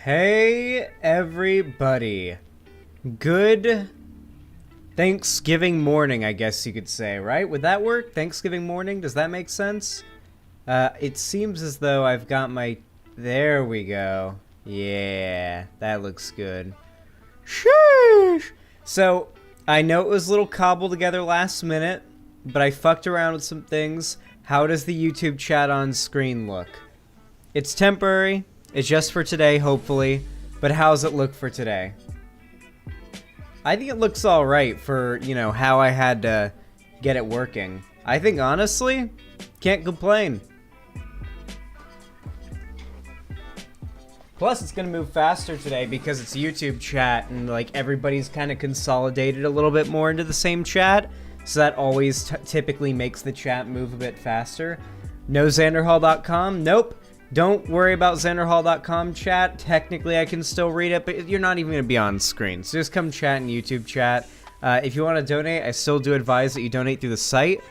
Hey everybody. Good Thanksgiving morning, I guess you could say, right? Would that work? Thanksgiving morning? Does that make sense? It seems as though I've got my... There we go. Yeah, that looks good. Sheesh! So, I know it was a little cobbled together last minute, but I fucked around with some things. How does the YouTube chat on screen look? It's temporary. It's just for today, hopefully. But how's it look for today? I think it looks alright for, you know, how I had to get it working. I think, honestly, can't complain. Plus, it's going to move faster today because it's YouTube chat and, like, everybody's kind of consolidated a little bit more into the same chat. So that always typically makes the chat move a bit faster. No Xanderhal.com? Nope. Don't worry about Xanderhal.com chat. Technically, I can still read it, but you're not even going to be on screen. So just come chat in YouTube chat. If you want to donate, I still do advise that you donate through the site.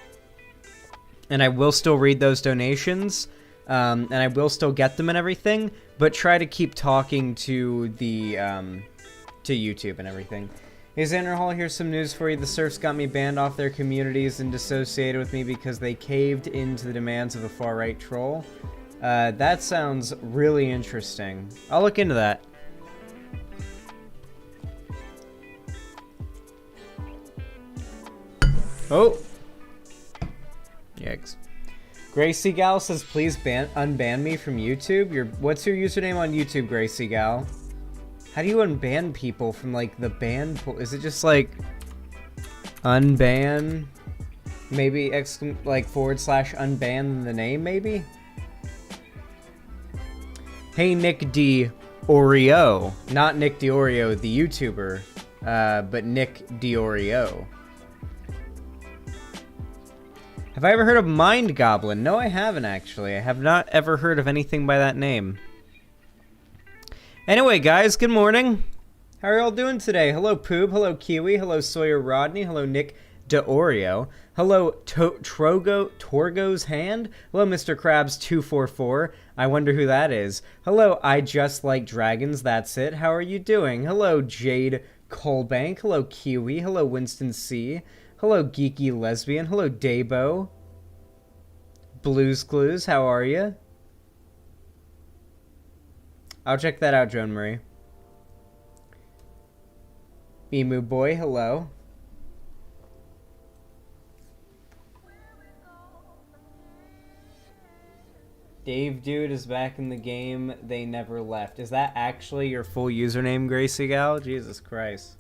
And I will still read those donations. And I will still get them and everything. But try to keep talking to the to YouTube and everything. Hey Xanderhal, here's some news for you. The serfs got me banned off their communities and dissociated with me because they caved into the demands of a far-right troll. That sounds really interesting. I'll look into that. Oh! Yikes. Gracie Gal says, please unban me from YouTube. What's your username on YouTube, Gracie Gal? How do you unban people from, like, the ban pool? Is it just, like, unban? Maybe, like, / unban the name, maybe? Hey, Nick D. Oreo. Not Nick D. Oreo, the YouTuber, but Nick D. Oreo. Have I ever heard of Mind Goblin? No, I haven't, actually. I have not ever heard of anything by that name. Anyway, guys, good morning. How are y'all doing today? Hello, Poob. Hello, Kiwi. Hello, Sawyer Rodney. Hello, Nick De Oreo. Hello, Torgo's Hand. Hello, Mr. Krabs 244. I wonder who that is. Hello, I Just Like Dragons. That's it. How are you doing? Hello, Jade Colbank. Hello, Kiwi. Hello, Winston C. Hello, Geeky Lesbian. Hello, Dabo. Blues Clues. How are you? I'll check that out, Joan Marie. Emu Boy. Hello. Dave Dude is back in the game. They never left. Is that actually your full username, Gracie Gal? Jesus Christ.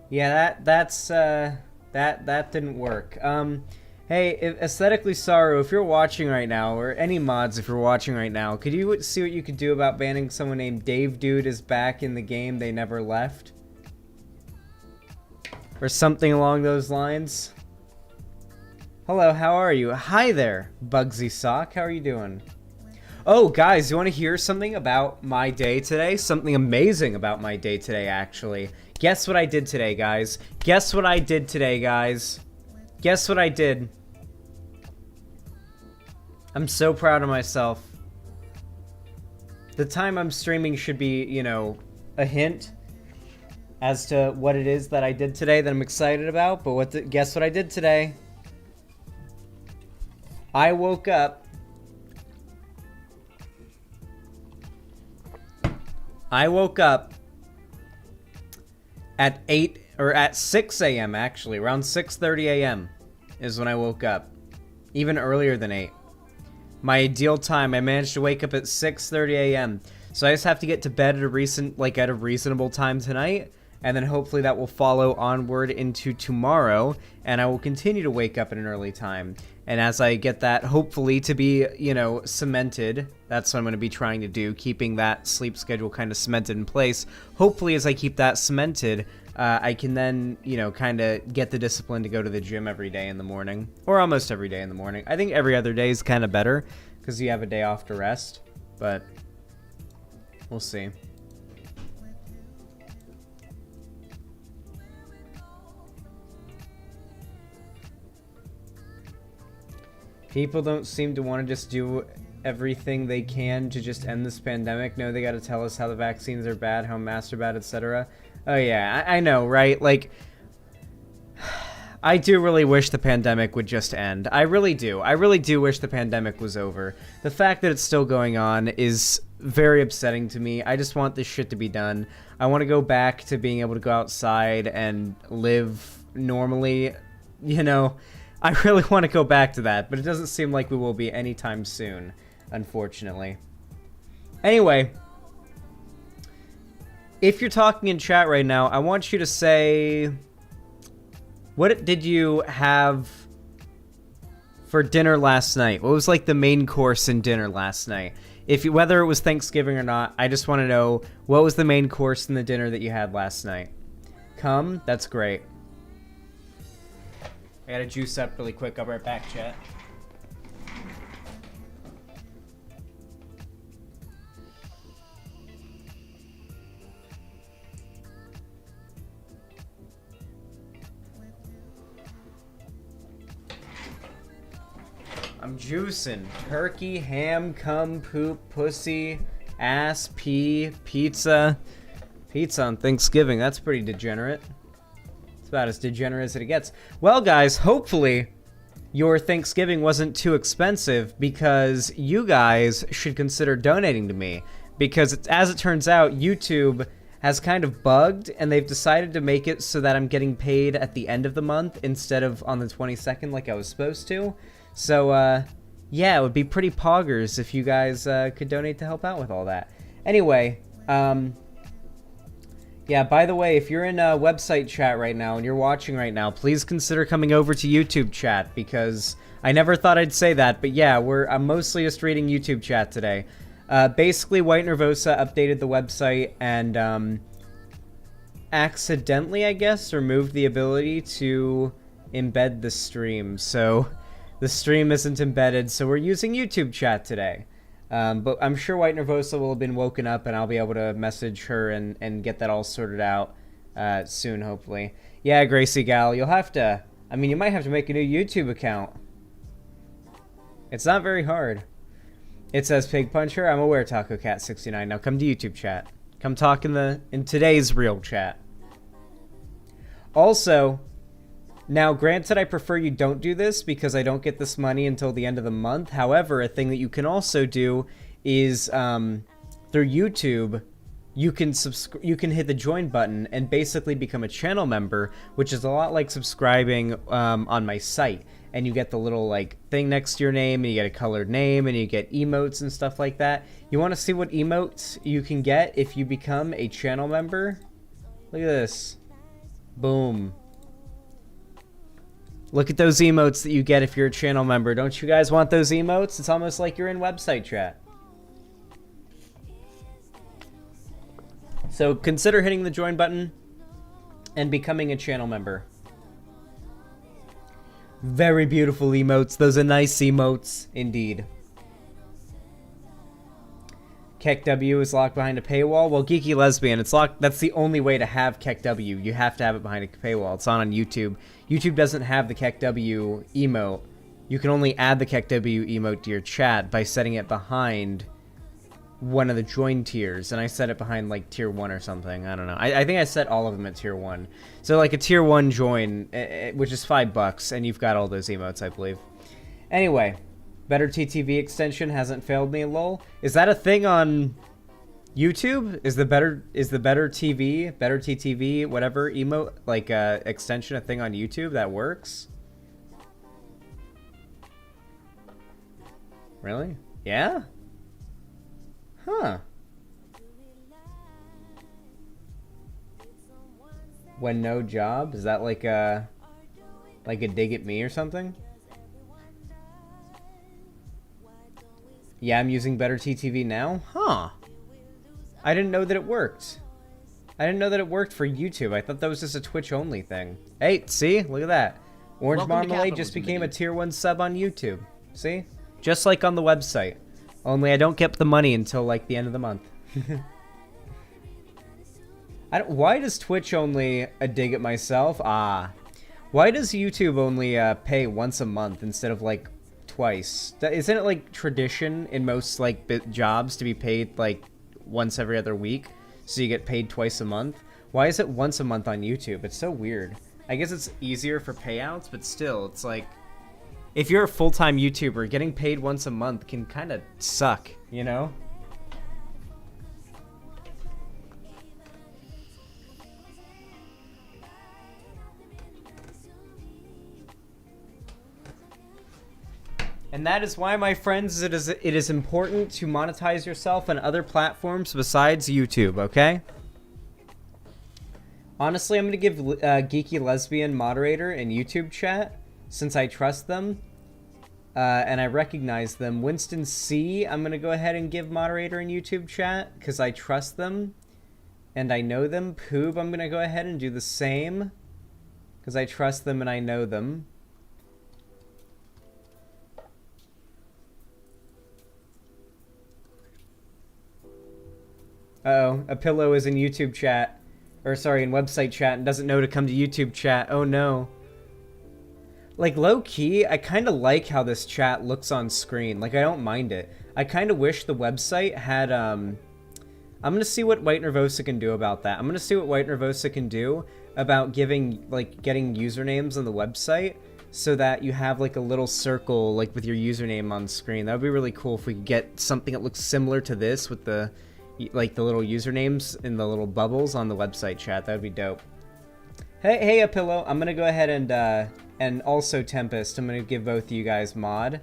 Yeah, that didn't work. Hey, Aesthetically Sorrow, if you're watching right now, or any mods if you're watching right now, could you see what you could do about banning someone named Dave Dude is back in the game. They never left? Or something along those lines. Hello, how are you? Hi there, Bugsy Sock. How are you doing? Oh, guys, you want to hear something about my day today? Something amazing about my day today, actually. Guess what I did today, guys? Guess what I did today, guys? Guess what I did? I'm so proud of myself. The time I'm streaming should be, you know, a hint as to what it is that I did today that I'm excited about. But guess what I did today? I woke up. At 6 a.m. actually, around 6:30 a.m. is when I woke up. Even earlier than 8. My ideal time, I managed to wake up at 6:30 a.m. So I just have to get to bed at a reasonable time tonight, and then hopefully that will follow onward into tomorrow, and I will continue to wake up at an early time. And as I get that, hopefully, to be, you know, cemented, that's what I'm going to be trying to do, keeping that sleep schedule kind of cemented in place. Hopefully, as I keep that cemented, I can then, you know, kind of get the discipline to go to the gym every day in the morning, or almost every day in the morning. I think every other day is kind of better, because you have a day off to rest, but we'll see. People don't seem to want to just do everything they can to just end this pandemic. No, they got to tell us how the vaccines are bad, how masks are bad, etc. Oh yeah, I know, right? Like, I do really wish the pandemic would just end. I really do. I really do wish the pandemic was over. The fact that it's still going on is very upsetting to me. I just want this shit to be done. I want to go back to being able to go outside and live normally. You know, I really want to go back to that, but it doesn't seem like we will be anytime soon, unfortunately. Anyway, if you're talking in chat right now, I want you to say, what did you have for dinner last night? What was like the main course in dinner last night? Whether it was Thanksgiving or not, I just want to know, what was the main course in the dinner that you had last night? Come? That's great. I gotta juice up really quick. I'll be right back, chat. I'm juicing turkey, ham, cum, poop, pussy, ass, pee, pizza. Pizza on Thanksgiving. That's pretty degenerate. It's about as degenerate as it gets. Well, guys, hopefully your Thanksgiving wasn't too expensive, because you guys should consider donating to me. Because as it turns out, YouTube has kind of bugged, and they've decided to make it so that I'm getting paid at the end of the month instead of on the 22nd like I was supposed to. So, yeah, it would be pretty poggers if you guys could donate to help out with all that. Anyway, yeah, by the way, if you're in a website chat right now and you're watching right now, please consider coming over to YouTube chat, because I never thought I'd say that, but yeah, I'm mostly just reading YouTube chat today. Basically, White Nervosa updated the website and accidentally, I guess, removed the ability to embed the stream, so the stream isn't embedded, so we're using YouTube chat today. But I'm sure White Nervosa will have been woken up, and I'll be able to message her and get that all sorted out soon, hopefully. Yeah, Gracie Gal, you'll have to... I mean, you might have to make a new YouTube account. It's not very hard. It says Pig Puncher. I'm aware, Taco Cat 69. Now come to YouTube chat. Come talk in today's real chat. Also... Now, granted, I prefer you don't do this because I don't get this money until the end of the month. However, a thing that you can also do is through YouTube, you can hit the join button and basically become a channel member, which is a lot like subscribing on my site. And you get the little like thing next to your name, and you get a colored name, and you get emotes and stuff like that. You want to see what emotes you can get if you become a channel member? Look at this. Boom. Look at those emotes that you get if you're a channel member. Don't you guys want those emotes? It's almost like you're in website chat. So consider hitting the join button and becoming a channel member. Very beautiful emotes. Those are nice emotes indeed. KEKW is locked behind a paywall. Well, Geeky Lesbian, it's locked. That's the only way to have KEKW. You have to have it behind a paywall. It's not on YouTube. YouTube doesn't have the KEKW emote. You can only add the KEKW emote to your chat by setting it behind one of the join tiers. And I set it behind like tier 1 or something. I don't know. I think I set all of them at tier 1. So like a tier 1 join, which is $5, and you've got all those emotes, I believe. Anyway. Better TTV extension hasn't failed me, lol. Is that a thing on YouTube? Is the better TTV, whatever emote, like extension, a thing on YouTube that works? Really? Yeah? Huh. When no job? Is that like a dig at me or something? Yeah, I'm using Better TTV now? Huh. I didn't know that it worked. I didn't know that it worked for YouTube. I thought that was just a Twitch-only thing. Hey, see? Look at that. Orange Marmalade just became a tier 1 sub on YouTube. See? Just like on the website. Only I don't get the money until, like, the end of the month. Why does Twitch only a dig at myself? Ah. Why does YouTube only pay once a month instead of, like, twice. Isn't it like tradition in most like jobs to be paid like once every other week? So you get paid twice a month? Why is it once a month on YouTube? It's so weird. I guess it's easier for payouts, but still, it's like, if you're a full-time YouTuber, getting paid once a month can kind of suck, you know? And that is why, my friends, it is important to monetize yourself on other platforms besides YouTube, okay? Honestly, I'm going to give Geeky Lesbian moderator in YouTube chat, since I trust them, and I recognize them. Winston C, I'm going to go ahead and give moderator in YouTube chat, because I trust them, and I know them. Poob, I'm going to go ahead and do the same, because I trust them and I know them. Uh-oh, a pillow is in YouTube chat. Or sorry, in website chat and doesn't know to come to YouTube chat. Oh no. Like, low-key, I kind of like how this chat looks on screen. Like, I don't mind it. I kind of wish the website had, I'm gonna see what White Nervosa can do about that. I'm gonna see what White Nervosa can do about getting usernames on the website so that you have, like, a little circle, like, with your username on screen. That would be really cool if we could get something that looks similar to this with the, like, the little usernames in the little bubbles on the website chat. That would be dope. Hey, a pillow. I'm gonna go ahead and also Tempest. I'm gonna give both of you guys mod.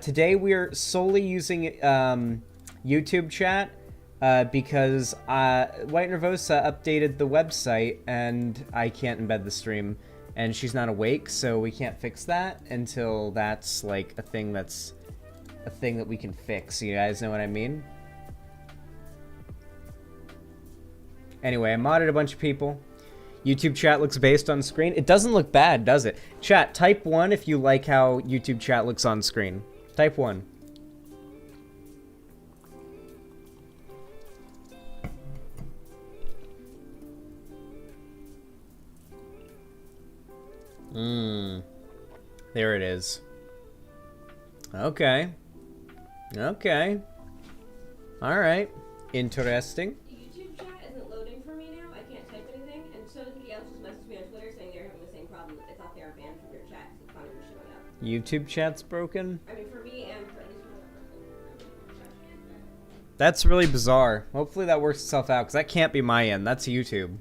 Today we're solely using YouTube chat because White Nervosa updated the website and I can't embed the stream, and she's not awake, so we can't fix that until that's like a thing that we can fix. You guys know what I mean? Anyway, I modded a bunch of people. YouTube chat looks based on screen. It doesn't look bad, does it? Chat, type 1 if you like how YouTube chat looks on screen. Type 1. There it is. Okay. Okay. Alright. Interesting. YouTube chat's broken? I mean, for me and for at least That's really bizarre. Hopefully that works itself out, because that can't be my end. That's YouTube.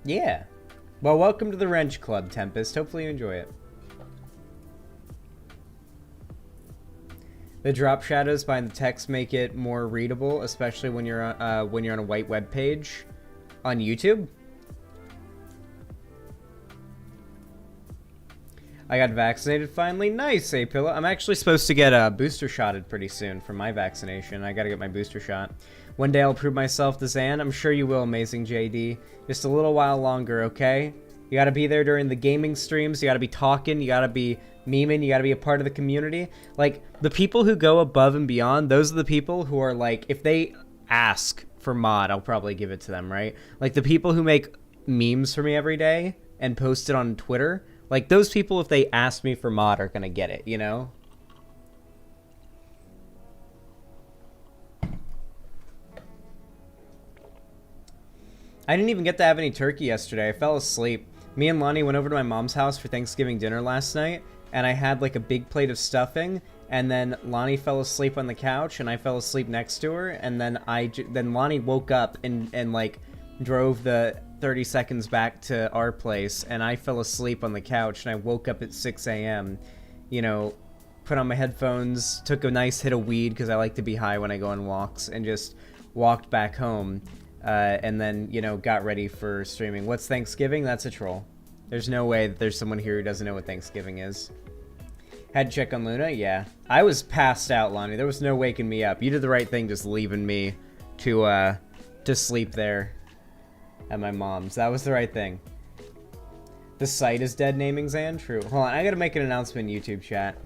Yeah. Well, welcome to the Wrench Club, Tempest. Hopefully you enjoy it. The drop shadows behind the text make it more readable, especially when you're on a white web page on YouTube. I got vaccinated finally. Nice, A-Pillow. I'm actually supposed to get booster shotted pretty soon for my vaccination. I gotta get my booster shot. One day I'll prove myself to Xan. I'm sure you will, Amazing JD. Just a little while longer, okay? You gotta be there during the gaming streams. You gotta be talking. You gotta be memeing. You gotta be a part of the community. Like, the people who go above and beyond, those are the people who are like, if they ask for mod, I'll probably give it to them, right? Like, the people who make memes for me every day and post it on Twitter, like, those people, if they ask me for mod, are gonna get it, you know? I didn't even get to have any turkey yesterday. I fell asleep. Me and Lonnie went over to my mom's house for Thanksgiving dinner last night, and I had, like, a big plate of stuffing, and then Lonnie fell asleep on the couch, and I fell asleep next to her, and then then Lonnie woke up and like, drove the 30 seconds back to our place, and I fell asleep on the couch, and I woke up at 6 a.m., you know, put on my headphones, took a nice hit of weed, because I like to be high when I go on walks, and just walked back home, and then, you know, got ready for streaming. What's Thanksgiving? That's a troll. There's no way that there's someone here who doesn't know what Thanksgiving is. Had to check on Luna? Yeah. I was passed out, Lonnie. There was no waking me up. You did the right thing just leaving me to sleep there at my mom's. That was the right thing. The site is dead, naming Xan? True. Hold on, I gotta make an announcement in YouTube chat.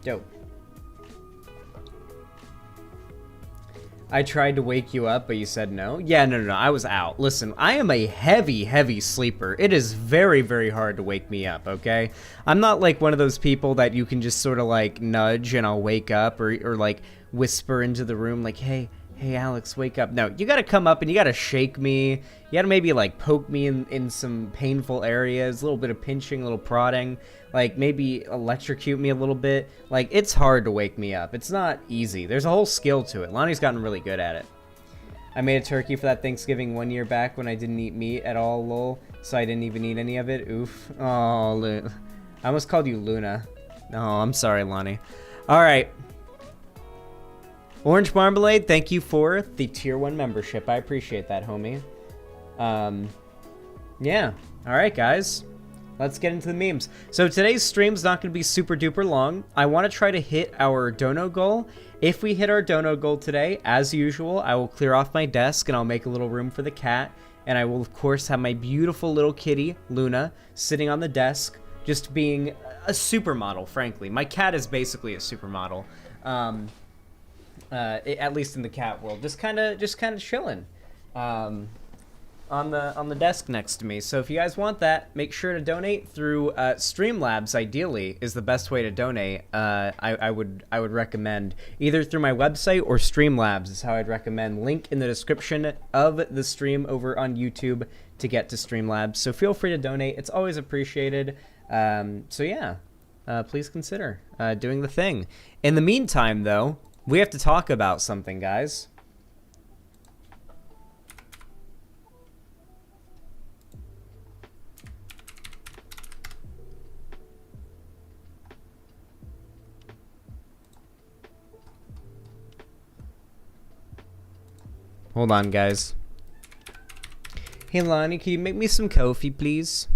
Dope. I tried to wake you up, but you said no. Yeah, no. I was out. Listen, I am a heavy sleeper. It is very, very hard to wake me up, okay? I'm not like one of those people that you can just sort of like nudge and I'll wake up or like whisper into the room like, hey, Alex, wake up. No, you gotta come up and you gotta shake me. You gotta maybe like poke me in some painful areas, a little bit of pinching, a little prodding, like maybe electrocute me a little bit. Like, it's hard to wake me up. It's not easy. There's a whole skill to it. Lonnie's gotten really good at it. I made a turkey for that Thanksgiving 1 year back when I didn't eat meat at all, lol, so I didn't even eat any of it. Oof. Oh, I almost called you Luna. Oh, I'm sorry, Lonnie. All right. Orange Marmalade, thank you for the tier 1 membership. I appreciate that, homie. Yeah. All right, guys. Let's get into the memes. So today's stream's not going to be super duper long. I want to try to hit our dono goal. If we hit our dono goal today, as usual, I will clear off my desk and I'll make a little room for the cat. And I will, of course, have my beautiful little kitty, Luna, sitting on the desk, just being a supermodel, frankly. My cat is basically a supermodel. At least in the cat world, just kind of chilling on the desk next to me. So if you guys want that, make sure to donate through Streamlabs. Ideally, is the best way to donate. I would recommend either through my website or Streamlabs is how I'd recommend. Link in the description of the stream over on YouTube to get to Streamlabs. So feel free to donate. It's always appreciated. So yeah, please consider doing the thing. In the meantime, though, we have to talk about something, guys. Hold on, guys. Hey, Lonnie, can you make me some coffee, please?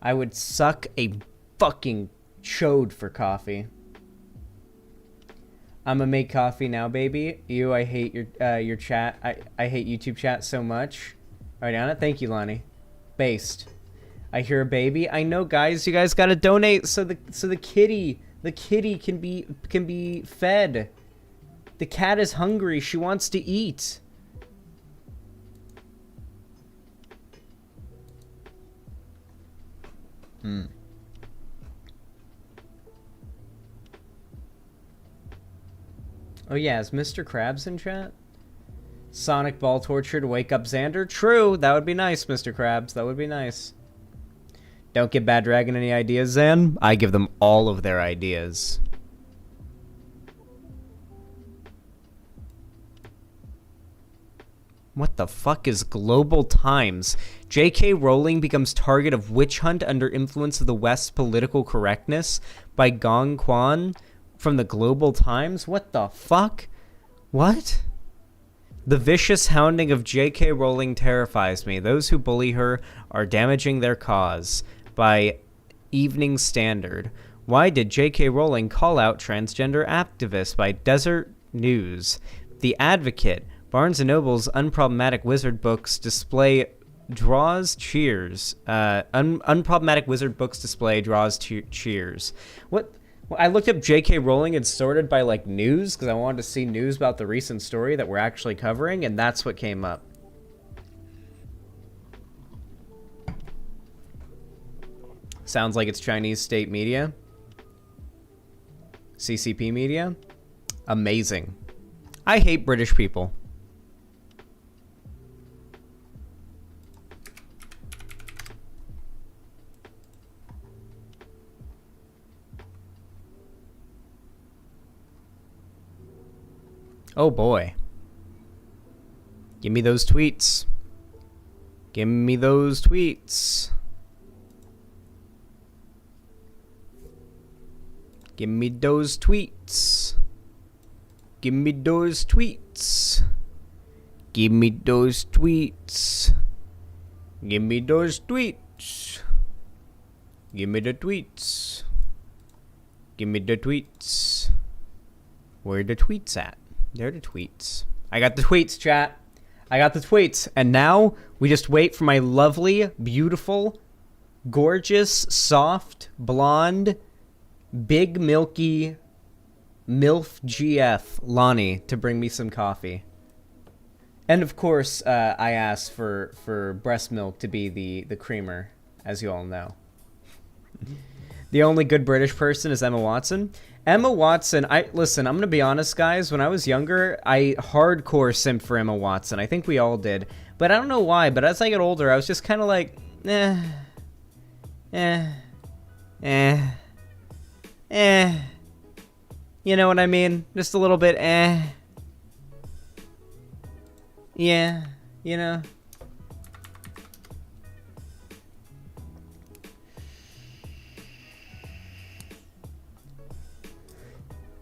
I would suck a fucking chode for coffee. I'm gonna make coffee now, baby. I hate your chat. I hate YouTube chat so much. Ariana, thank you, Lonnie. Based. I hear a baby. I know, guys. You guys gotta donate so the kitty can be fed. The cat is hungry. She wants to eat. Oh yeah, is Mr. Krabs in chat? Sonic ball torture to wake up Xander? True, that would be nice, Mr. Krabs. That would be nice. Don't give Bad Dragon any ideas, Zan. I give them all of their ideas. What the fuck is Global Times? J.K. Rowling becomes target of witch hunt under influence of the West's political correctness by Gong Quan from the Global Times? What the fuck? What? The vicious hounding of J.K. Rowling terrifies me. Those who bully her are damaging their cause by Evening Standard. Why did J.K. Rowling call out transgender activists by Desert News? The Advocate. Barnes & Noble's unproblematic wizard books display draws cheers. Unproblematic wizard books display draws cheers. What? Well, I looked up J.K. Rowling and sorted by like news because I wanted to see news about the recent story that we're actually covering, and that's what came up. Sounds like it's Chinese state media. CCP media. Amazing. I hate British people. Oh boy. Give me those tweets. Give me those tweets. Give me those tweets. Give me those tweets. Give me those tweets. Give me those tweets. Give me the tweets. Give me the tweets. Where are the tweets at? There are the tweets. I got the tweets, chat. I got the tweets. And now we just wait for my lovely, beautiful, gorgeous, soft, blonde, Big Milky MILF GF Lonnie to bring me some coffee. And of course, I asked for breast milk to be the creamer, as you all know. The only good British person is Emma Watson. Emma Watson, listen, I'm going to be honest, guys. When I was younger, I hardcore simped for Emma Watson. I think we all did. But I don't know why, but as I get older, I was just kind of like, You know what I mean? Just a little bit, Yeah, you know.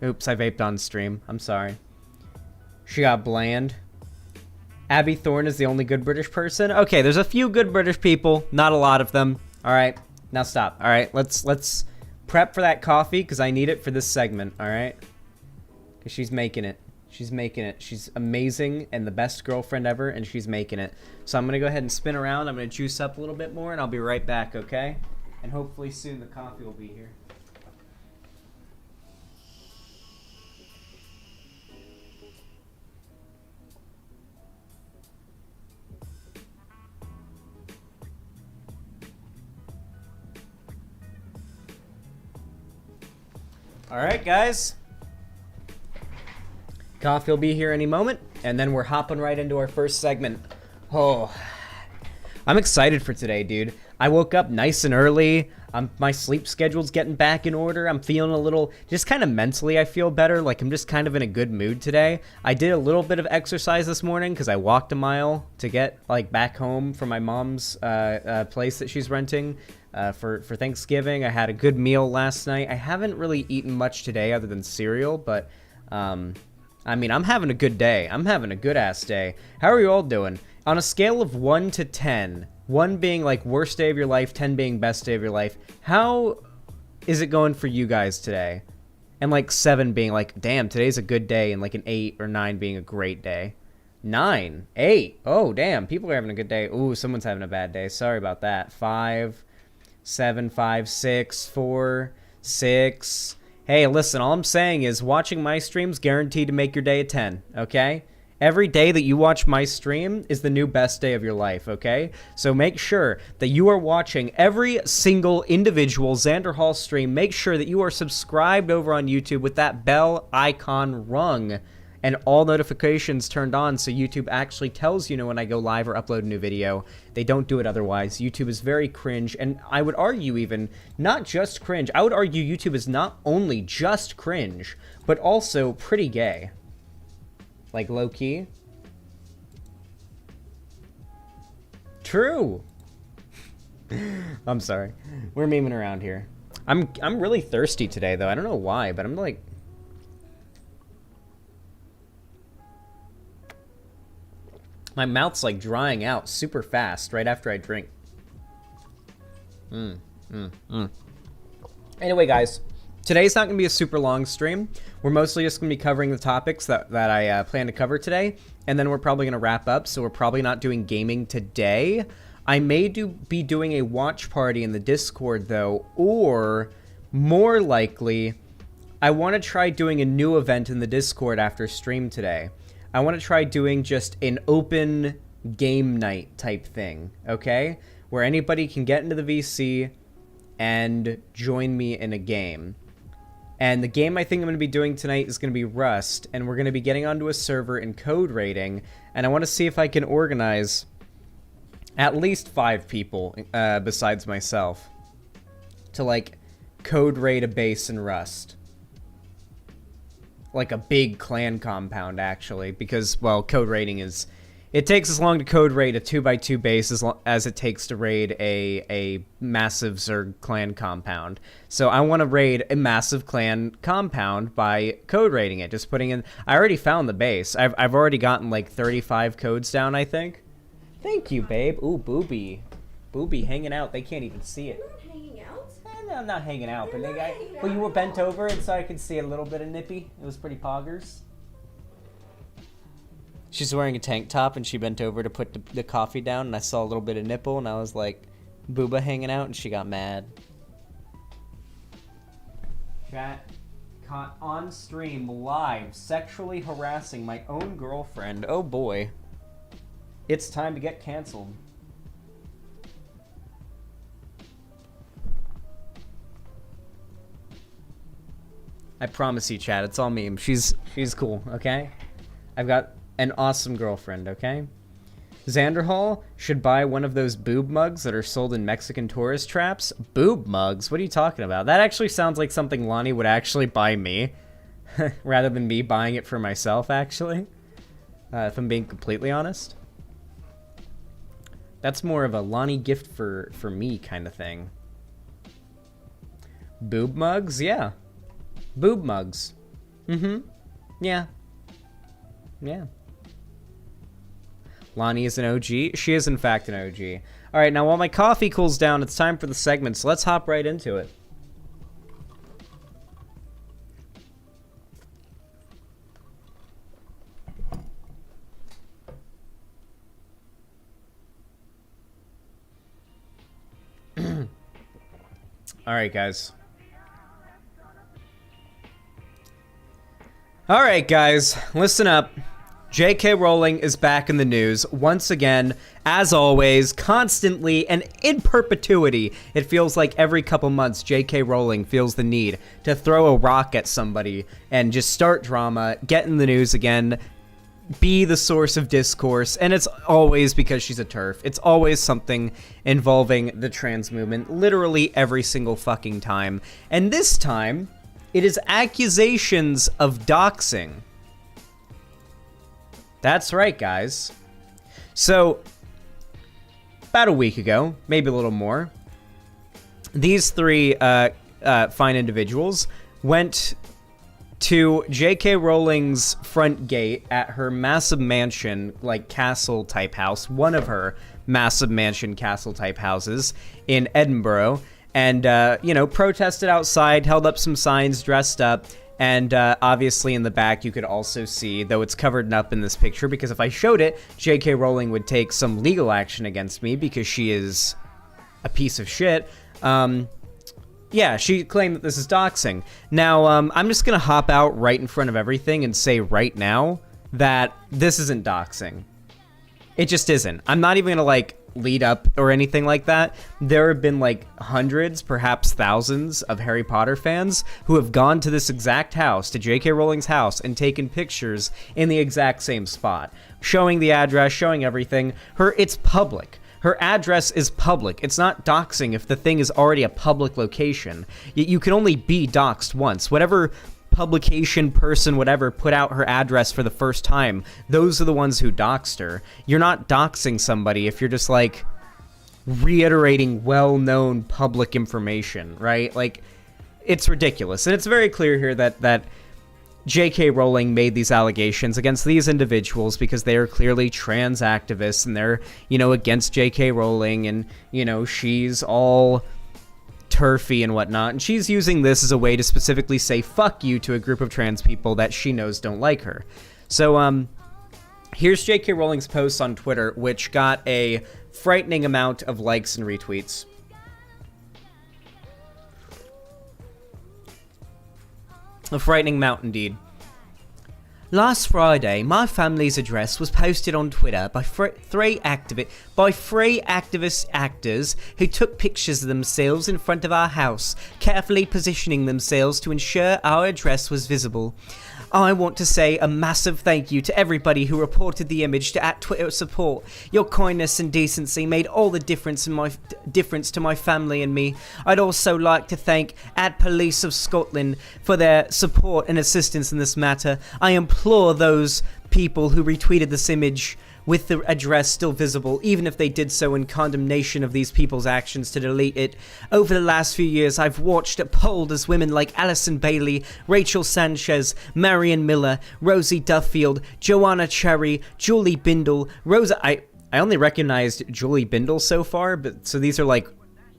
Oops, I vaped on stream. I'm sorry. She got bland. Abby Thorne is the only good British person. Okay, there's a few good British people, not a lot of them. All right, now stop. All right, let's prep for that coffee because I need it for this segment. All right, because she's making it. She's making it. She's amazing and the best girlfriend ever, and she's making it. So I'm gonna go ahead and spin around. I'm gonna juice up a little bit more, and I'll be right back. Okay, and hopefully soon the coffee will be here. All right, guys. Coffee will be here any moment, and then we're hopping right into our first segment. Oh, I'm excited for today, dude. I woke up nice and early. My sleep schedule's getting back in order. I'm feeling a little, just kind of mentally, I feel better. Like I'm just kind of in a good mood today. I did a little bit of exercise this morning because I walked a mile to get like back home from my mom's place that she's renting. For Thanksgiving. I had a good meal last night. I haven't really eaten much today other than cereal, but I mean, I'm having a good day. I'm having a good ass day. How are you all doing? On a scale of 1 to 10, 1 being like worst day of your life, 10 being best day of your life, how is it going for you guys today? And like 7 being like, damn, today's a good day, and like an 8 or 9 being a great day. 9, 8, oh damn, people are having a good day. Ooh, someone's having a bad day. Sorry about that. 5, 7, 5, 6, 4, 6. Hey, listen, all I'm saying is watching my streams guaranteed to make your day a 10, okay? Every day that you watch my stream is the new best day of your life, okay? So make sure that you are watching every single individual Xanderhal stream. Make sure that you are subscribed over on YouTube with that bell icon rung and all notifications turned on so YouTube actually tells you when I go live or upload a new video. They don't do it otherwise. YouTube is very cringe, and I would argue even not just cringe. I would argue YouTube is not only just cringe, but also pretty gay. Like low-key. True. I'm sorry. We're memeing around here. I'm really thirsty today, though. I don't know why, but I'm like... My mouth's like drying out super fast right after I drink. Anyway, guys, today's not going to be a super long stream. We're mostly just going to be covering the topics that I plan to cover today, and then we're probably going to wrap up, so we're probably not doing gaming today. I may be doing a watch party in the Discord, though, or more likely, I want to try doing a new event in the Discord after stream today. I want to try doing just an open game night type thing, okay? Where anybody can get into the VC and join me in a game. And the game I think I'm going to be doing tonight is going to be Rust, and we're going to be getting onto a server in code rating, and I want to see if I can organize at least 5 people besides myself to, like, code raid a base in Rust. Like a big clan compound, actually, because, well, code raiding is... It takes as long to code raid a 2x2 base as it takes to raid a massive Zerg clan compound. So I want to raid a massive clan compound by code raiding it, just putting in... I already found the base. I've already gotten, like, 35 codes down, I think. Thank you, babe. Ooh, Booby. Booby hanging out. They can't even see it. No, I'm not hanging out, but well, you were bent over, and so I could see a little bit of nippy. It was pretty poggers. She's wearing a tank top, and she bent over to put the coffee down, and I saw a little bit of nipple, and I was like, booba hanging out, and she got mad. Chat, caught on stream live sexually harassing my own girlfriend. Oh boy. It's time to get canceled. I promise you, chat, it's all meme. She's cool, okay? I've got an awesome girlfriend, okay? Xanderhal should buy one of those boob mugs that are sold in Mexican tourist traps. Boob mugs? What are you talking about? That actually sounds like something Lonnie would actually buy me, rather than me buying it for myself, actually. If I'm being completely honest. That's more of a Lonnie gift for me kind of thing. Boob mugs? Yeah. Boob mugs. Mm-hmm. Yeah. Yeah. Lonnie is an OG. She is, in fact, an OG. All right, now while my coffee cools down, it's time for the segment, so let's hop right into it. All right, guys. All right, guys, listen up. J.K. Rowling is back in the news once again, as always, constantly and in perpetuity. It feels like every couple months J.K. Rowling feels the need to throw a rock at somebody and just start drama, get in the news again, be the source of discourse, and it's always because she's a TERF. It's always something involving the trans movement, literally every single fucking time. And this time, it is accusations of doxing. That's right, guys. So, about a week ago, maybe a little more, these three fine individuals went to J.K. Rowling's front gate at her massive mansion, like castle-type house, one of her massive mansion castle-type houses in Edinburgh, and, protested outside, held up some signs, dressed up, and obviously in the back you could also see, though it's covered up in this picture, because if I showed it, J.K. Rowling would take some legal action against me because she is a piece of shit. Yeah, she claimed that this is doxing. Now, I'm just gonna hop out right in front of everything and say right now that this isn't doxing. It just isn't. I'm not even gonna, lead up or anything like that. There have been, hundreds, perhaps thousands of Harry Potter fans who have gone to this exact house, to J.K. Rowling's house, and taken pictures in the exact same spot. Showing the address, showing everything. It's public. Her address is public. It's not doxing if the thing is already a public location. You can only be doxed once. Whatever publication, person, whatever, put out her address for the first time, those are the ones who doxed her. You're not doxing somebody if you're just, reiterating well-known public information, right? It's ridiculous. And it's very clear here that J.K. Rowling made these allegations against these individuals because they are clearly trans activists and they're, against J.K. Rowling and, she's all turfy and whatnot. And she's using this as a way to specifically say fuck you to a group of trans people that she knows don't like her. So, here's J.K. Rowling's post on Twitter, which got a frightening amount of likes and retweets. A frightening amount indeed. Last Friday, my family's address was posted on Twitter by three activist actors who took pictures of themselves in front of our house, carefully positioning themselves to ensure our address was visible. I want to say a massive thank you to everybody who reported the image to @Twitter support. Your kindness and decency made all the difference to my family and me. I'd also like to thank @Police of Scotland for their support and assistance in this matter. I implore those people who retweeted this image with the address still visible, even if they did so in condemnation of these people's actions, to delete it. Over the last few years, I've watched appalled as women like Alison Bailey, Rachel Sanchez, Marion Miller, Rosie Duffield, Joanna Cherry, Julie Bindel, Rosa... I only recognized Julie Bindel so far, but so these are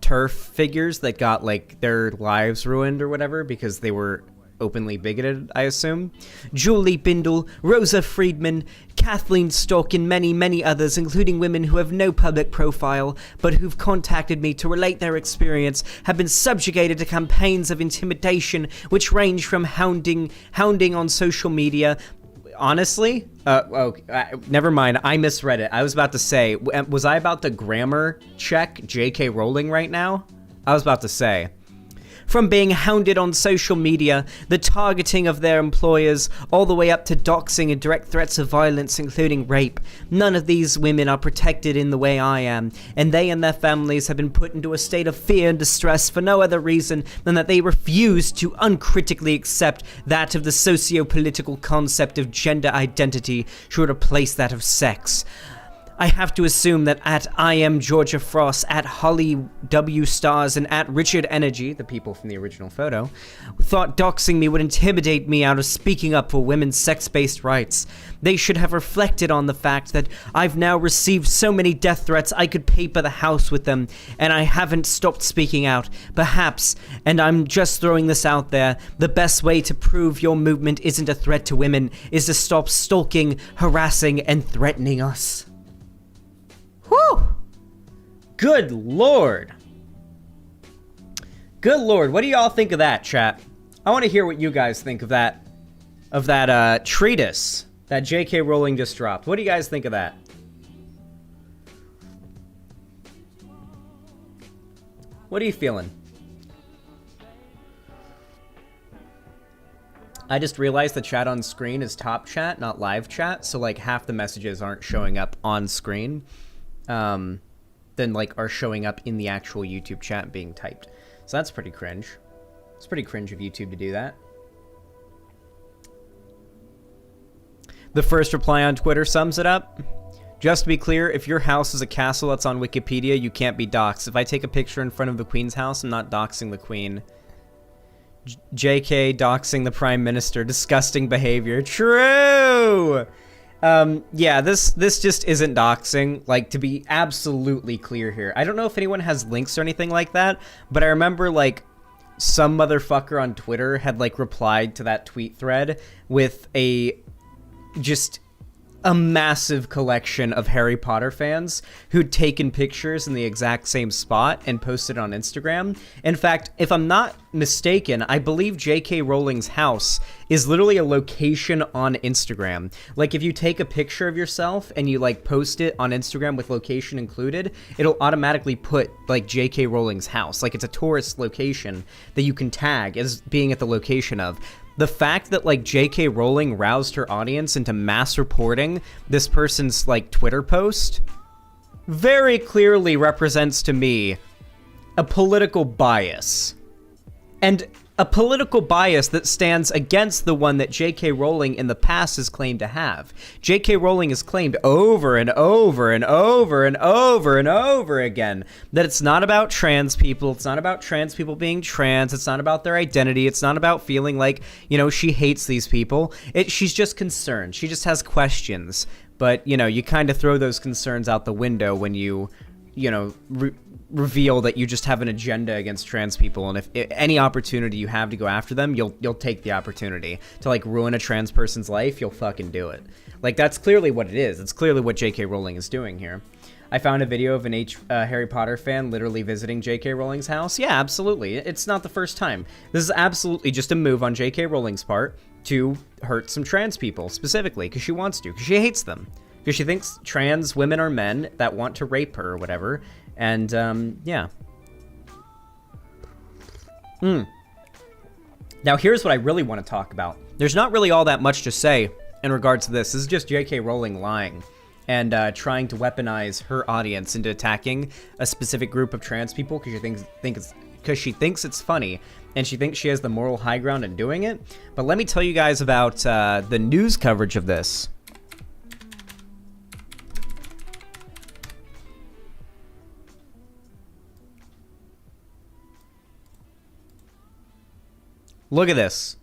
TERF figures that got their lives ruined or whatever because they were openly bigoted, I assume. Julie Bindel, Rosa Friedman, Kathleen Stock, and many, many others, including women who have no public profile, but who've contacted me to relate their experience, have been subjugated to campaigns of intimidation, which range from hounding on social media. Honestly, never mind, I misread it. I was about to say, was I about to grammar check J.K. Rowling right now? I was about to say. From being hounded on social media, the targeting of their employers, all the way up to doxing and direct threats of violence, including rape. None of these women are protected in the way I am, and they and their families have been put into a state of fear and distress for no other reason than that they refuse to uncritically accept that of the socio-political concept of gender identity should replace that of sex. I have to assume that at I am Georgia Frost, at Holly W. Stars, and at Richard Energy, the people from the original photo, thought doxing me would intimidate me out of speaking up for women's sex-based rights. They should have reflected on the fact that I've now received so many death threats I could paper the house with them, and I haven't stopped speaking out. Perhaps, and I'm just throwing this out there, the best way to prove your movement isn't a threat to women is to stop stalking, harassing, and threatening us. Whew! Good lord. Good lord. What do y'all think of that, chat? I want to hear what you guys think of that treatise that J.K. Rowling just dropped. What do you guys think of that? What are you feeling? I just realized the chat on screen is top chat, not live chat, so like half the messages aren't showing up on screen. Then like are showing up in the actual YouTube chat being typed. So that's pretty cringe. It's pretty cringe of YouTube to do that. The first reply on Twitter sums it up. Just to be clear, if your house is a castle that's on Wikipedia, you can't be doxxed. If I take a picture in front of the Queen's house, I'm not doxing the Queen. JK doxing the Prime Minister. Disgusting behavior. True! Yeah, this just isn't doxing, like, to be absolutely clear here. I don't know if anyone has links or anything like that, but I remember, like, some motherfucker on Twitter had, like, replied to that tweet thread with just a massive collection of Harry Potter fans who'd taken pictures in the exact same spot and posted on Instagram. In fact, if I'm not mistaken, I believe J.K. Rowling's house is literally a location on Instagram. Like, if you take a picture of yourself and you, like, post it on Instagram with location included, it'll automatically put, like, J.K. Rowling's house. Like, it's a tourist location that you can tag as being at the location of. The fact that, like, J.K. Rowling roused her audience into mass reporting this person's, like, Twitter post very clearly represents to me a political bias. And a political bias that stands against the one that J.K. Rowling in the past has claimed to have. J.K. Rowling has claimed over and over and over and over and over again that it's not about trans people, it's not about trans people being trans, it's not about their identity, it's not about feeling like, you know, she hates these people. She's just concerned. She just has questions. But, you know, you kind of throw those concerns out the window when you know, reveal that you just have an agenda against trans people, and if any opportunity you have to go after them, you'll take the opportunity to, like, ruin a trans person's life. You'll fucking do it. Like, that's clearly what it is. It's clearly what J.K. Rowling is doing here. I found a video of an Harry Potter fan literally visiting J.K. Rowling's house. Yeah, absolutely. It's not the first time. This is absolutely just a move on J.K. Rowling's part to hurt some trans people, specifically, because she wants to, because she hates them. Because she thinks trans women are men that want to rape her or whatever. And, yeah. Now, here's what I really want to talk about. There's not really all that much to say in regards to this. This is just J.K. Rowling lying and trying to weaponize her audience into attacking a specific group of trans people because she thinks it's funny, and she thinks she has the moral high ground in doing it. But let me tell you guys about the news coverage of this. Look at this.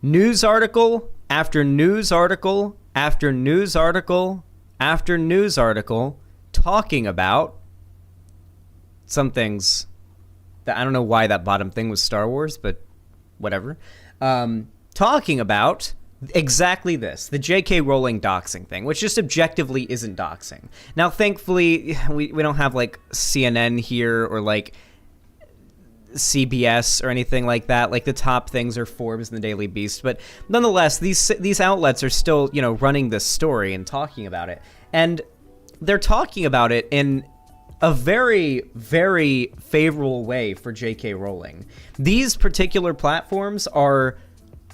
News article after news article after news article after news article talking about some things that I don't know why that bottom thing was Star Wars, but whatever, talking about exactly this, the J.K. Rowling doxing thing, which just objectively isn't doxing. Now, thankfully, we don't have, like, CNN here or, like, CBS or anything like that. Like, the top things are Forbes and the Daily Beast. But nonetheless, these outlets are still, you know, running this story and talking about it. And they're talking about it in a very, very favorable way for J.K. Rowling. These particular platforms are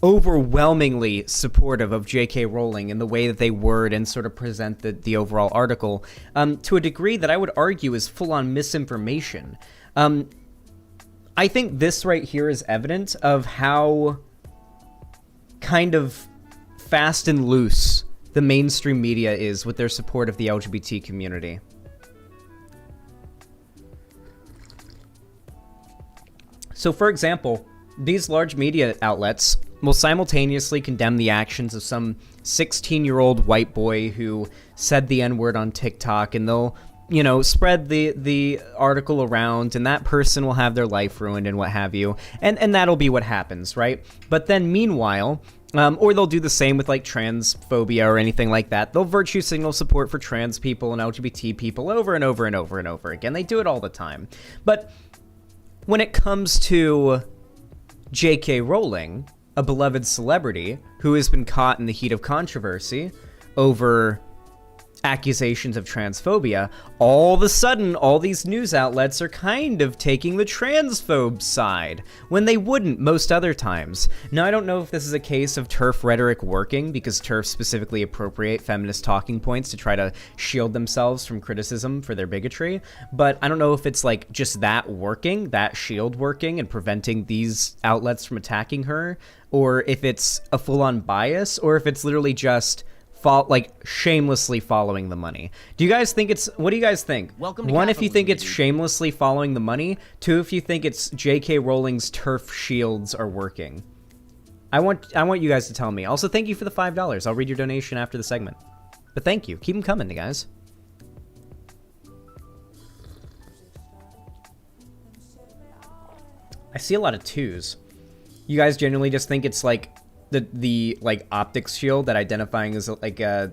overwhelmingly supportive of J.K. Rowling in the way that they word and sort of present the overall article, to a degree that I would argue is full-on misinformation. I think this right here is evident of how kind of fast and loose the mainstream media is with their support of the LGBT community. So, for example, these large media outlets will simultaneously condemn the actions of some 16-year-old white boy who said the N-word on TikTok, and they'll, you know, spread the article around, and that person will have their life ruined and what have you, and that'll be what happens, right? But then meanwhile, or they'll do the same with, like, transphobia or anything like that. They'll virtue signal support for trans people and LGBT people over and over and over and over again. They do it all the time. But when it comes to J.K. Rowling, a beloved celebrity who has been caught in the heat of controversy over accusations of transphobia, all of a sudden, all these news outlets are kind of taking the transphobe side, when they wouldn't most other times. Now, I don't know if this is a case of TERF rhetoric working, because TERF specifically appropriate feminist talking points to try to shield themselves from criticism for their bigotry, but I don't know if it's, like, just that working, that shield working, and preventing these outlets from attacking her, or if it's a full-on bias, or if it's literally just shamelessly following the money. Do you guys think it's... What do you guys think? One, if you think it's shamelessly following the money. Two, if you think it's J.K. Rowling's TERF shields are working. I want you guys to tell me. Also, thank you for the $5. I'll read your donation after the segment. But thank you. Keep them coming, guys. I see a lot of twos. You guys genuinely just think it's like the like optics shield that identifying as like a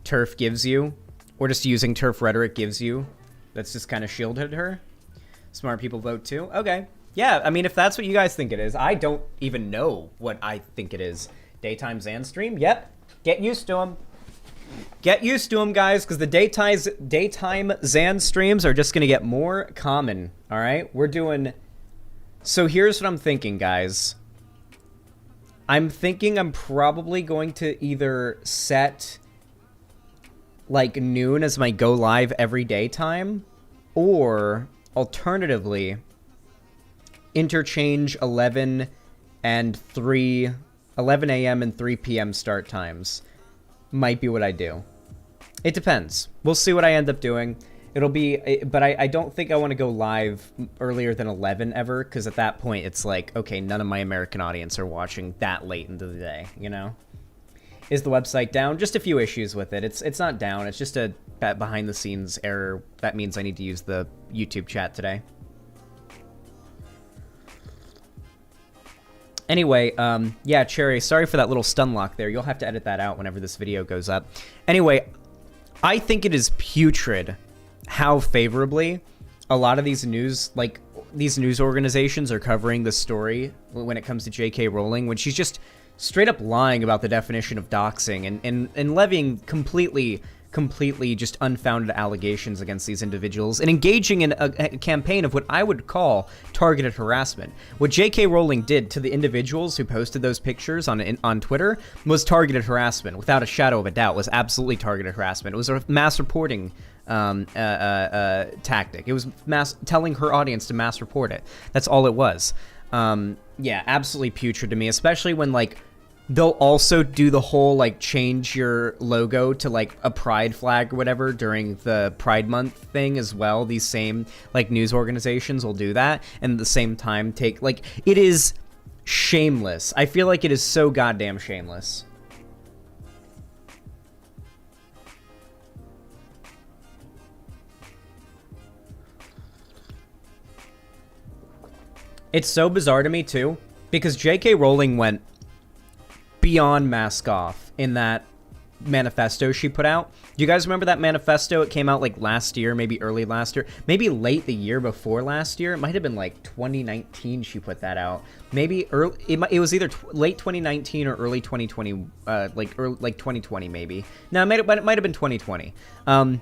TERF gives you, or just using TERF rhetoric gives you, that's just kind of shielded her? Smart people vote too. Okay. Yeah, I mean, if that's what you guys think it is, I don't even know what I think it is. Daytime Xan stream? Yep. Get used to them. Get used to them, guys, because the daytime Xan streams are just going to get more common, all right? We're doing... So here's what I'm thinking, guys. I'm thinking I'm probably going to either set, like, noon as my go live every day time, or, alternatively, interchange 11 a.m. and 3 p.m. start times. Might be what I do. It depends. We'll see what I end up doing. It'll be, but I don't think I want to go live earlier than 11 ever, because at that point it's like, okay, none of my American audience are watching that late into the day, you know? Is the website down? Just a few issues with it. It's not down. It's just a behind-the-scenes error. That means I need to use the YouTube chat today. Anyway, yeah, Cherry, sorry for that little stun lock there. You'll have to edit that out whenever this video goes up. Anyway, I think it is putrid how favorably a lot of these news organizations are covering the story when it comes to J.K. Rowling, when she's just straight up lying about the definition of doxing and levying completely just unfounded allegations against these individuals and engaging in a campaign of what I would call targeted harassment. What J.K. Rowling did to the individuals who posted those pictures on Twitter was targeted harassment, without a shadow of a doubt. Was absolutely targeted harassment. It was a mass reporting tactic. It was telling her audience to mass report it. That's all it was. Yeah, absolutely putrid to me, especially when, like, they'll also do the whole, like, change your logo to, like, a pride flag or whatever during the Pride Month thing as well. These same, like, news organizations will do that, and at the same time take, like, it is shameless. I feel like it is so goddamn shameless. It's so bizarre to me, too, Because J.K. Rowling went beyond mask off in that manifesto she put out. Do you guys remember that manifesto? It came out like last year, maybe early last year, maybe late the year before last year. It might have been like 2019 she put that out. Maybe early, it was either late 2019 or early 2020, like 2020 maybe. No, it might have been 2020. Do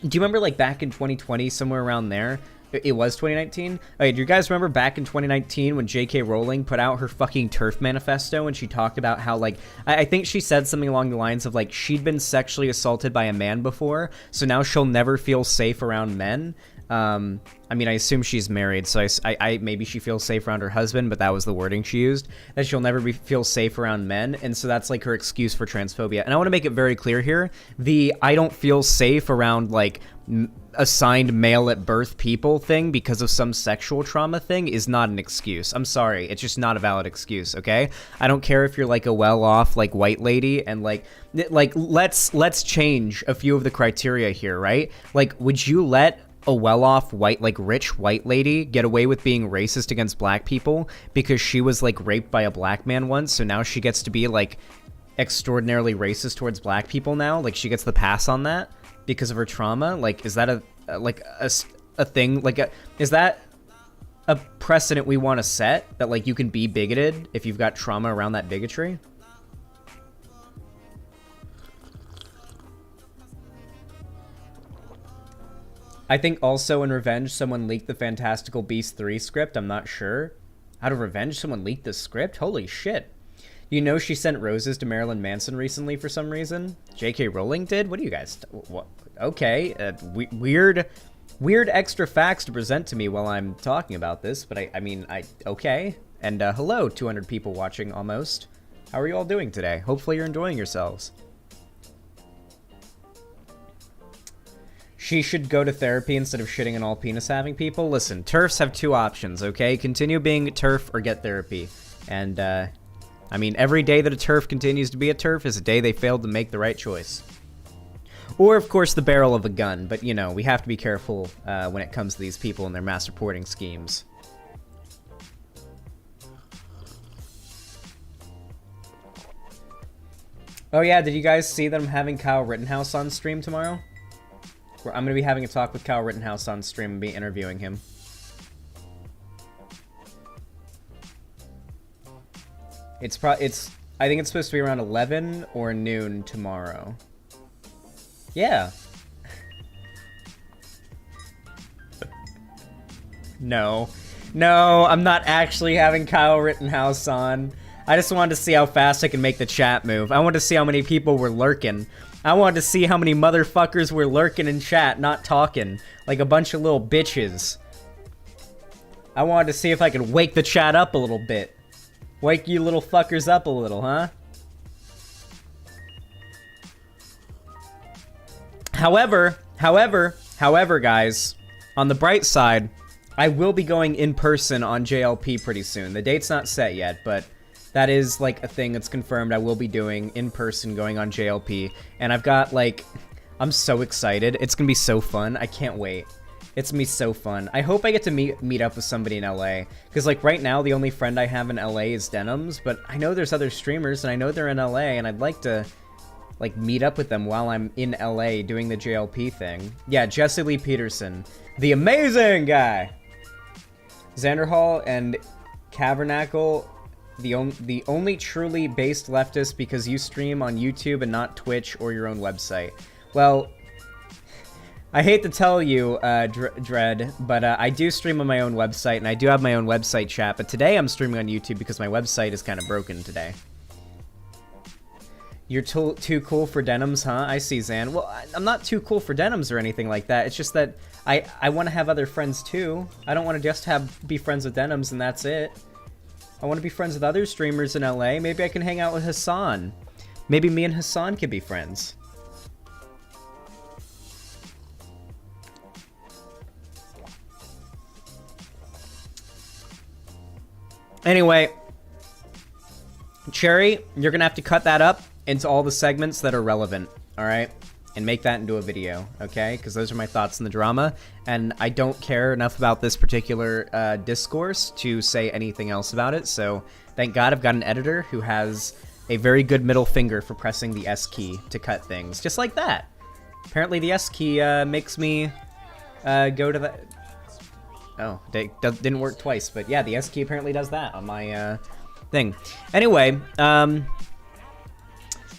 you remember like back in 2020, somewhere around there? It was 2019? Okay, do you guys remember back in 2019 when J.K. Rowling put out her fucking TERF manifesto and she talked about how, like, I think she said something along the lines of, like, she'd been sexually assaulted by a man before, so now she'll never feel safe around men. I mean, I assume she's married, so I maybe she feels safe around her husband, but that was the wording she used, that she'll never feel safe around men, and so that's, like, her excuse for transphobia. And I want to make it very clear here, I don't feel safe around, like, assigned male at birth people thing because of some sexual trauma thing is not an excuse. I'm sorry, it's just not a valid excuse, okay? I don't care if you're like a well-off like white lady and like let's change a few of the criteria here, right? Like, would you let a well-off white, like rich white lady get away with being racist against black people because she was like raped by a black man once, so now she gets to be like extraordinarily racist towards black people now? Like, she gets the pass on that because of her trauma? Like, is that a thing? Like, is that a precedent we want to set, that like you can be bigoted if you've got trauma around that bigotry? I think also in Revenge, someone leaked the Fantastical Beasts 3 script. I'm not sure. Out of Revenge, someone leaked the script? Holy shit. You know she sent roses to Marilyn Manson recently for some reason? J.K. Rowling did? What do you guys... What? Okay, weird extra facts to present to me while I'm talking about this, but I mean, okay. And hello, 200 people watching almost. How are you all doing today? Hopefully you're enjoying yourselves. She should go to therapy instead of shitting on all penis-having people. Listen, TERFs have two options, okay? Continue being a TERF or get therapy. And, I mean, every day that a TERF continues to be a TERF is a day they failed to make the right choice. Or, of course, the barrel of a gun. But, you know, we have to be careful when it comes to these people and their mass reporting schemes. Oh, yeah, did you guys see that I'm having Kyle Rittenhouse on stream tomorrow? I'm going to be having a talk with Kyle Rittenhouse on stream and be interviewing him. I think it's supposed to be around 11 or noon tomorrow. Yeah. No, I'm not actually having Kyle Rittenhouse on. I just wanted to see how fast I can make the chat move. I wanted to see how many people were lurking. I wanted to see how many motherfuckers were lurking in chat, not talking, like a bunch of little bitches. I wanted to see if I could wake the chat up a little bit. Wake you little fuckers up a little, huh? However, guys, on the bright side, I will be going in person on JLP pretty soon. The date's not set yet, but that is, like, a thing that's confirmed I will be doing in person going on JLP. And I've got, like, I'm so excited. It's gonna be so fun. I can't wait. It's gonna be so fun. I hope I get to meet up with somebody in LA. Because, like, right now, the only friend I have in LA is Denims, but I know there's other streamers, and I know they're in LA, and I'd like to, like, meet up with them while I'm in LA doing the JLP thing. Yeah, Jesse Lee Peterson. The amazing guy! Xanderhal and Cavernacle, the only truly based leftist because you stream on YouTube and not Twitch or your own website. Well, I hate to tell you, Dread, but I do stream on my own website, and I do have my own website chat, but today I'm streaming on YouTube because my website is kind of broken today. You're too cool for Denims, huh? I see, Zan. Well, I'm not too cool for Denims or anything like that. It's just that I want to have other friends, too. I don't want to just be friends with Denims and that's it. I want to be friends with other streamers in LA. Maybe I can hang out with Hassan. Maybe me and Hassan could be friends. Anyway, Cherry, you're going to have to cut that up into all the segments that are relevant, alright? and make that into a video, okay? Because those are my thoughts on the drama, and I don't care enough about this particular discourse to say anything else about it, so thank God I've got an editor who has a very good middle finger for pressing the S key to cut things, just like that. Apparently the S key makes me go to the... Oh, didn't work twice, but yeah, the S key apparently does that on my thing. Anyway,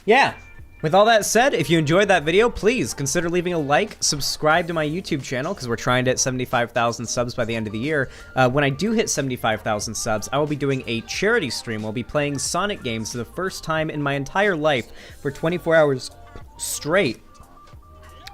yeah. With all that said, if you enjoyed that video, please consider leaving a like, subscribe to my YouTube channel, because we're trying to hit 75,000 subs by the end of the year. When I do hit 75,000 subs, I will be doing a charity stream. We'll be playing Sonic games for the first time in my entire life for 24 hours straight,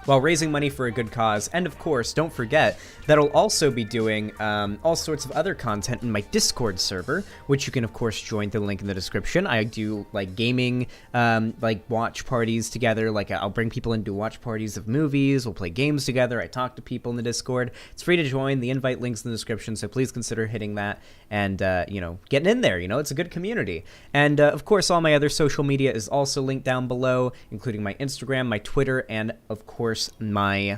while raising money for a good cause. And of course, don't forget that I'll also be doing all sorts of other content in my Discord server, which you can of course join through the link in the description. I do like gaming, like watch parties together. Like I'll bring people into watch parties of movies. We'll play games together. I talk to people in the Discord. It's free to join. The invite link's in the description, so please consider hitting that and you know, getting in there. You know, it's a good community. And of course, all my other social media is also linked down below, including my Instagram, my Twitter, and of course my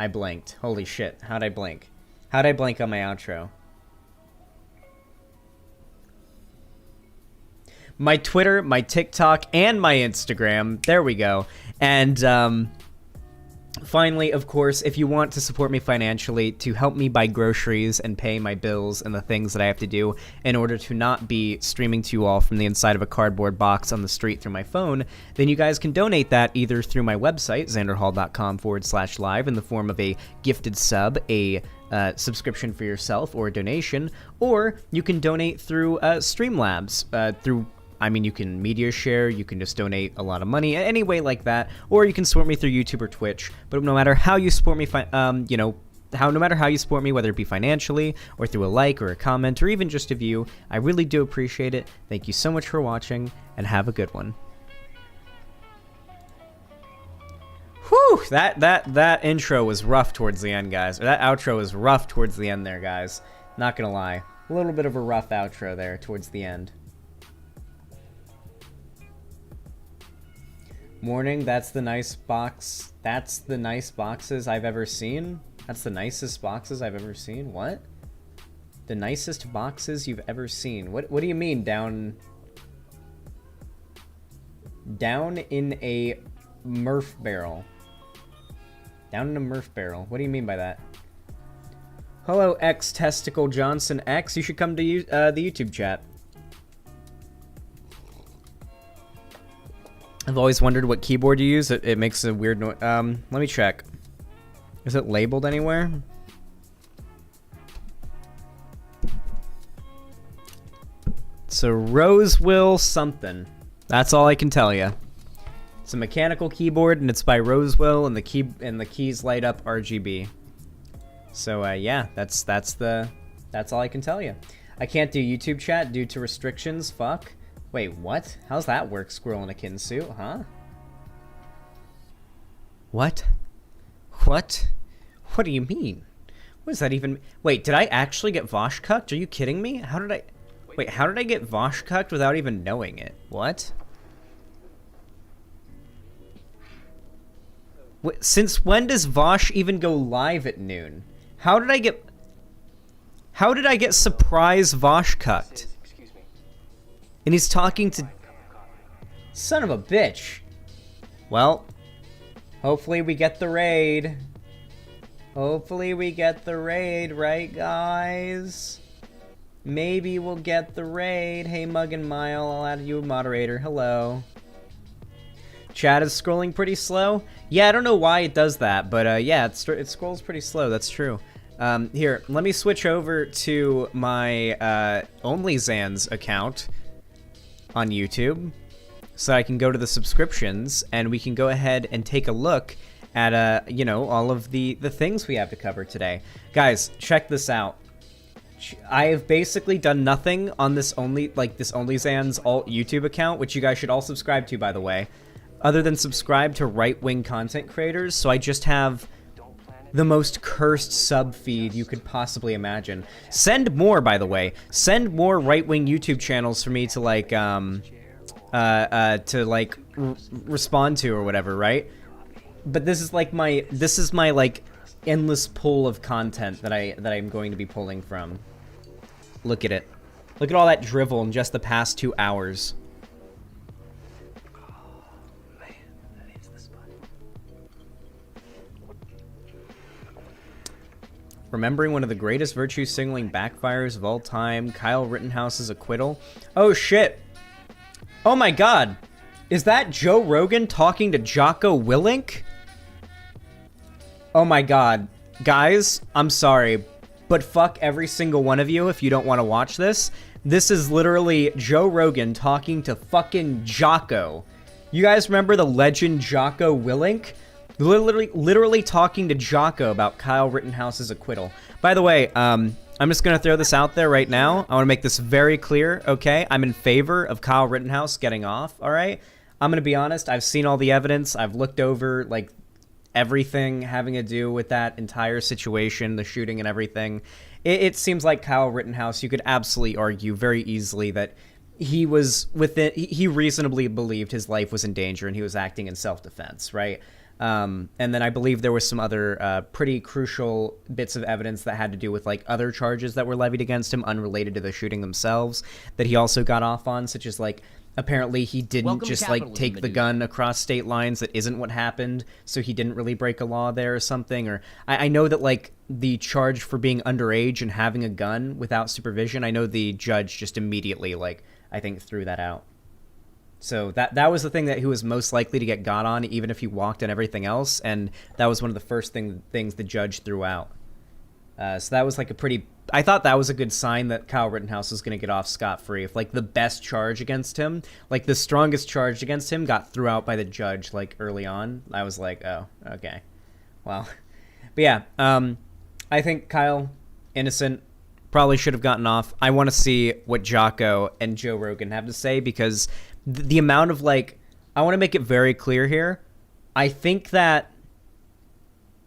I blanked. Holy shit. How'd I blink? How'd I blank on my outro? My Twitter, my TikTok, and my Instagram. There we go. And finally, of course, if you want to support me financially to help me buy groceries and pay my bills and the things that I have to do in order to not be streaming to you all from the inside of a cardboard box on the street through my phone, then you guys can donate that either through my website, xanderhal.com/live, in the form of a gifted sub, a subscription for yourself, or a donation, or you can donate through Streamlabs, I mean, you can media share, you can just donate a lot of money, any way like that, or you can support me through YouTube or Twitch. But no matter how you support me, you know, no matter how you support me, whether it be financially, or through a like, or a comment, or even just a view, I really do appreciate it. Thank you so much for watching, and have a good one. Whew, that intro was rough towards the end, guys. Or that outro was rough towards the end there, guys. Not gonna lie. A little bit of a rough outro there towards the end. Morning, that's the nice box. That's the nice boxes I've ever seen? That's the nicest boxes I've ever seen? What? The nicest boxes you've ever seen? What do you mean, down in a Murph barrel? Down in a Murph barrel. What do you mean by that? Hello, X Testicle Johnson X. You should come to the YouTube chat. I've always wondered what keyboard you use. It makes a weird noise. Let me check. Is it labeled anywhere? It's a Rosewell something. That's all I can tell you. It's a mechanical keyboard, and it's by Rosewell, and the keys light up RGB. So yeah, that's all I can tell you. I can't do YouTube chat due to restrictions. Fuck. Wait, what? How's that work, squirrel in a kitten suit, huh? What? What? What do you mean? What does that even... Wait, did I actually get Vosh cucked? Are you kidding me? How did I... Wait, how did I get Vosh cucked without even knowing it? What? Since when does Vosh even go live at noon? How did I get surprise Vosh cucked? And he's talking to... Son of a bitch. Well, hopefully we get the raid. Hopefully we get the raid, right, guys? Maybe we'll get the raid. Hey, Mug and Mile, I'll add you a moderator. Hello. Chat is scrolling pretty slow. Yeah, I don't know why it does that, but yeah, it scrolls pretty slow. That's true. Here, let me switch over to my OnlyZans account on YouTube, so I can go to the subscriptions, and we can go ahead and take a look at, you know, all of the things we have to cover today. Guys, check this out. I have basically done nothing on this OnlyZans alt YouTube account, which you guys should all subscribe to, by the way, other than subscribe to right-wing content creators, so I just have the most cursed sub feed you could possibly imagine. Send more, by the way. Send more right-wing YouTube channels for me to, like, to like respond to or whatever, right? But this is my like endless pool of content that I'm going to be pulling from. Look at it. Look at all that drivel in just the past 2 hours. Remembering one of the greatest virtue signaling backfires of all time, Kyle Rittenhouse's acquittal. Oh shit. Oh my god. Is that Joe Rogan talking to Jocko Willink? Oh my god. Guys, I'm sorry, but fuck every single one of you if you don't want to watch this. This is literally Joe Rogan talking to fucking Jocko. You guys remember the legend Jocko Willink? Literally talking to Jocko about Kyle Rittenhouse's acquittal. By the way, I'm just going to throw this out there right now. I want to make this very clear, okay? I'm in favor of Kyle Rittenhouse getting off, all right? I'm going to be honest. I've seen all the evidence. I've looked over, like, everything having to do with that entire situation, the shooting and everything. It seems like Kyle Rittenhouse, you could absolutely argue very easily that he was within, he reasonably believed his life was in danger and he was acting in self-defense, right? And then I believe there was some other pretty crucial bits of evidence that had to do with like other charges that were levied against him unrelated to the shooting themselves that he also got off on, such as like apparently he didn't just like take the gun across state lines. That isn't what happened. So he didn't really break a law there or something. Or I know that like the charge for being underage and having a gun without supervision, I know the judge just immediately like I think threw that out. So that was the thing that he was most likely to get got on, even if he walked on everything else, and that was one of the first things the judge threw out. So that was like a pretty... I thought that was a good sign that Kyle Rittenhouse was going to get off scot-free. If like the best charge against him, like the strongest charge against him got threw out by the judge like early on, I was like, oh, okay. Well, but yeah, I think Kyle, innocent, probably should have gotten off. I want to see what Jocko and Joe Rogan have to say because... the amount of like, I want to make it very clear here. I think that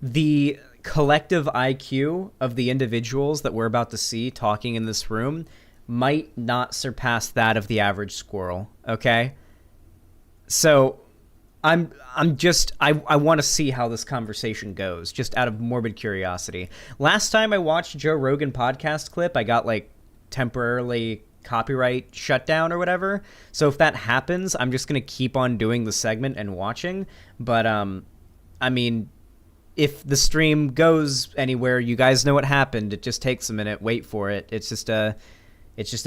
the collective IQ of the individuals that we're about to see talking in this room might not surpass that of the average squirrel. Okay. So I want to see how this conversation goes just out of morbid curiosity. Last time I watched a Joe Rogan podcast clip, I got like temporarily copyright shutdown or whatever. So if that happens, I'm just going to keep on doing the segment and watching. But, I mean, if the stream goes anywhere, you guys know what happened. It just takes a minute. Wait for it. It's just a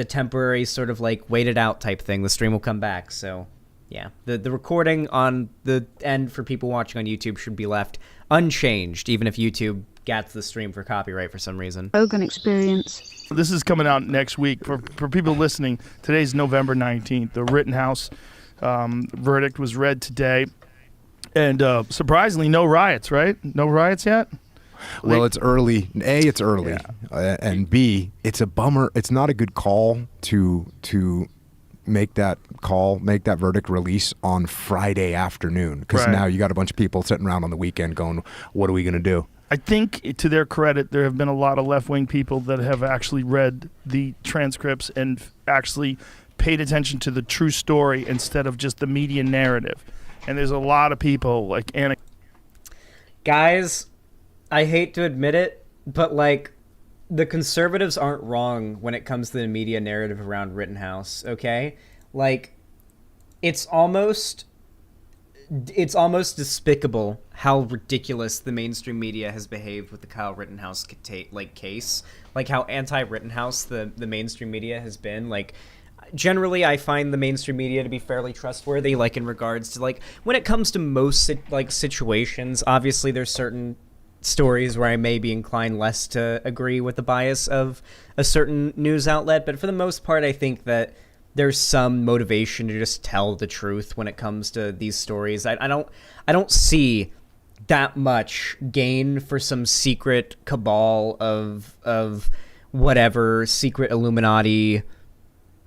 temporary sort of like wait it out type thing. The stream will come back. So yeah, the recording on the end for people watching on YouTube should be left unchanged, even if YouTube gets the stream for copyright for some reason. Rogan experience. This is coming out next week. For people listening, today's November 19th. The Rittenhouse verdict was read today. And surprisingly, no riots, right? No riots yet? Well, it's early. A, it's early. Yeah. And B, it's a bummer. It's not a good call to make that verdict release on Friday afternoon. Because now you got a bunch of people sitting around on the weekend going, what are we going to do? I think, to their credit, there have been a lot of left-wing people that have actually read the transcripts and actually paid attention to the true story instead of just the media narrative. And there's a lot of people like Anna. Guys, I hate to admit it, but like the conservatives aren't wrong when it comes to the media narrative around Rittenhouse, okay? Like it's almost despicable how ridiculous the mainstream media has behaved with the Kyle Rittenhouse case. Like how anti-Rittenhouse the mainstream media has been. Like generally I find the mainstream media to be fairly trustworthy, like in regards to like when it comes to most situations. Obviously there's certain stories where I may be inclined less to agree with the bias of a certain news outlet, but for the most part I think that there's some motivation to just tell the truth when it comes to these stories. I don't see that much gain for some secret cabal of whatever secret Illuminati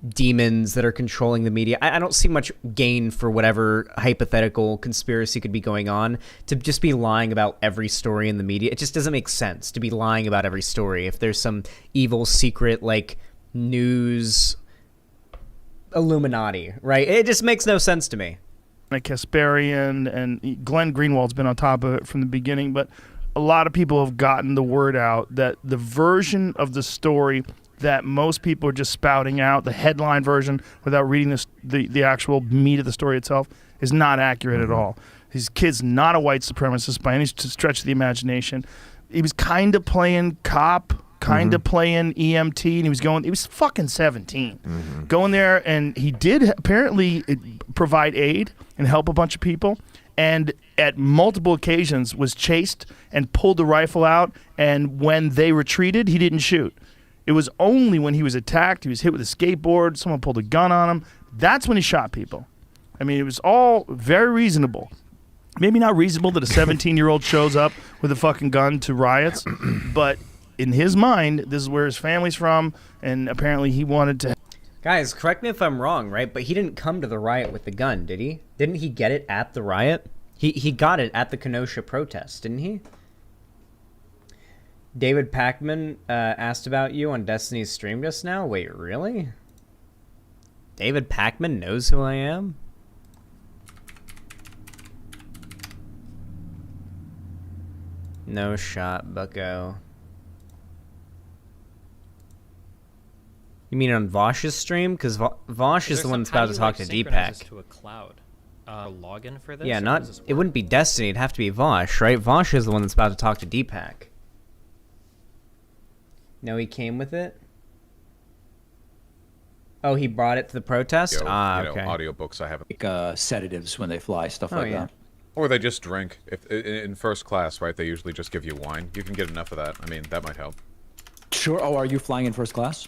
demons that are controlling the media. I don't see much gain for whatever hypothetical conspiracy could be going on to just be lying about every story in the media. It just doesn't make sense to be lying about every story if there's some evil secret like news Illuminati, right? It just makes no sense to me. Kasparian and Glenn Greenwald's been on top of it from the beginning, but a lot of people have gotten the word out that the version of the story that most people are just spouting out, the headline version without reading the actual meat of the story itself, is not accurate at all. His kid's not a white supremacist by any stretch of the imagination. He was kind of playing cop, kind of playing EMT, and he was fucking 17. Going there, and he did apparently provide aid and help a bunch of people, and at multiple occasions was chased and pulled the rifle out, and when they retreated, he didn't shoot. It was only when he was attacked, he was hit with a skateboard, someone pulled a gun on him, that's when he shot people. I mean, it was all very reasonable. Maybe not reasonable that a 17-year-old shows up with a fucking gun to riots, but in his mind, this is where his family's from, and apparently he wanted to... Guys, correct me if I'm wrong, right? But he didn't come to the riot with the gun, did he? Didn't he get it at the riot? He got it at the Kenosha protest, didn't he? David Packman asked about you on Destiny's stream just now. Wait, really? David Packman knows who I am? No shot, bucko. You mean on Vosh's stream? Because Vosh is the one that's about to talk to Deepak. To a cloud. Login for this? Yeah, it wouldn't be Destiny. It'd have to be Vosh, right? Vosh is the one that's about to talk to Deepak. No, he came with it? Oh, he brought it to the protest? Okay. Audiobooks I haven't. Sedatives when they fly, stuff like that. Or they just drink. If in first class, right? They usually just give you wine. You can get enough of that. I mean, that might help. Sure. Oh, are you flying in first class?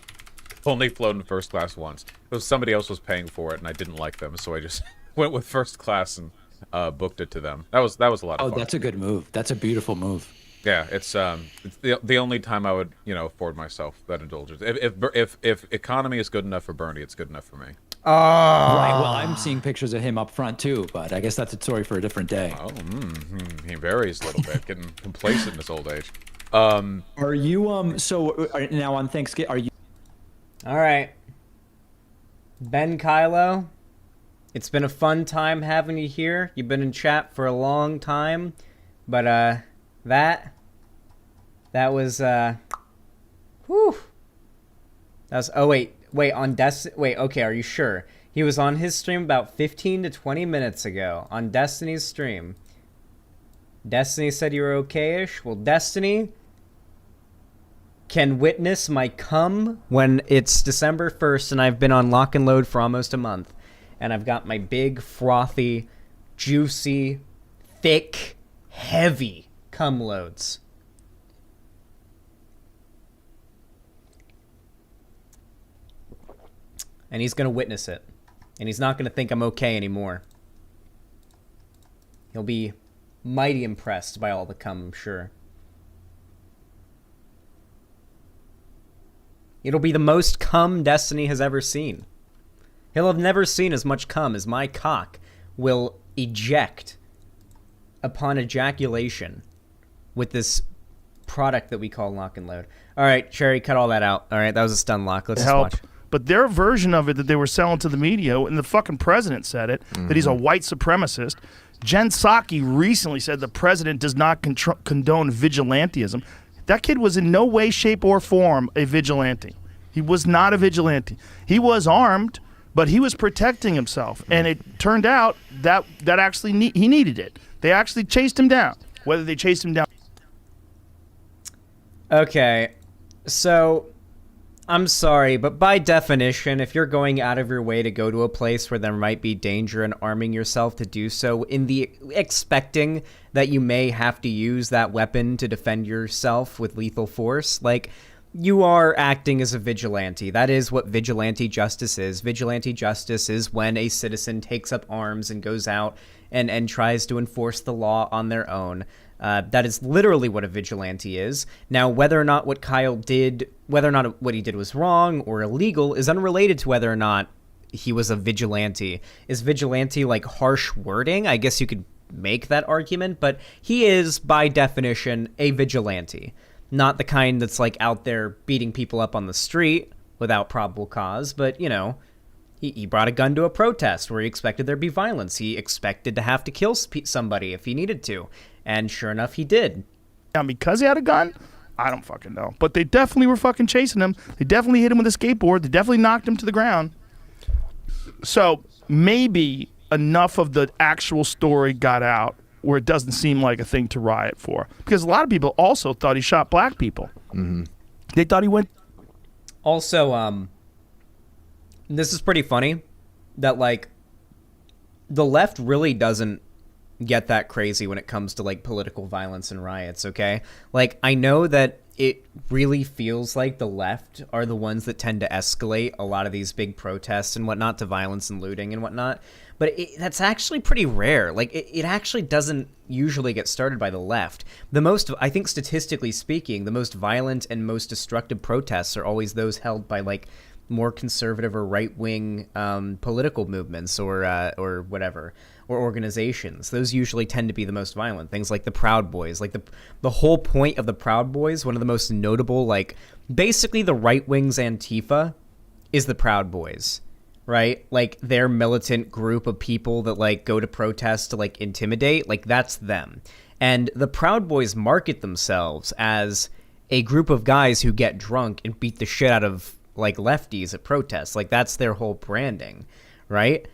Only flown in first class once. It was somebody else was paying for it, and I didn't like them, so I just went with first class and booked it to them. That was a lot of fun. Oh, that's a good move. That's a beautiful move. Yeah, it's the only time I would afford myself that indulgence. If economy is good enough for Bernie, it's good enough for me. Right. Well, I'm seeing pictures of him up front too, but I guess that's a story for a different day. Oh, he varies a little bit, getting complacent in his old age. Are you so now on Thanksgiving? Are you? All right, Ben Kylo. It's been a fun time having you here. You've been in chat for a long time, but that was whew. That was okay, are you sure? He was on his stream about 15 to 20 minutes ago on Destiny's stream. Destiny said you were okay-ish. Well, Destiny can witness my cum when it's December 1st and I've been on lock and load for almost a month. And I've got my big, frothy, juicy, thick, heavy cum loads. And he's going to witness it. And he's not going to think I'm okay anymore. He'll be mighty impressed by all the cum, I'm sure. It'll be the most cum Destiny has ever seen. He'll have never seen as much cum as my cock will eject upon ejaculation with this product that we call lock and load. All right, Cherry, cut all that out. All right, that was a stun lock. Let's just watch. But their version of it that they were selling to the media, and the fucking president said it, that he's a white supremacist. Jen Psaki recently said the president does not condone vigilantism. That kid was in no way, shape, or form a vigilante. He was not a vigilante. He was armed, but he was protecting himself. And it turned out that actually he needed it. They actually chased him down. Whether they chased him down. Okay, so I'm sorry, but by definition, if you're going out of your way to go to a place where there might be danger and arming yourself to do so in the expecting that you may have to use that weapon to defend yourself with lethal force, like, you are acting as a vigilante. That is what vigilante justice is. Vigilante justice is when a citizen takes up arms and goes out and tries to enforce the law on their own. That is literally what a vigilante is. Now, whether or not what Kyle did, whether or not what he did was wrong or illegal is unrelated to whether or not he was a vigilante. Is vigilante like harsh wording? I guess you could make that argument, but he is, by definition, a vigilante. Not the kind that's like out there beating people up on the street without probable cause, but, He brought a gun to a protest where he expected there to be violence. He expected to have to kill somebody if he needed to. And sure enough, he did. Now, because he had a gun, I don't fucking know. But they definitely were fucking chasing him. They definitely hit him with a skateboard. They definitely knocked him to the ground. So maybe enough of the actual story got out where it doesn't seem like a thing to riot for. Because a lot of people also thought he shot black people. Mm-hmm. They thought he went... Also, this is pretty funny that, like, the left really doesn't get that crazy when it comes to, like, political violence and riots, okay? Like, I know that it really feels like the left are the ones that tend to escalate a lot of these big protests and whatnot to violence and looting and whatnot, but that's actually pretty rare. Like, it actually doesn't usually get started by the left. The most, I think statistically speaking, the most violent and most destructive protests are always those held by, like, more conservative or right-wing political movements or whatever, or organizations. Those usually tend to be the most violent. Things like the Proud Boys. Like the whole point of the Proud Boys, one of the most notable, like, basically the right-wing's Antifa is the Proud Boys, right? Like, their militant group of people that, like, go to protest to, like, intimidate, like, that's them. And the Proud Boys market themselves as a group of guys who get drunk and beat the shit out of, like, lefties at protests. Like, that's their whole branding, right?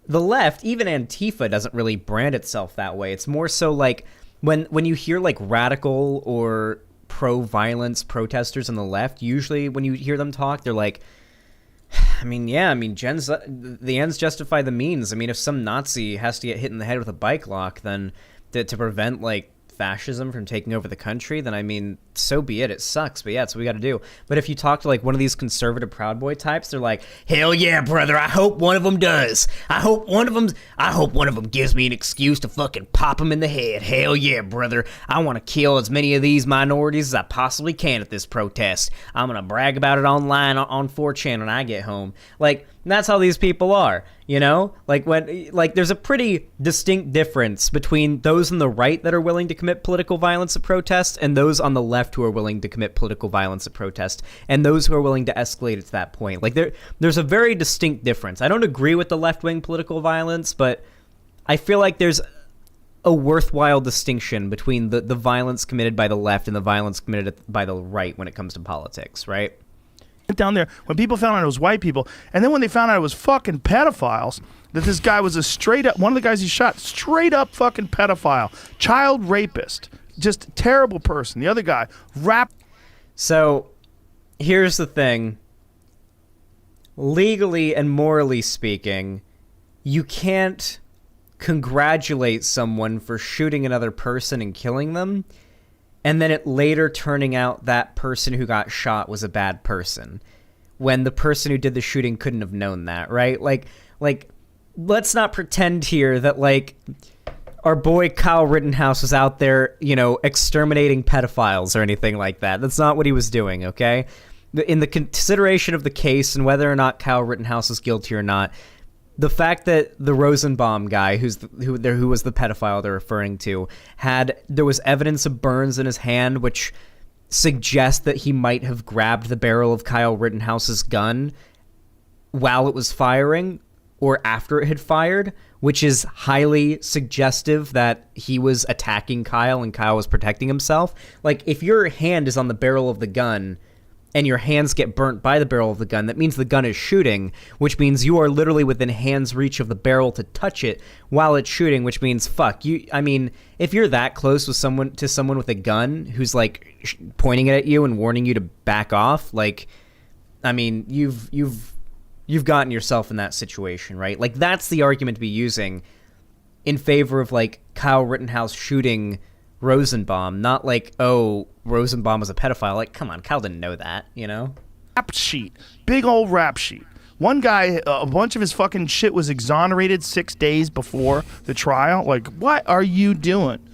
The left, even Antifa, doesn't really brand itself that way. It's more so like when you hear, like, radical or pro-violence protesters on the left, usually when you hear them talk, they're like, the ends justify the means. I mean, if some Nazi has to get hit in the head with a bike lock, then to prevent, like, fascism from taking over the country, then I mean, so be it. It sucks, but yeah, it's what we got to do. But if you talk to, like, one of these conservative Proud Boy types, they're like, hell yeah, brother, I hope one of them does. I hope one of them gives me an excuse to fucking pop him in the head. Hell yeah, brother. I want to kill as many of these minorities as I possibly can at this protest. I'm gonna brag about it online on 4chan when I get home. Like, that's how these people are, you know? Like, there's a pretty distinct difference between those on the right that are willing to commit political violence at protests and those on the left who are willing to commit political violence at protest and those who are willing to escalate it to that point. Like, there's a very distinct difference. I don't agree with the left-wing political violence, but I feel like there's a worthwhile distinction between the violence committed by the left and the violence committed by the right when it comes to politics, right? Down there, when people found out it was white people, and then when they found out it was fucking pedophiles, that this guy was a straight up, one of the guys he shot, straight up fucking pedophile, child rapist, just terrible person. The other guy, So, here's the thing. Legally and morally speaking, you can't congratulate someone for shooting another person and killing them, and then it later turning out that person who got shot was a bad person, when the person who did the shooting couldn't have known that, right? Like, let's not pretend here that, like, our boy Kyle Rittenhouse was out there, you know, exterminating pedophiles or anything like that. That's not what he was doing, okay? In the consideration of the case and whether or not Kyle Rittenhouse is guilty or not, the fact that the Rosenbaum guy, who was the pedophile they're referring to, there was evidence of burns in his hand, which suggests that he might have grabbed the barrel of Kyle Rittenhouse's gun while it was firing or after it had fired, which is highly suggestive that he was attacking Kyle and Kyle was protecting himself. Like, if your hand is on the barrel of the gun and your hands get burnt by the barrel of the gun, that means the gun is shooting, which means you are literally within hand's reach of the barrel to touch it while it's shooting, which means, fuck, you. I mean, if you're that close with someone with a gun who's, like, pointing it at you and warning you to back off, like, I mean, you've gotten yourself in that situation, right? Like, that's the argument to be using in favor of, like, Kyle Rittenhouse shooting Rosenbaum, not like, oh, Rosenbaum was a pedophile. Like, come on, Kyle didn't know that, you know? Rap sheet. Big old rap sheet. One guy, a bunch of his fucking shit was exonerated 6 days before the trial. Like, what are you doing?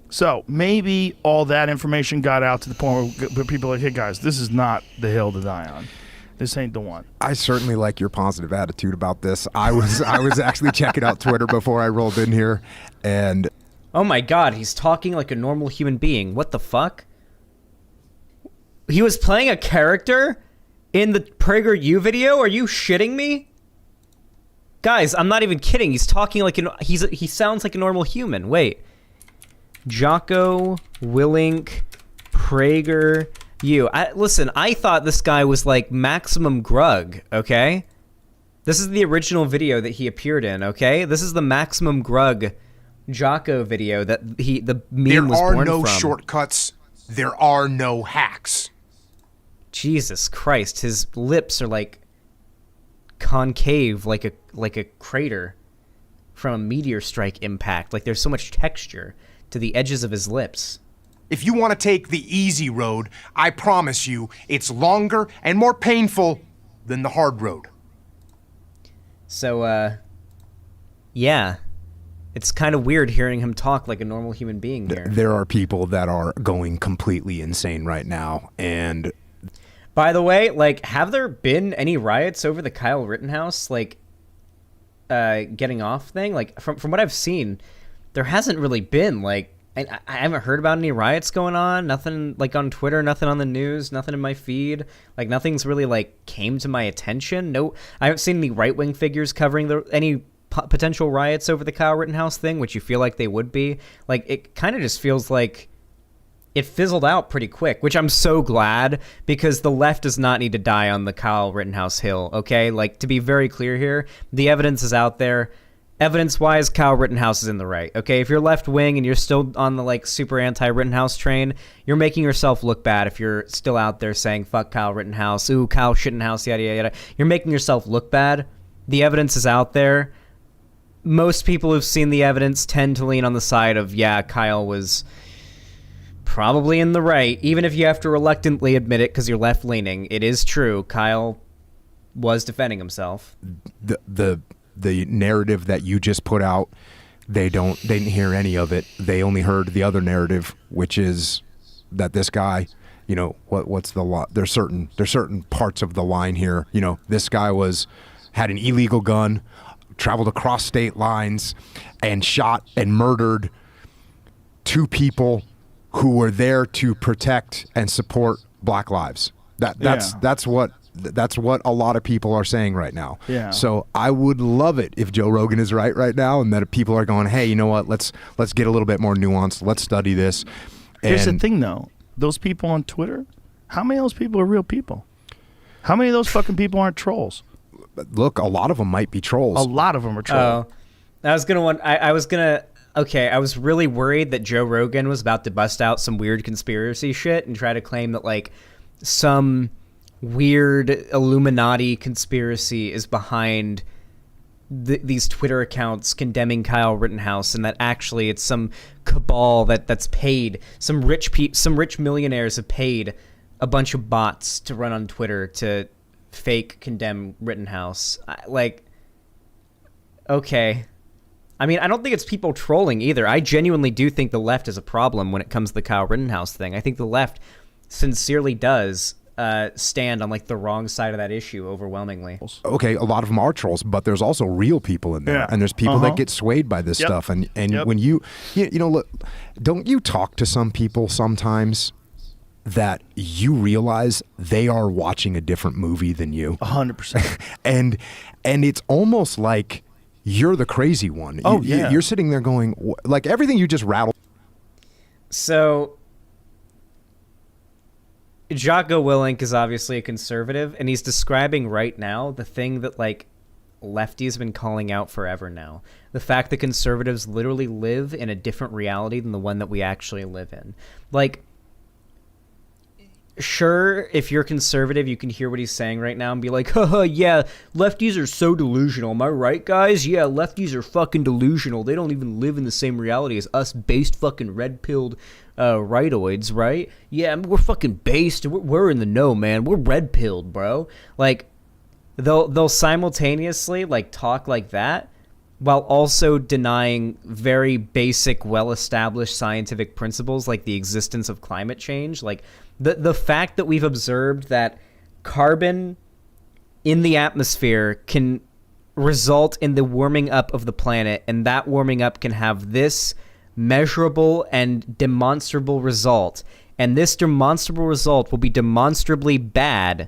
So maybe all that information got out to the point where people are like, hey, guys, this is not the hill to die on. This ain't the one. I certainly like your positive attitude about this. I was actually checking out Twitter before I rolled in here, and oh my god, he's talking like a normal human being. What the fuck? He was playing a character in the PragerU video? Are you shitting me? Guys, I'm not even kidding. He's talking like he sounds like a normal human. Wait. Jocko Willink Prager you. Listen, I thought this guy was like Maximum Grug, okay? This is the original video that he appeared in, okay? This is the Maximum Grug Jocko video that the meme was born from. There are no shortcuts. There are no hacks. Jesus Christ, his lips are like concave, like a crater from a meteor strike impact. Like there's so much texture to the edges of his lips. If you want to take the easy road, I promise you, it's longer and more painful than the hard road. So, yeah. It's kind of weird hearing him talk like a normal human being here. There are people that are going completely insane right now, and... By the way, like, have there been any riots over the Kyle Rittenhouse, like, getting off thing? Like, from what I've seen, there hasn't really been, like, I haven't heard about any riots going on. Nothing, like, on Twitter, nothing on the news, nothing in my feed. Like, nothing's really, like, came to my attention. No, I haven't seen any right-wing figures covering any potential riots over the Kyle Rittenhouse thing, which you feel like they would be. Like, it kind of just feels like it fizzled out pretty quick, which I'm so glad, because the left does not need to die on the Kyle Rittenhouse hill, okay? Like, to be very clear here, the evidence is out there. Evidence-wise, Kyle Rittenhouse is in the right, okay? If you're left-wing and you're still on the, like, super anti-Rittenhouse train, you're making yourself look bad if you're still out there saying, fuck Kyle Rittenhouse, ooh, Kyle Shittenhouse, yada, yada, yada. You're making yourself look bad. The evidence is out there. Most people who've seen the evidence tend to lean on the side of, yeah, Kyle was probably in the right, even if you have to reluctantly admit it because you're left-leaning. It is true. Kyle was defending himself. The narrative that you just put out, they didn't hear any of it. They only heard the other narrative, which is that this guy, you know, what's the law? There's certain parts of the line here. You know, this guy had an illegal gun, traveled across state lines, and shot and murdered 2 people who were there to protect and support Black lives. That's what a lot of people are saying right now. Yeah. So I would love it if Joe Rogan is right now, and that people are going, hey, you know what? Let's get a little bit more nuanced. Let's study this. Here's the thing, though. Those people on Twitter, how many of those people are real people? How many of those fucking people aren't trolls? Look, a lot of them might be trolls. A lot of them are trolls. I was really worried that Joe Rogan was about to bust out some weird conspiracy shit and try to claim that, like, some weird Illuminati conspiracy is behind these Twitter accounts condemning Kyle Rittenhouse, and that actually it's some cabal that's paid. Some rich millionaires have paid a bunch of bots to run on Twitter to fake condemn Rittenhouse. Okay. I mean, I don't think it's people trolling either. I genuinely do think the left is a problem when it comes to the Kyle Rittenhouse thing. I think the left sincerely does stand on, like, the wrong side of that issue overwhelmingly. Okay, a lot of them are trolls, but there's also real people in there, and there's people that get swayed by this stuff. And when you know, look, don't you talk to some people sometimes that you realize they are watching a different movie than you? 100%. and it's almost like you're the crazy one. You're sitting there going, like, everything you just rattled. So Jocko Willink is obviously a conservative, and he's describing right now the thing that, like, lefties have been calling out forever now. The fact that conservatives literally live in a different reality than the one that we actually live in. Like, sure, if you're conservative, you can hear what he's saying right now and be like, haha, yeah, lefties are so delusional. Am I right, guys? Yeah, lefties are fucking delusional. They don't even live in the same reality as us based fucking red-pilled rightoids, right? Yeah, we're fucking based. We're in the know, man. We're red-pilled, bro. Like, they'll simultaneously, like, talk like that while also denying very basic, well-established scientific principles like the existence of climate change. Like, the fact that we've observed that carbon in the atmosphere can result in the warming up of the planet, and that warming up can have this measurable and demonstrable result, and this demonstrable result will be demonstrably bad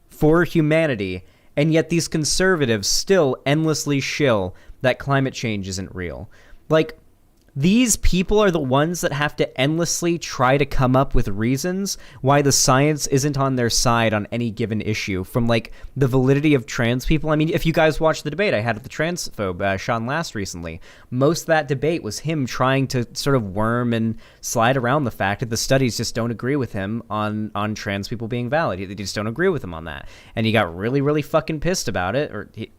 for humanity, And yet these conservatives still endlessly shill that climate change isn't real. Like, these people are the ones that have to endlessly try to come up with reasons why the science isn't on their side on any given issue, from like the validity of trans people. I mean, if you guys watched the debate I had with the transphobe Sean Last recently, most of that debate was him trying to sort of worm and slide around the fact that the studies just don't agree with him on trans people being valid. They just don't agree with him on that. And he got really, really fucking pissed about it, or he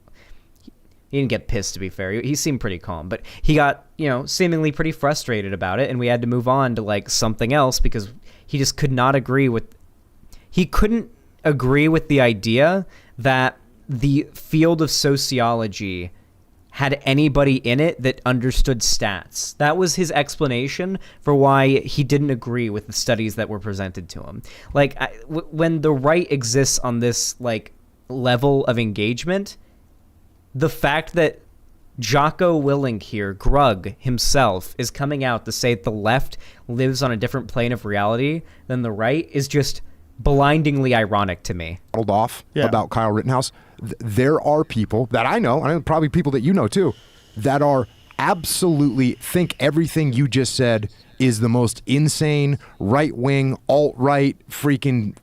didn't get pissed, to be fair. He seemed pretty calm, but he got, seemingly pretty frustrated about it, and we had to move on to like something else because he just could not agree with. He couldn't agree with the idea that the field of sociology had anybody in it that understood stats. That was his explanation for why he didn't agree with the studies that were presented to him. Like, when the right exists on this like level of engagement, the fact that Jocko Willink here, Grug himself, is coming out to say that the left lives on a different plane of reality than the right is just blindingly ironic to me. Off about Kyle Rittenhouse. There are people that I know, and probably people that you know too, that are absolutely think everything you just said is the most insane, right-wing, alt-right, freaking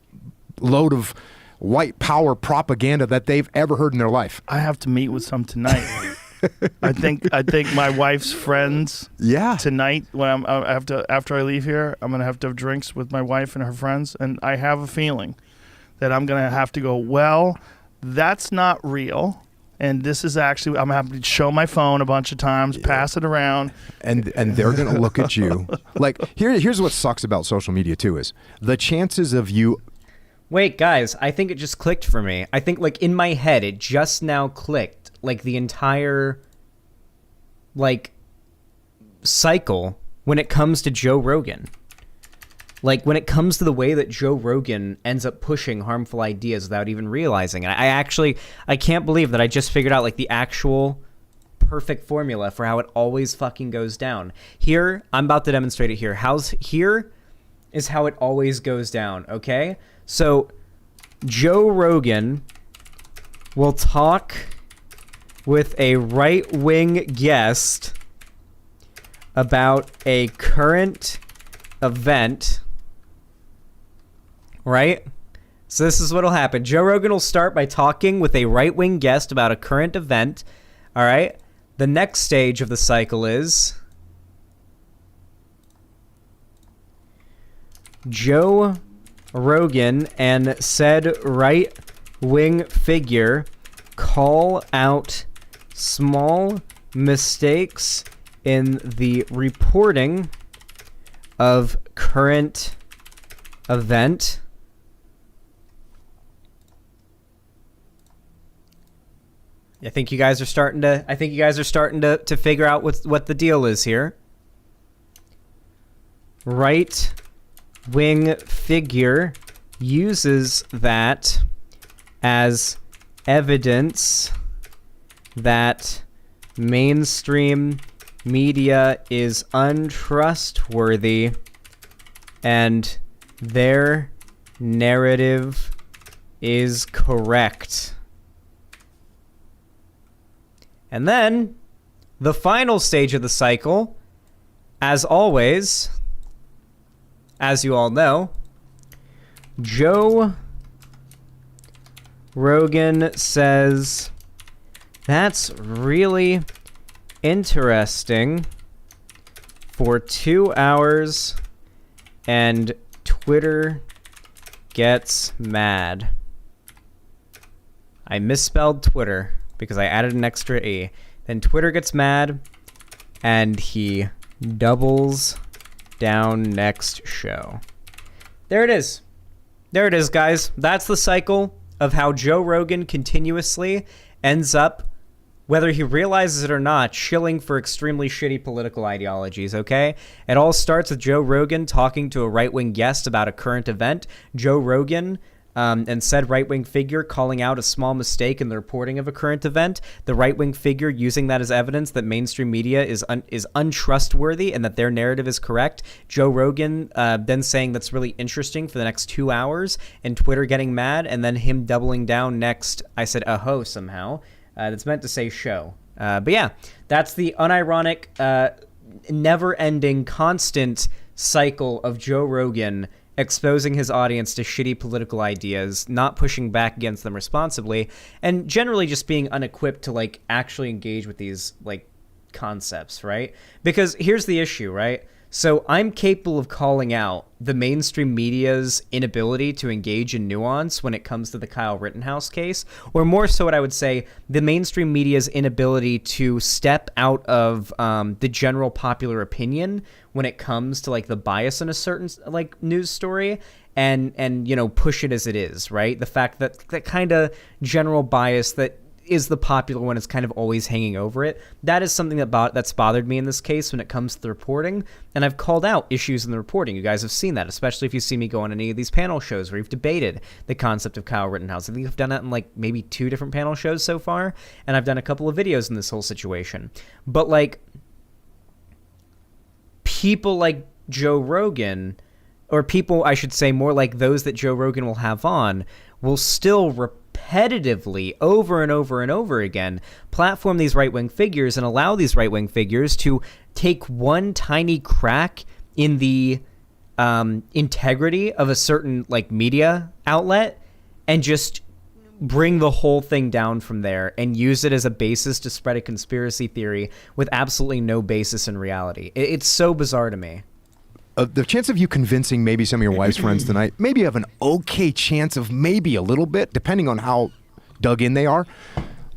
load of white power propaganda that they've ever heard in their life. I have to meet with some tonight. I think my wife's friends. Yeah. Tonight, when after I leave here, I'm gonna have to have drinks with my wife and her friends, and I have a feeling that I'm gonna have to go, well, that's not real, and this is actually. I'm gonna have to show my phone a bunch of times, pass it around, and they're gonna look at you like. Here's what sucks about social media too is the chances of you. Wait, guys, I think it just clicked for me. I think, like, in my head, it just now clicked. Like, the entire, like, cycle when it comes to Joe Rogan. Like, when it comes to the way that Joe Rogan ends up pushing harmful ideas without even realizing it. I can't believe that I just figured out, like, the actual perfect formula for how it always fucking goes down. Here, I'm about to demonstrate it here. Here is how it always goes down, okay? So, Joe Rogan will talk with a right-wing guest about a current event, right? So this is what will happen. Joe Rogan will start by talking with a right-wing guest about a current event, all right? The next stage of the cycle is Joe Rogan and said right-wing figure call out small mistakes in the reporting of current event. I think you guys are starting to figure out what the deal is here. Right-wing figure uses that as evidence that mainstream media is untrustworthy and their narrative is correct. And then, the final stage of the cycle, as always, as you all know, Joe Rogan says, that's really interesting for 2 hours and Twitter gets mad. I misspelled Twitter because I added an extra E. Then Twitter gets mad and he doubles down next show. There it is. There it is, guys. That's the cycle of how Joe Rogan continuously ends up, whether he realizes it or not, shilling for extremely shitty political ideologies, okay? It all starts with Joe Rogan talking to a right-wing guest about a current event. Joe Rogan and said right-wing figure calling out a small mistake in the reporting of a current event, the right-wing figure using that as evidence that mainstream media is untrustworthy and that their narrative is correct, Joe Rogan then saying that's really interesting for the next 2 hours, and Twitter getting mad, and then him doubling down next, I said aho somehow, that's meant to say show. But yeah, that's the unironic, never-ending, constant cycle of Joe Rogan exposing his audience to shitty political ideas, not pushing back against them responsibly, and generally just being unequipped to like actually engage with these like concepts, right? Because here's the issue, right? So I'm capable of calling out the mainstream media's inability to engage in nuance when it comes to the Kyle Rittenhouse case, or more so what I would say, the mainstream media's inability to step out of the general popular opinion when it comes to like the bias in a certain like news story and you know, push it as it is, right? The fact that that kind of general bias that is the popular one is kind of always hanging over it. That is something that's bothered me in this case when it comes to the reporting, and I've called out issues in the reporting. You guys have seen that, especially if you see me go on any of these panel shows where you've debated the concept of Kyle Rittenhouse. I think I've done that in like maybe 2 different panel shows so far, and I've done a couple of videos in this whole situation. But like people like Joe Rogan, or people I should say more like those that Joe Rogan will have on, will still repetitively, over and over and over again, platform these right-wing figures and allow these right-wing figures to take one tiny crack in the integrity of a certain like media outlet and just bring the whole thing down from there and use it as a basis to spread a conspiracy theory with absolutely no basis in reality. It's so bizarre to me. The chance of you convincing maybe some of your wife's friends tonight, maybe you have an okay chance of maybe a little bit, depending on how dug in they are.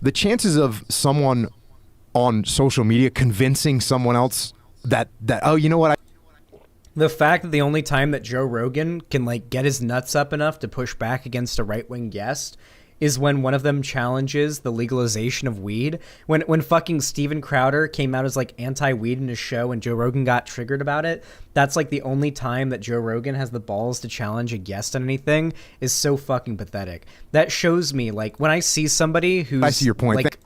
The chances of someone on social media convincing someone else that oh, you know what? The fact that the only time that Joe Rogan can like get his nuts up enough to push back against a right-wing guest is when one of them challenges the legalization of weed. When fucking Steven Crowder came out as like anti-weed in his show and Joe Rogan got triggered about it, that's like the only time that Joe Rogan has the balls to challenge a guest on anything, is so fucking pathetic. That shows me like when I see somebody who's I see your point. Like,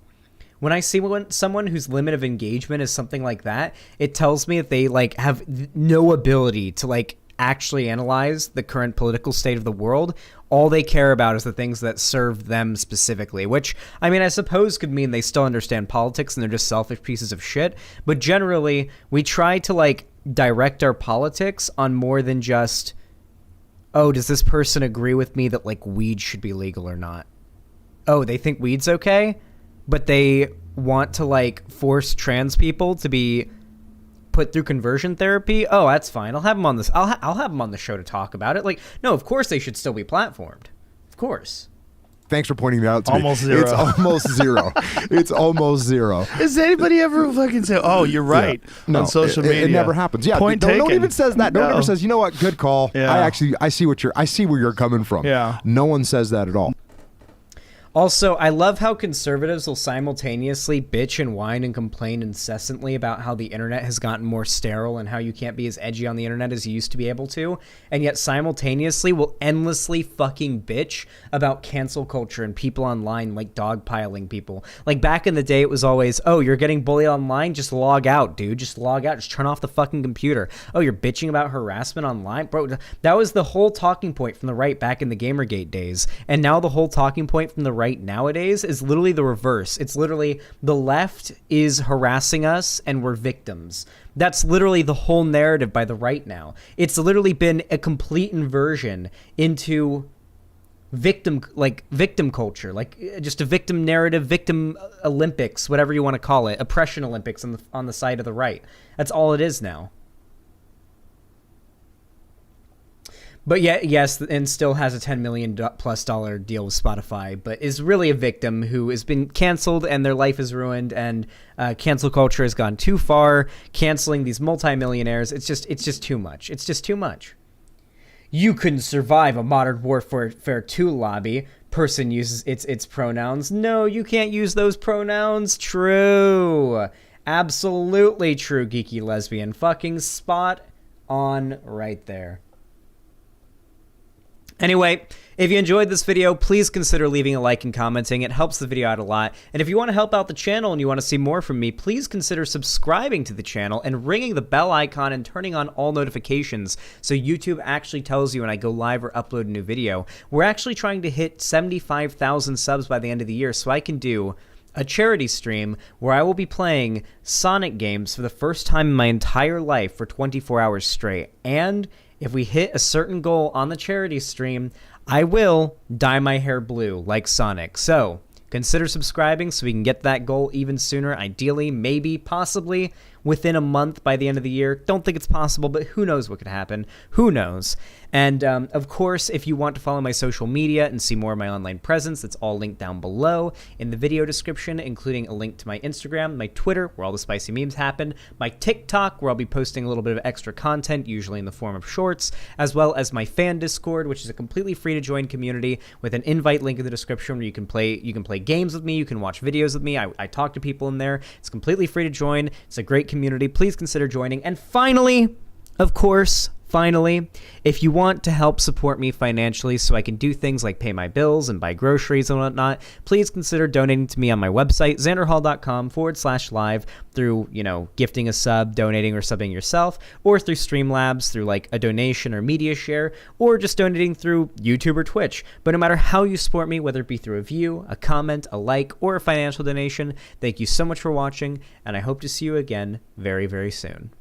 when I see someone whose limit of engagement is something like that, it tells me that they like have no ability to like actually analyze the current political state of the world. All they care about is the things that serve them specifically, which, I mean, I suppose could mean they still understand politics and they're just selfish pieces of shit. But generally, we try to, like, direct our politics on more than just, oh, does this person agree with me that, like, weed should be legal or not? Oh, they think weed's okay, but they want to, like, force trans people to be put through conversion therapy. Oh, that's fine. I'll have them on this. I'll have them on the show to talk about it. Like, no, of course they should still be platformed. Of course. Thanks for pointing that out to Almost me. zero. It's almost zero. It's almost zero. Does anybody ever fucking say, "Oh, you're right"? Yeah. No, on social media? It never happens. Yeah, Point no one taken. even says that. No one ever says, "You know what? Good call." Yeah. I see where you're coming from. Yeah. No one says that at all. Also, I love how conservatives will simultaneously bitch and whine and complain incessantly about how the internet has gotten more sterile and how you can't be as edgy on the internet as you used to be able to, and yet simultaneously will endlessly fucking bitch about cancel culture and people online like dogpiling people. Like back in the day, it was always, oh, you're getting bullied online? Just log out, dude. Just log out. Just turn off the fucking computer. Oh, you're bitching about harassment online? Bro, that was the whole talking point from the right back in the Gamergate days. And now the whole talking point from the right nowadays is literally the reverse. It's literally the left is harassing us and we're victims. That's literally the whole narrative by the right now. It's literally been a complete inversion into victim culture, like just a victim narrative, victim Olympics, whatever you want to call it, oppression Olympics on the side of the right. That's all it is now. But yeah, yes, and still has a $10 million plus deal with Spotify, but is really a victim who has been canceled and their life is ruined, and cancel culture has gone too far, canceling these multimillionaires. It's just too much. It's just too much. You couldn't survive a modern warfare 2 lobby. Person uses its pronouns. No, you can't use those pronouns. True. Absolutely true, geeky lesbian. Fucking spot on right there. Anyway, If you enjoyed this video, please consider leaving a like and commenting. It helps the video out a lot. And if you want to help out the channel and you want to see more from me, please consider subscribing to the channel and ringing the bell icon and turning on all notifications so YouTube actually tells you when I go live or upload a new video. We're actually trying to hit 75,000 subs by the end of the year so I can do a charity stream where I will be playing Sonic games for the first time in my entire life for 24 hours straight. And if we hit a certain goal on the charity stream, I will dye my hair blue like Sonic. So consider subscribing so we can get that goal even sooner. Ideally, maybe, possibly within a month by the end of the year. Don't think it's possible, but who knows what could happen. Who knows? And of course, if you want to follow my social media and see more of my online presence, it's all linked down below in the video description, including a link to my Instagram, my Twitter, where all the spicy memes happen, my TikTok, where I'll be posting a little bit of extra content, usually in the form of shorts, as well as my fan Discord, which is a completely free to join community with an invite link in the description where you can play games with me, you can watch videos with me. I talk to people in there. It's completely free to join. It's a great community. Please consider joining. And finally, of course, if you want to help support me financially so I can do things like pay my bills and buy groceries and whatnot, please consider donating to me on my website, xanderhal.com/live, through, gifting a sub, donating or subbing yourself, or through Streamlabs, through like a donation or media share, or just donating through YouTube or Twitch. But no matter how you support me, whether it be through a view, a comment, a like, or a financial donation, thank you so much for watching, and I hope to see you again very, very soon.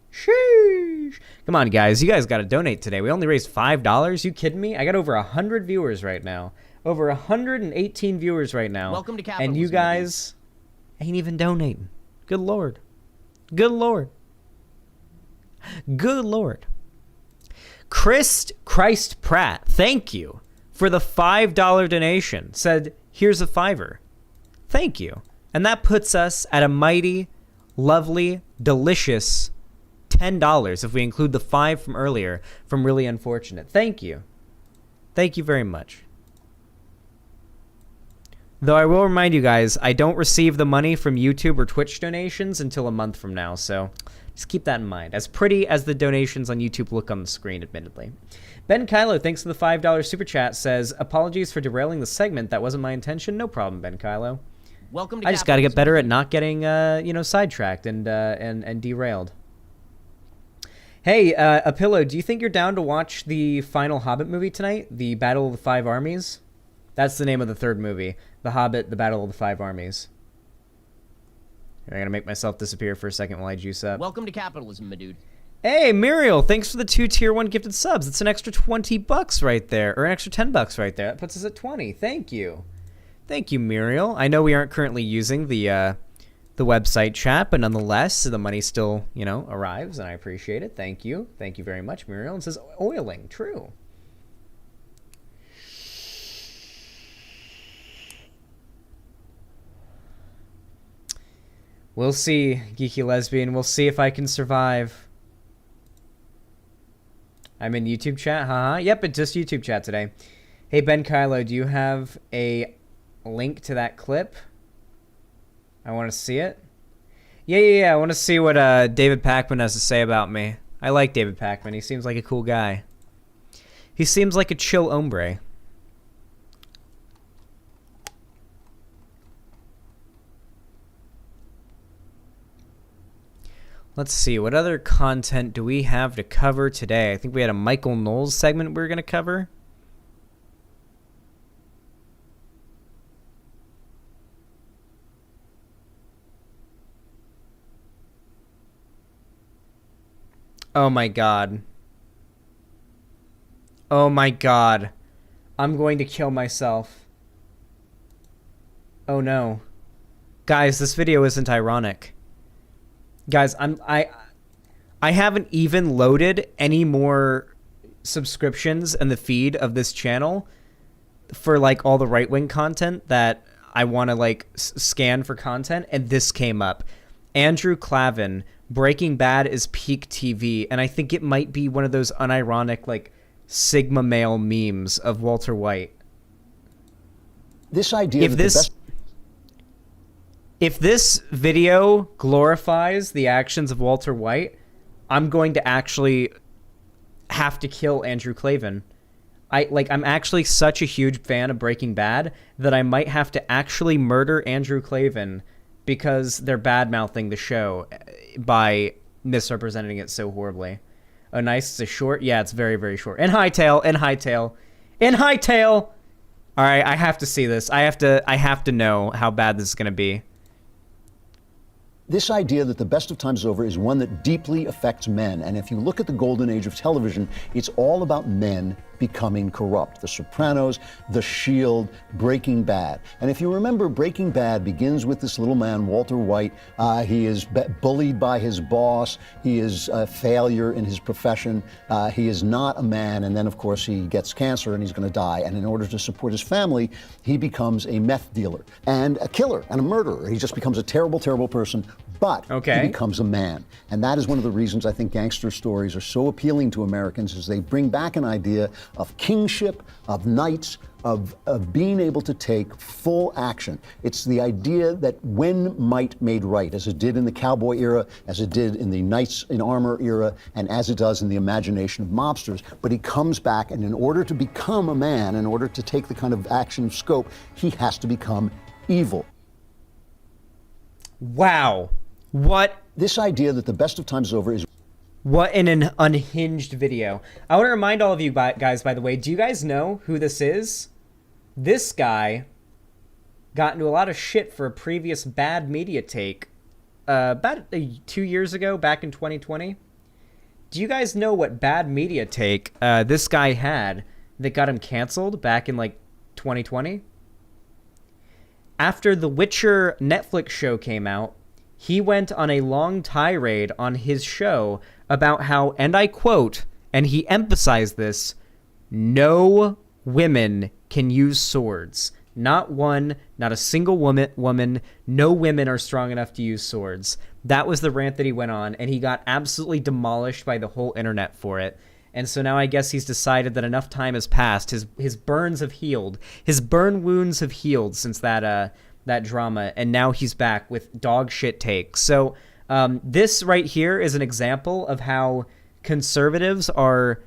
Sheesh. Come on, guys. You guys got to donate today. We only raised $5. You kidding me? I got over 100 viewers right now. Over 118 viewers right now. Welcome to capitalism. And you guys ain't even donating. Good Lord. Good Lord. Good Lord. Christ Pratt, thank you for the $5 donation. Said, here's a $5. Thank you. And that puts us at a mighty, lovely, delicious $10 if we include the 5 from earlier from Really Unfortunate. Thank you. Thank you very much. Though I will remind you guys, I don't receive the money from YouTube or Twitch donations until a month from now, so just keep that in mind. As pretty as the donations on YouTube look on the screen, admittedly. Ben Kylo, thanks for the $5 super chat, says, apologies for derailing the segment. That wasn't my intention. No problem, Ben Kylo. Welcome to I just got to get better at not getting, sidetracked and derailed. Hey, Apillo, do you think you're down to watch the final Hobbit movie tonight? The Battle of the Five Armies? That's the name of the third movie. The Hobbit, The Battle of the Five Armies. I'm going to make myself disappear for a second while I juice up. Welcome to capitalism, my dude. Hey, Muriel, thanks for the 2 tier 1 gifted subs. It's an extra $20 right there, or an extra $10 right there. That puts us at 20. Thank you. Thank you, Muriel. I know we aren't currently using the website chat, but nonetheless, the money still, arrives, and I appreciate it. Thank you. Thank you very much, Muriel. And it says oiling. True. We'll see, Geeky Lesbian. We'll see if I can survive. I'm in YouTube chat, haha. Yep, it's just YouTube chat today. Hey, Ben Kylo, do you have a link to that clip? I want to see it. Yeah. I want to see what David Pakman has to say about me. I like David Pakman. He seems like a cool guy. He seems like a chill hombre. Let's see. What other content do we have to cover today? I think we had a Michael Knowles segment we were going to cover. Oh my god. Oh my god. I'm going to kill myself. Oh no. Guys, this video isn't ironic. Guys, I haven't even loaded any more subscriptions in the feed of this channel for like all the right-wing content that I want to like scan for content, and this came up. Andrew Clavin, Breaking Bad is peak TV, and I think it might be one of those unironic, like, Sigma male memes of Walter White. This idea If this video glorifies the actions of Walter White, I'm going to actually have to kill Andrew Klavan. I'm actually such a huge fan of Breaking Bad that I might have to actually murder Andrew Klavan because they're bad-mouthing the show by misrepresenting it so horribly. Oh, nice. It's a short? Yeah, it's very, very short. In Hightail. All right, I have to see this. I have to know how bad this is going to be. This idea that the best of times is over is one that deeply affects men. And if you look at the golden age of television, it's all about men becoming corrupt. The Sopranos, The Shield, Breaking Bad. And if you remember, Breaking Bad begins with this little man, Walter White. He is bullied by his boss. He is a failure in his profession. He is not a man. And then, of course, he gets cancer and he's going to die. And in order to support his family, he becomes a meth dealer and a killer and a murderer. He just becomes a terrible, terrible person. But he becomes a man. And that is one of the reasons I think gangster stories are so appealing to Americans, is they bring back an idea of kingship, of knights, of being able to take full action. It's the idea that when might made right, as it did in the cowboy era, as it did in the knights in armor era, and as it does in the imagination of mobsters. But he comes back, and in order to become a man, in order to take the kind of action scope, he has to become evil. Wow. What? This idea that the best of times is over is... What an unhinged video. I want to remind all of you guys, by the way, do you guys know who this is? This guy got into a lot of shit for a previous bad media take about 2 years ago, back in 2020. Do you guys know what bad media take this guy had that got him canceled back in, like, 2020? After the Witcher Netflix show came out, he went on a long tirade on his show about how, and I quote, and he emphasized this, no women can use swords. Not one, not a single woman, no women are strong enough to use swords. That was the rant that he went on, and he got absolutely demolished by the whole internet for it. And so now I guess he's decided that enough time has passed. His burns have healed. His burn wounds have healed since that drama, and now he's back with dog shit takes. So this right here is an example of how conservatives are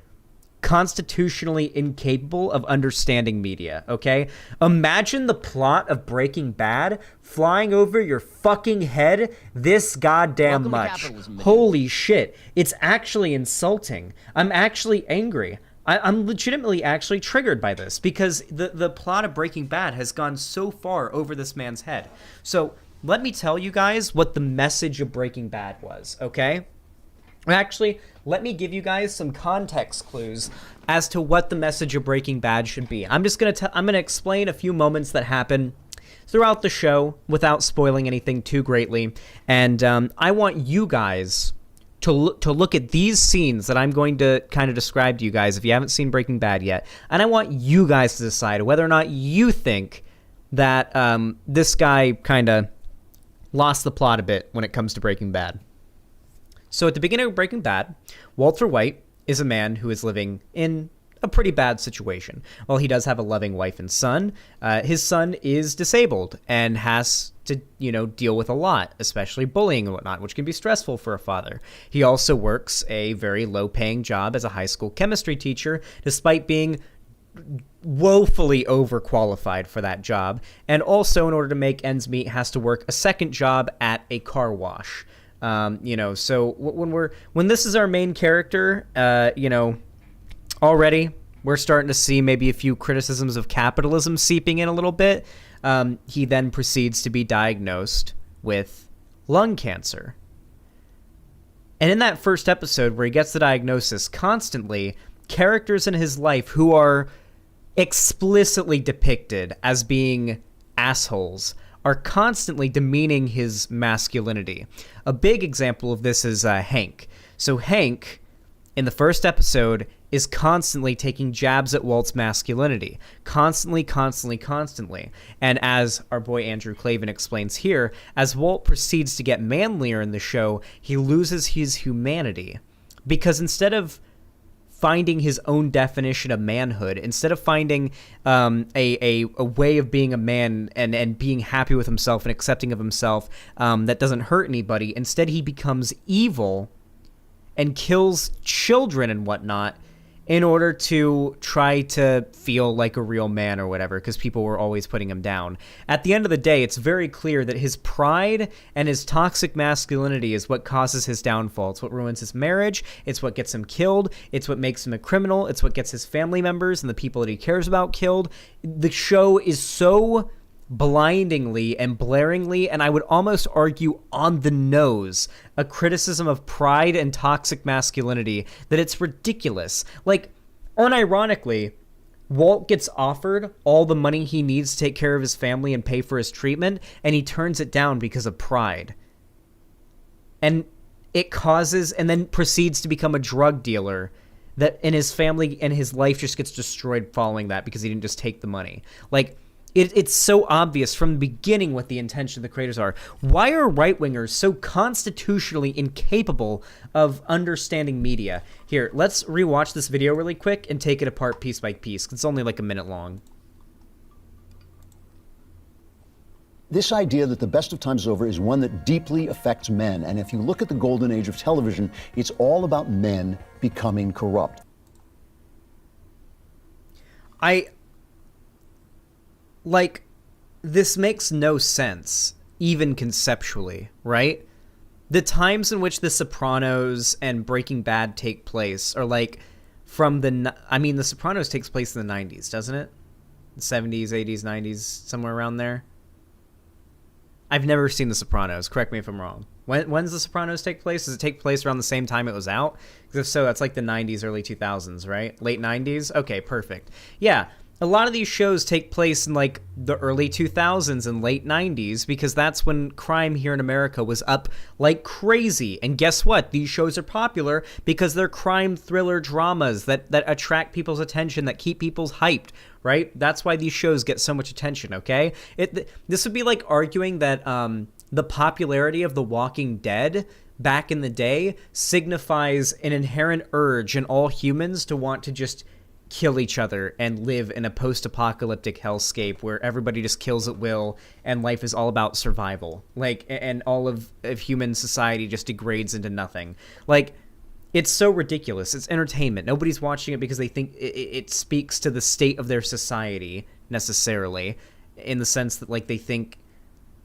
constitutionally incapable of understanding media, okay? Imagine the plot of Breaking Bad flying over your fucking head this goddamn much. Holy shit. It's actually insulting. I'm actually angry. I'm legitimately actually triggered by this because the plot of Breaking Bad has gone so far over this man's head. So let me tell you guys what the message of Breaking Bad was, okay? Actually, let me give you guys some context clues as to what the message of Breaking Bad should be. I'm gonna explain a few moments that happen throughout the show without spoiling anything too greatly, and I want you guys to look at these scenes that I'm going to kind of describe to you guys if you haven't seen Breaking Bad yet, and I want you guys to decide whether or not you think that this guy kind of lost the plot a bit when it comes to Breaking Bad. So at the beginning of Breaking Bad, Walter White is a man who is living in a pretty bad situation. While he does have a loving wife and son, his son is disabled and has to, deal with a lot, especially bullying and whatnot, which can be stressful for a father. He also works a very low-paying job as a high school chemistry teacher, despite being woefully overqualified for that job, and also in order to make ends meet has to work a second job at a car wash. So when this is our main character, already we're starting to see maybe a few criticisms of capitalism seeping in a little bit. He then proceeds to be diagnosed with lung cancer. And in that first episode where he gets the diagnosis, constantly characters in his life who are explicitly depicted as being assholes are constantly demeaning his masculinity. A big example of this is Hank. So Hank, in the first episode, is constantly taking jabs at Walt's masculinity. Constantly. And as our boy Andrew Klavan explains here, as Walt proceeds to get manlier in the show, he loses his humanity. Because instead of finding his own definition of manhood, instead of finding a way of being a man and being happy with himself and accepting of himself that doesn't hurt anybody, instead he becomes evil and kills children and whatnot. in order to try to feel like a real man or whatever, because people were always putting him down. At the end of the day, it's very clear that his pride and his toxic masculinity is what causes his downfall. It's what ruins his marriage. It's what gets him killed. It's what makes him a criminal. It's what gets his family members and the people that he cares about killed. The show is so blindingly and blaringly, and I would almost argue on the nose, a criticism of pride and toxic masculinity that it's ridiculous. Like, unironically, Walt gets offered all the money he needs to take care of his family and pay for his treatment, and he turns it down because of pride. And it causes, and then proceeds to become a drug dealer that in his family and his life just gets destroyed following that because he didn't just take the money. Like, it's so obvious from the beginning what the intention of the creators are. Why are right-wingers so constitutionally incapable of understanding media? Here, let's rewatch this video really quick and take it apart piece by piece. It's only like a minute long. This idea that the best of times is over is one that deeply affects men. And if you look at the golden age of television, it's all about men becoming corrupt. Like, this makes no sense, even conceptually, right? The times in which The Sopranos and Breaking Bad take place are like from the... I mean, The Sopranos takes place in the 90s, doesn't it? The 70s, 80s, 90s, somewhere around there. I've never seen The Sopranos. Correct me if I'm wrong. When's The Sopranos take place? Does it take place around the same time it was out? Because if so, that's like the 90s, early 2000s, right? Late 90s? Okay, perfect. Yeah. A lot of these shows take place in like the early 2000s and late 90s because that's when crime here in America was up like crazy. And guess what? These shows are popular because they're crime thriller dramas that attract people's attention, that keep people's hyped, right? That's why these shows get so much attention, okay? This would be like arguing that the popularity of The Walking Dead back in the day signifies an inherent urge in all humans to want to just kill each other and live in a post-apocalyptic hellscape where everybody just kills at will and life is all about survival. Like, and all of human society just degrades into nothing. Like, it's so ridiculous. It's entertainment. Nobody's watching it because they think it speaks to the state of their society necessarily, in the sense that, like, they think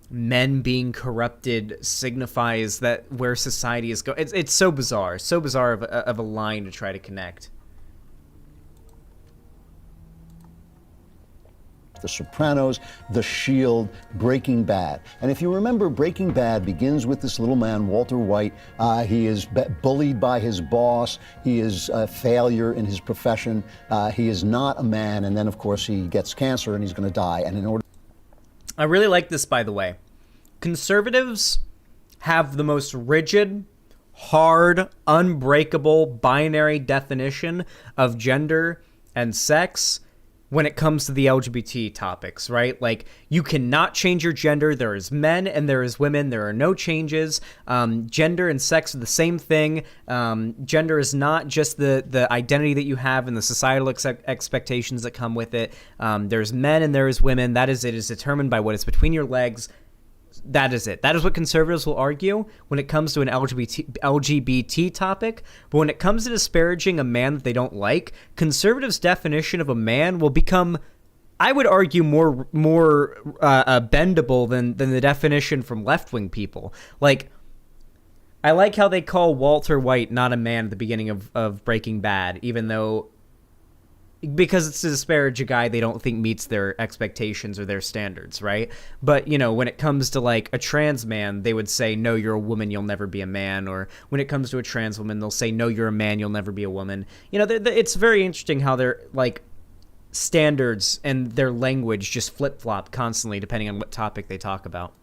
men being corrupted signifies that where society is going. It's so bizarre. So bizarre of a line to try to connect. The Sopranos, The Shield, Breaking Bad. And if you remember, Breaking Bad begins with this little man, Walter White. He is bullied by his boss. He is a failure in his profession. He is not a man. And then, of course, he gets cancer and he's going to die. And in order... I really like this, by the way. Conservatives have the most rigid, hard, unbreakable, binary definition of gender and sex when it comes to the LGBT topics, right? Like, you cannot change your gender. There is men and there is women. There are no changes. Gender and sex are the same thing. Gender is not just the identity that you have and the societal expectations that come with it. There's men and there is women. That is it. Is determined by what is between your legs. That is it. That is what conservatives will argue when it comes to an LGBT topic. But when it comes to disparaging a man that they don't like, conservatives' definition of a man will become, I would argue, more bendable than the definition from left-wing people. Like, I like how they call Walter White not a man at the beginning of Breaking Bad, even though... because it's to disparage a guy they don't think meets their expectations or their standards, right? But, you know, when it comes to, like, a trans man, they would say, no, you're a woman, you'll never be a man. Or when it comes to a trans woman, they'll say, no, you're a man, you'll never be a woman. You know, it's very interesting how their, like, standards and their language just flip-flop constantly depending on what topic they talk about.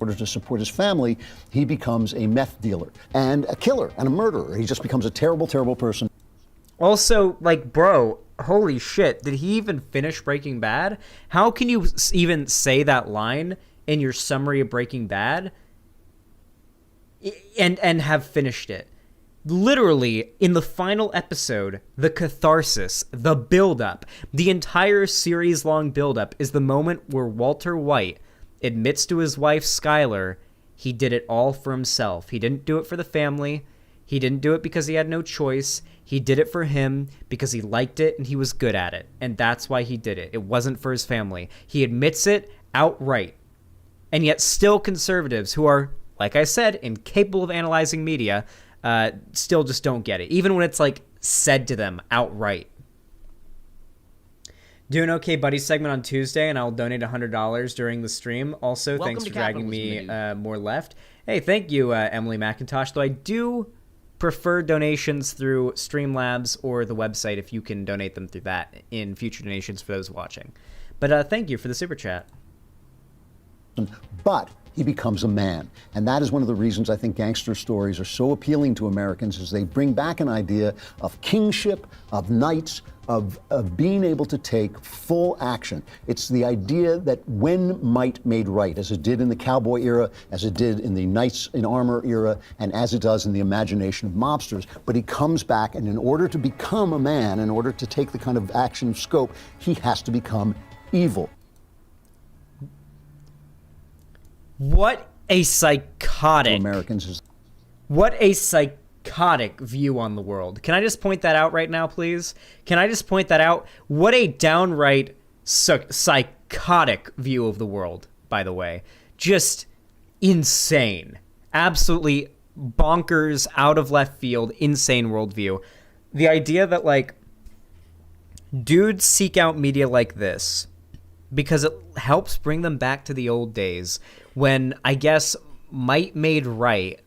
In order to support his family, he becomes a meth dealer and a killer and a murderer. He just becomes a terrible, terrible person. Also, like, bro, holy shit, did he even finish Breaking Bad? How can you even say that line in your summary of Breaking Bad and have finished it? Literally, in the final episode, the catharsis, the build-up, the entire series-long build-up is the moment where Walter White admits to his wife, Skylar, he did it all for himself. He didn't do it for the family. He didn't do it because he had no choice. He did it for him because he liked it and he was good at it. And that's why he did it. It wasn't for his family. He admits it outright. And yet still conservatives who are, like I said, incapable of analyzing media, still just don't get it. Even when it's like said to them outright. Doing okay buddy segment on Tuesday, and I'll donate $100 during the stream. Also, Welcome thanks to for dragging capitalism, me more left. Hey, thank you, Emily McIntosh. Though I do prefer donations through Streamlabs or the website if you can donate them through that in future donations for those watching. But thank you for the super chat. But he becomes a man. And that is one of the reasons I think gangster stories are so appealing to Americans, is they bring back an idea of kingship, of knights, of being able to take full action. It's the idea that when might made right, as it did in the cowboy era, as it did in the knights in armor era, and as it does in the imagination of mobsters. But he comes back, and in order to become a man, in order to take the kind of action scope, he has to become evil. What a psychotic Americans is What a psychotic view on the world. Can I just point that out right now, please? Can I just point that out? What a downright psychotic view of the world, by the way. Just insane. Absolutely bonkers, out of left field, insane worldview. The idea that, like, dudes seek out media like this because it helps bring them back to the old days when, I guess, might made right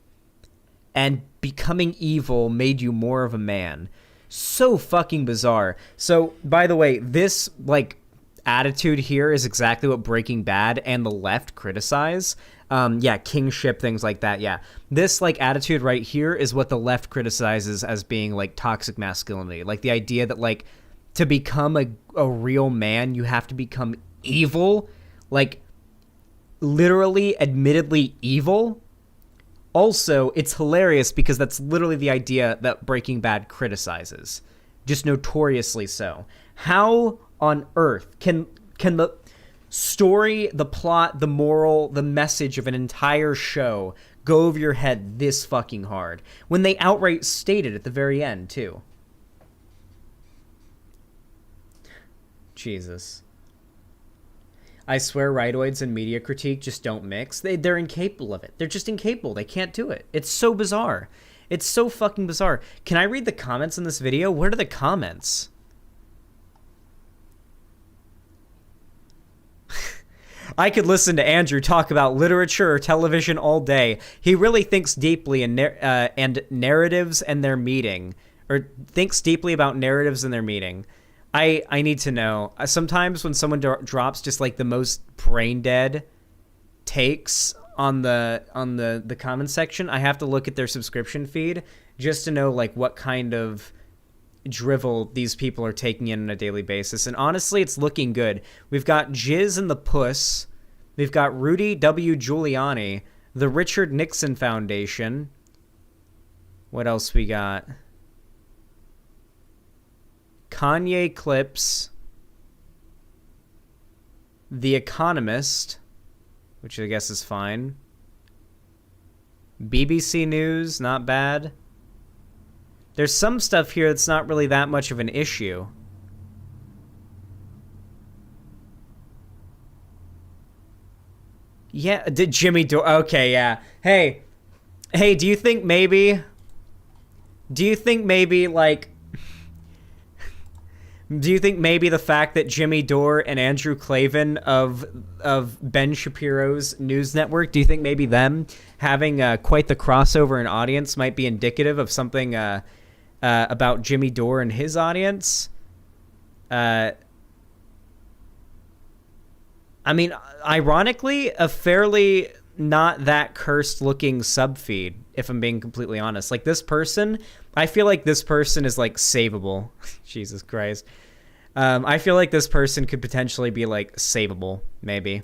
and becoming evil made you more of a man. So fucking bizarre. So, by the way, this, like, attitude here is exactly what Breaking Bad and the left criticize. Yeah, kingship, things like that, yeah. This, like, attitude right here is what the left criticizes as being, like, toxic masculinity. Like, the idea that, like, to become a real man, you have to become evil. Like, literally, admittedly evil. Also, it's hilarious because that's literally the idea that Breaking Bad criticizes. Just notoriously so. How on earth can the story, the plot, the moral, the message of an entire show go over your head this fucking hard when they outright state it at the very end, too? Jesus. I swear rightoids and media critique just don't mix. They're incapable of it. They're just incapable. They can't do it. It's so bizarre. It's so fucking bizarre. Can I read the comments in this video? What are the comments? I could listen to Andrew talk about literature or television all day. He really thinks deeply in narratives and their meaning. Or thinks deeply about narratives and their meaning. I need to know. Sometimes when someone drops just like the most brain dead takes on the comment section, I have to look at their subscription feed just to know like what kind of drivel these people are taking in on a daily basis. And honestly, it's looking good. We've got Jizz and the Puss. We've got Rudy W. Giuliani, the Richard Nixon Foundation. What else we got? Kanye Clips, The Economist, which I guess is fine. BBC News, not bad. There's some stuff here that's not really that much of an issue. Yeah, did Jimmy Dore? Okay, yeah. Hey, do you think maybe like... Do you think maybe the fact that Jimmy Dore and Andrew Klavan of Ben Shapiro's news network, do you think maybe them having quite the crossover in audience might be indicative of something about Jimmy Dore and his audience? I mean, ironically, a fairly not that cursed looking subfeed, if I'm being completely honest. Like, this person, I feel like this person is like savable. Jesus Christ. I feel like this person could potentially be like savable, maybe.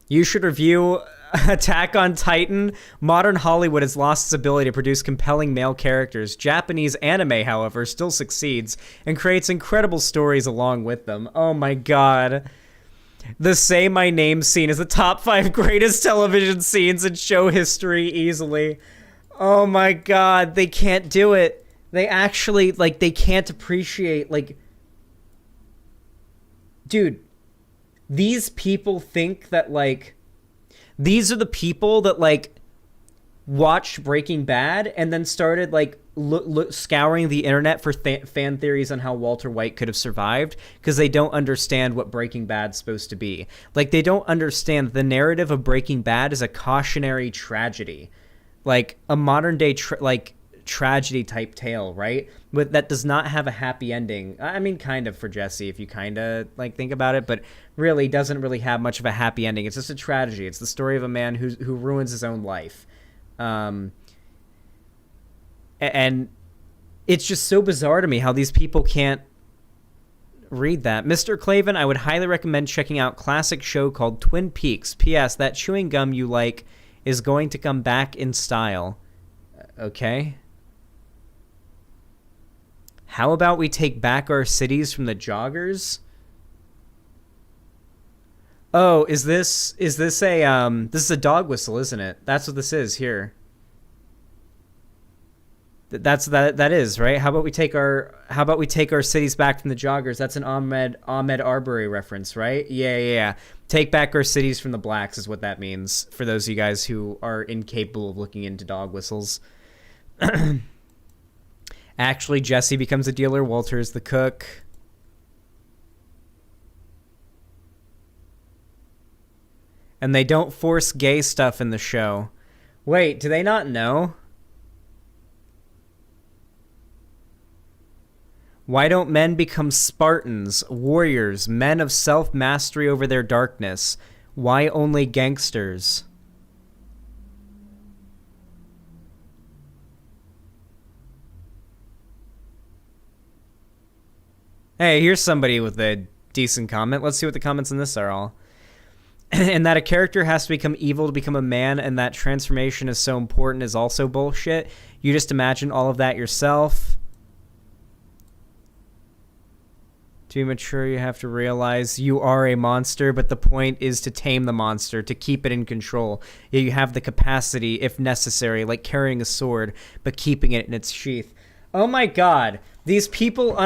You should review Attack on Titan. Modern Hollywood has lost its ability to produce compelling male characters. Japanese anime, however, still succeeds and creates incredible stories along with them. Oh my god. The Say My Name scene is the top 5 greatest television scenes in show history easily. Oh my god, they can't do it. They actually, like, they can't appreciate, like... Dude, these people think that, like... These are the people that, like, watched Breaking Bad and then started, like, scouring the internet for fan theories on how Walter White could have survived, because they don't understand what Breaking Bad's supposed to be. Like, they don't understand the narrative of Breaking Bad is a cautionary tragedy. Like, a modern-day, tragedy type tale, right? But that does not have a happy ending. I mean, kind of for Jesse, if you kind of, like, think about it, but really doesn't really have much of a happy ending. It's just a tragedy. It's the story of a man who ruins his own life. And it's just so bizarre to me how these people can't read that. Mr. Clavin, I would highly recommend checking out classic show called Twin Peaks. P.S. That chewing gum you like is going to come back in style. Okay. How about we take back our cities from the joggers? Oh, is this a this is a dog whistle, isn't it? That's what this is here. That is, right? How about we take our cities back from the joggers? That's an Ahmed Arbery reference, right? Yeah. Take back our cities from the blacks is what that means for those of you guys who are incapable of looking into dog whistles. Actually, Jesse becomes a dealer. Walter is the cook. And they don't force gay stuff in the show. Wait, do they not know? Why don't men become Spartans, warriors, men of self-mastery over their darkness? Why only gangsters? Hey, here's somebody with a decent comment. Let's see what the comments on this are all. And that a character has to become evil to become a man, and that transformation is so important is also bullshit. You just imagine all of that yourself. To be mature, you have to realize you are a monster, but the point is to tame the monster, to keep it in control. You have the capacity, if necessary, like carrying a sword, but keeping it in its sheath. Oh my god. These people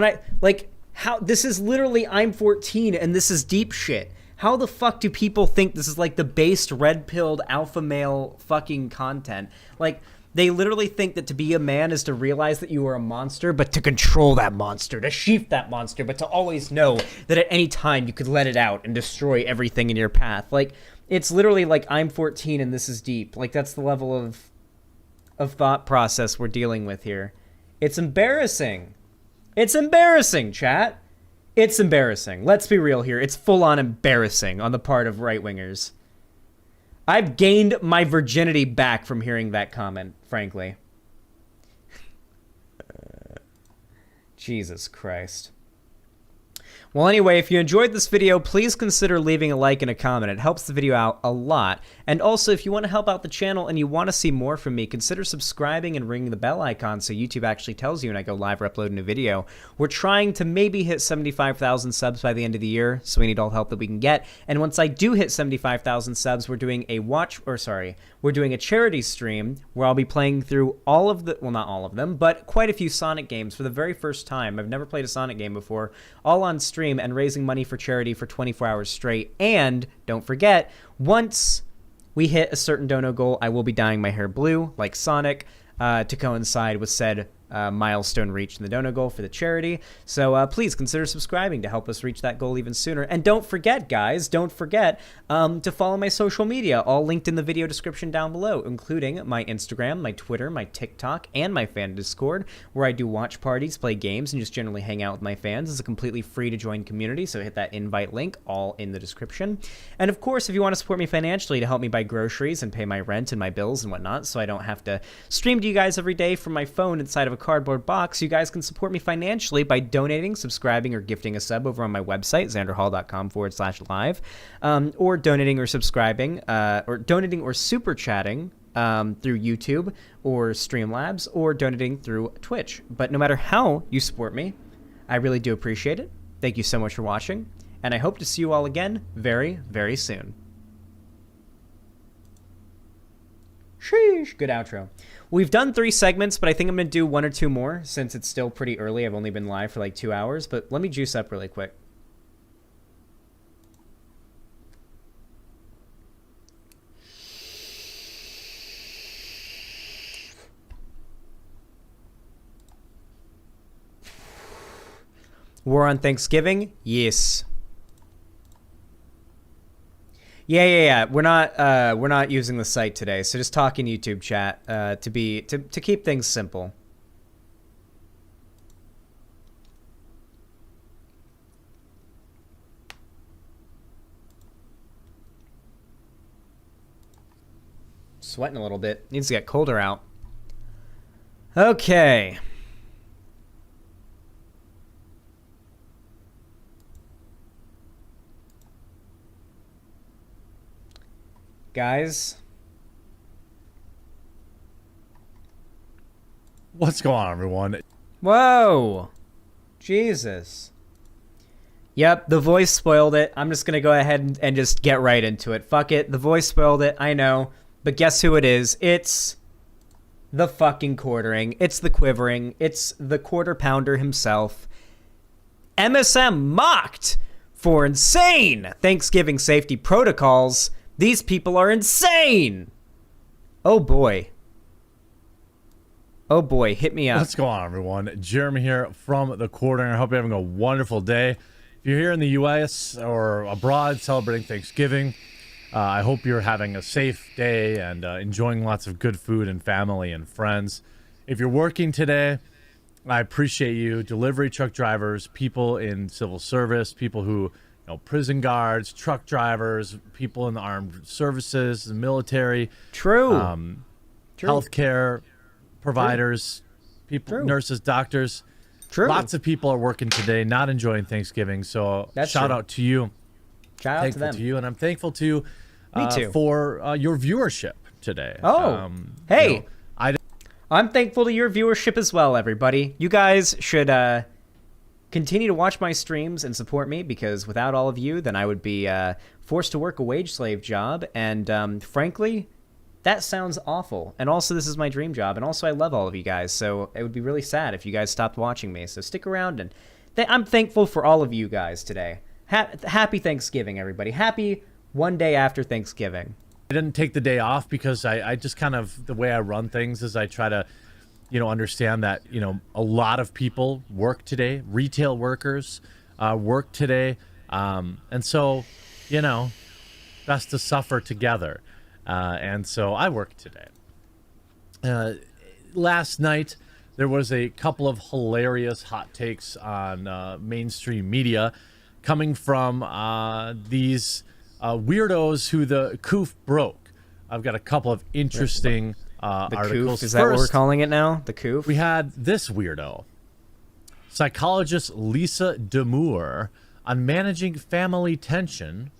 how this is literally I'm 14 and this is deep shit. How the fuck do people think this is like the based red-pilled alpha male fucking content? Like, they literally think that to be a man is to realize that you are a monster, but to control that monster, to sheath that monster, but to always know that at any time you could let it out and destroy everything in your path. Like, it's literally like I'm 14 and this is deep. Like, that's the level of thought process we're dealing with here. It's embarrassing. It's embarrassing, chat. It's embarrassing. Let's be real here. It's full-on embarrassing on the part of right-wingers. I've gained my virginity back from hearing that comment, frankly. Jesus Christ. Well, anyway, if you enjoyed this video, please consider leaving a like and a comment. It helps the video out a lot. And also, if you want to help out the channel and you want to see more from me, consider subscribing and ringing the bell icon so YouTube actually tells you when I go live or upload a new video. We're trying to maybe hit 75,000 subs by the end of the year, so we need all the help that we can get. And once I do hit 75,000 subs, we're doing a we're doing a charity stream where I'll be playing through all of the, well, not all of them, but quite a few Sonic games for the very first time. I've never played a Sonic game before, all on stream and raising money for charity for 24 hours straight. And don't forget, once we hit a certain dono goal, I will be dyeing my hair blue like Sonic to coincide with said milestone reached in the dono goal for the charity. So please consider subscribing to help us reach that goal even sooner. And don't forget, guys, don't forget to follow my social media, all linked in the video description down below, including my Instagram, my Twitter, my TikTok, and my fan Discord, where I do watch parties, play games, and just generally hang out with my fans. It's a completely free to join community, so hit that invite link, all in the description. And of course, if you want to support me financially to help me buy groceries and pay my rent and my bills and whatnot, so I don't have to stream to you guys every day from my phone inside of a cardboard box, you guys can support me financially by donating, subscribing, or gifting a sub over on my website, xanderhal.com/live, or donating or subscribing, or donating or super chatting through YouTube or Streamlabs, or donating through Twitch. But no matter how you support me, I really do appreciate it. Thank you so much for watching, and I hope to see you all again very, very soon. Sheesh. Good outro. We've done 3 segments, but I think I'm going to do 1 or 2 more since it's still pretty early. I've only been live for like 2 hours, but let me juice up really quick. War on Thanksgiving? Yes. Yeah. We're not using the site today, so just talking YouTube chat to keep things simple. Sweating a little bit. Needs to get colder out. Okay. Guys. What's going on, everyone? Whoa. Jesus. Yep, the voice spoiled it. I'm just going to go ahead and just get right into it. Fuck it. The voice spoiled it. I know. But guess who it is? It's the fucking quartering. It's the quivering. It's the quarter pounder himself. MSM mocked for insane Thanksgiving safety protocols. These people are insane. Oh boy. Oh boy, hit me up. What's going on, everyone? Jeremy here from the Quartering. I hope you're having a wonderful day. If you're here in the U.S. or abroad celebrating Thanksgiving, I hope you're having a safe day and enjoying lots of good food and family and friends. If you're working today, I appreciate you. Delivery truck drivers, people in civil service, people who, prison guards, truck drivers, people in the armed services, the military. True. Healthcare providers, people, nurses, doctors. True. Lots of people are working today, not enjoying Thanksgiving. So shout out to you. Shout out to them. To you, and I'm thankful to Me too. For your viewership today. Oh, hey. I'm thankful to your viewership as well, everybody. You guys should continue to watch my streams and support me, because without all of you, then I would be forced to work a wage slave job. And frankly, that sounds awful. And also, this is my dream job. And also, I love all of you guys. So it would be really sad if you guys stopped watching me. So stick around. And I'm thankful for all of you guys today. Happy Thanksgiving, everybody. Happy one day after Thanksgiving. I didn't take the day off because I just kind of, the way I run things is I try to, understand that, a lot of people work today. Retail workers work today. And so, best to suffer together. And so I work today. Last night, there was a couple of hilarious hot takes on mainstream media coming from these weirdos who the coof broke. I've got a couple of interesting articles. Coof, is that what we're calling it now? The coof? We had this weirdo. Psychologist Lisa Damour on managing family tension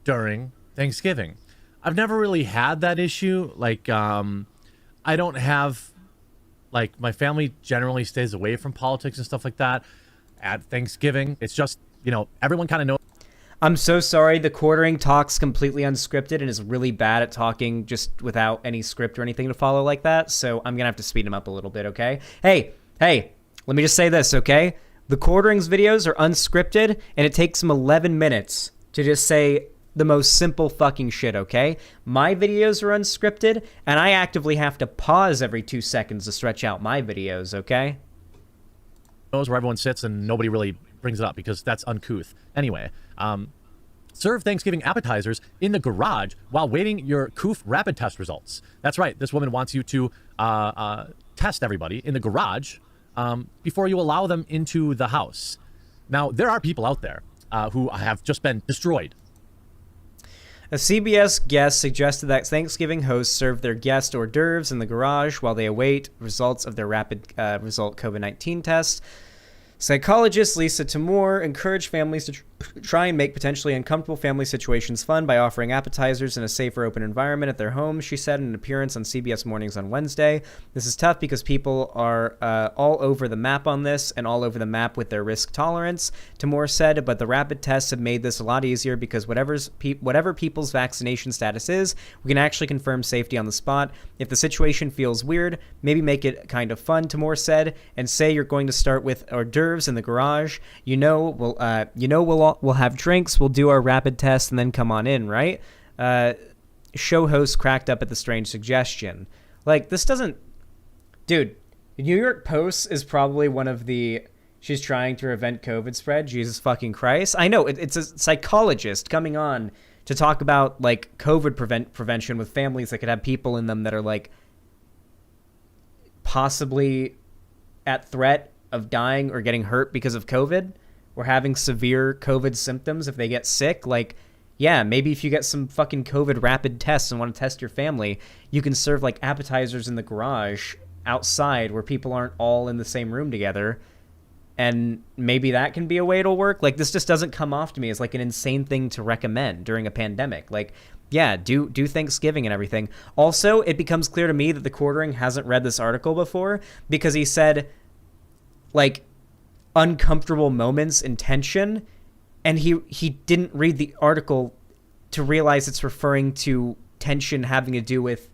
during Thanksgiving. I've never really had that issue. Like, I don't have, my family generally stays away from politics and stuff like that at Thanksgiving. It's just, everyone kind of knows. I'm so sorry. The Quartering talks completely unscripted and is really bad at talking just without any script or anything to follow like that. So I'm going to have to speed him up a little bit, okay? Hey, let me just say this, okay? The Quartering's videos are unscripted, and it takes him 11 minutes to just say the most simple fucking shit, okay? My videos are unscripted, and I actively have to pause every 2 seconds to stretch out my videos, okay? Knows where everyone sits, and nobody really brings it up because that's uncouth. Anyway, serve Thanksgiving appetizers in the garage while waiting your coof rapid test results. That's right. This woman wants you to test everybody in the garage before you allow them into the house. Now, there are people out there who have just been destroyed. A CBS guest suggested that Thanksgiving hosts serve their guest hors d'oeuvres in the garage while they await results of their rapid result COVID-19 test. Psychologist Lisa Tamor encouraged families to try and make potentially uncomfortable family situations fun by offering appetizers in a safer, open environment at their homes, she said in an appearance on CBS Mornings on Wednesday. This is tough because people are all over the map on this and all over the map with their risk tolerance, Tamor said, but the rapid tests have made this a lot easier because whatever people's vaccination status is, we can actually confirm safety on the spot. If the situation feels weird, maybe make it kind of fun, Tamor said, and say you're going to start with hors d'oeuvres in the garage. We'll have drinks, we'll do our rapid test, and then come on in, right? Show host cracked up at the strange suggestion. Like, this doesn't... Dude, New York Post is probably one of the... She's trying to prevent COVID spread. Jesus fucking Christ. I know, it's a psychologist coming on to talk about, like, COVID prevention with families that could have people in them that are, like, possibly at threat of dying or getting hurt because of COVID or having severe COVID symptoms if they get sick. Like, yeah, maybe if you get some fucking COVID rapid tests and want to test your family, you can serve, like, appetizers in the garage outside where people aren't all in the same room together. And maybe that can be a way it'll work. Like, this just doesn't come off to me as, like, an insane thing to recommend during a pandemic. Like, yeah, do Thanksgiving and everything. Also, it becomes clear to me that the Quartering hasn't read this article before because he said, like, uncomfortable moments and tension, and he didn't read the article to realize it's referring to tension having to do with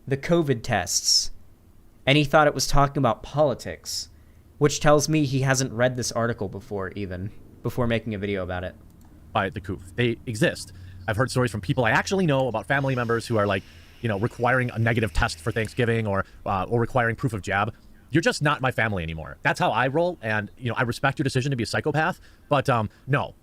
the COVID tests. And he thought it was talking about politics, which tells me he hasn't read this article before making a video about it. By the coup. They exist. I've heard stories from people I actually know about family members who are, like, you know, requiring a negative test for Thanksgiving or requiring proof of jab. You're just not my family anymore. That's how I roll, and, you know, I respect your decision to be a psychopath, but no.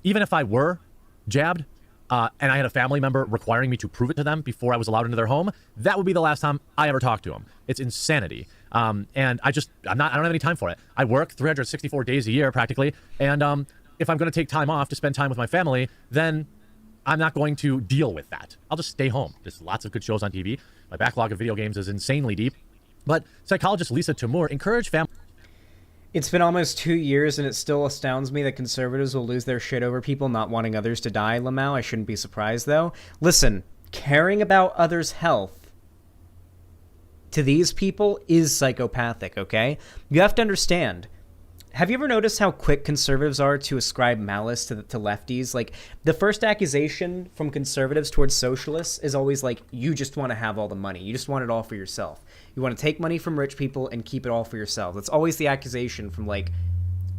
Even if I were jabbed and I had a family member requiring me to prove it to them before I was allowed into their home, that would be the last time I ever talked to them. It's insanity. And I don't have any time for it. I work 364 days a year practically, and if I'm going to take time off to spend time with my family, then I'm not going to deal with that. I'll just stay home. There's lots of good shows on TV. My backlog of video games is insanely deep. But psychologist Lisa Tamor encouraged families. It's been almost 2 years, and it still astounds me that conservatives will lose their shit over people not wanting others to die, Lamau. I shouldn't be surprised, though. Listen, caring about others' health to these people is psychopathic, okay? You have to understand. Have you ever noticed how quick conservatives are to ascribe malice to lefties? Like, the first accusation from conservatives towards socialists is always like, you just want to have all the money. You just want it all for yourself. You want to take money from rich people and keep it all for yourself. That's always the accusation from, like,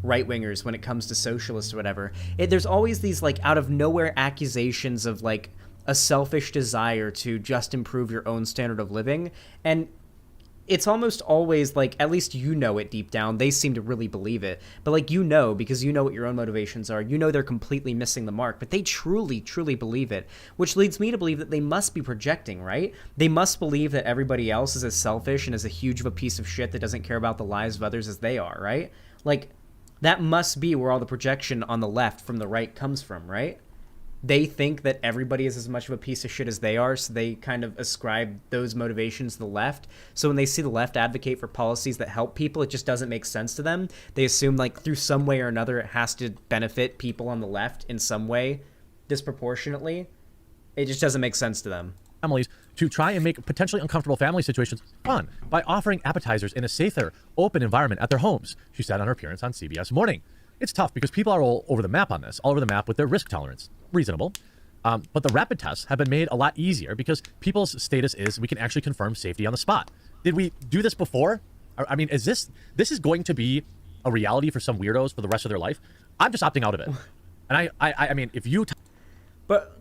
right-wingers when it comes to socialists or whatever. There's always these, like, out-of-nowhere accusations of, like, a selfish desire to just improve your own standard of living. And it's almost always like, at least you know it deep down. They seem to really believe it. But, like, you know, because you know what your own motivations are. You know they're completely missing the mark. But they truly, truly believe it. Which leads me to believe that they must be projecting, right? They must believe that everybody else is as selfish and as a huge of a piece of shit that doesn't care about the lives of others as they are, right? Like, that must be where all the projection on the left from the right comes from, right? They think that everybody is as much of a piece of shit as they are, so they kind of ascribe those motivations to the left. So when they see the left advocate for policies that help people, it just doesn't make sense to them. They assume, like, through some way or another, it has to benefit people on the left in some way disproportionately. It just doesn't make sense to them. Families to try and make potentially uncomfortable family situations fun by offering appetizers in a safer, open environment at their homes, she said on her appearance on CBS Morning. It's tough because people are all over the map on this, all over the map with their risk tolerance. Reasonable. But the rapid tests have been made a lot easier because people's status is we can actually confirm safety on the spot. Did we do this before? I mean, is this is going to be a reality for some weirdos for the rest of their life? I'm just opting out of it. And I mean, if you... But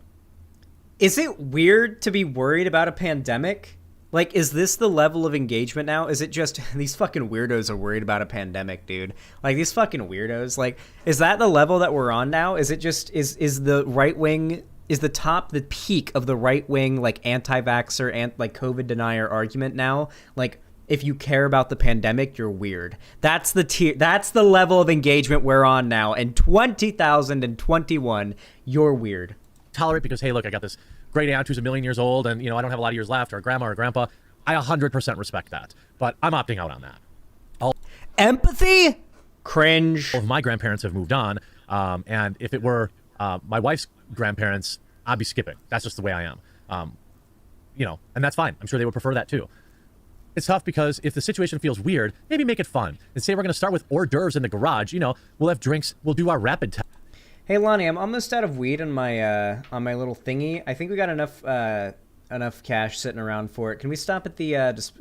is it weird to be worried about a pandemic? Like, is this the level of engagement now? Is it just these fucking weirdos are worried about a pandemic, dude? Like, these fucking weirdos. Like, is that the level that we're on now? Is it just, is the right wing, is the peak of the right wing, like, anti-vaxxer and, like, COVID denier argument now? Like, if you care about the pandemic, you're weird. That's the tier. That's the level of engagement we're on now. In 2021, you're weird. Tolerate because, hey, look, I got this great aunt who's 1,000,000 years old and, you know, I don't have a lot of years left, or grandma or grandpa. I 100% respect that, but I'm opting out on that. Empathy? Cringe. Both of my grandparents have moved on, and if it were my wife's grandparents, I'd be skipping. That's just the way I am. And that's fine. I'm sure they would prefer that too. It's tough because if the situation feels weird, maybe make it fun and say we're going to start with hors d'oeuvres in the garage. We'll have drinks. We'll do our rapid test. Hey Lonnie, I'm almost out of weed on my little thingy. I think we got enough cash sitting around for it. Can we stop at the?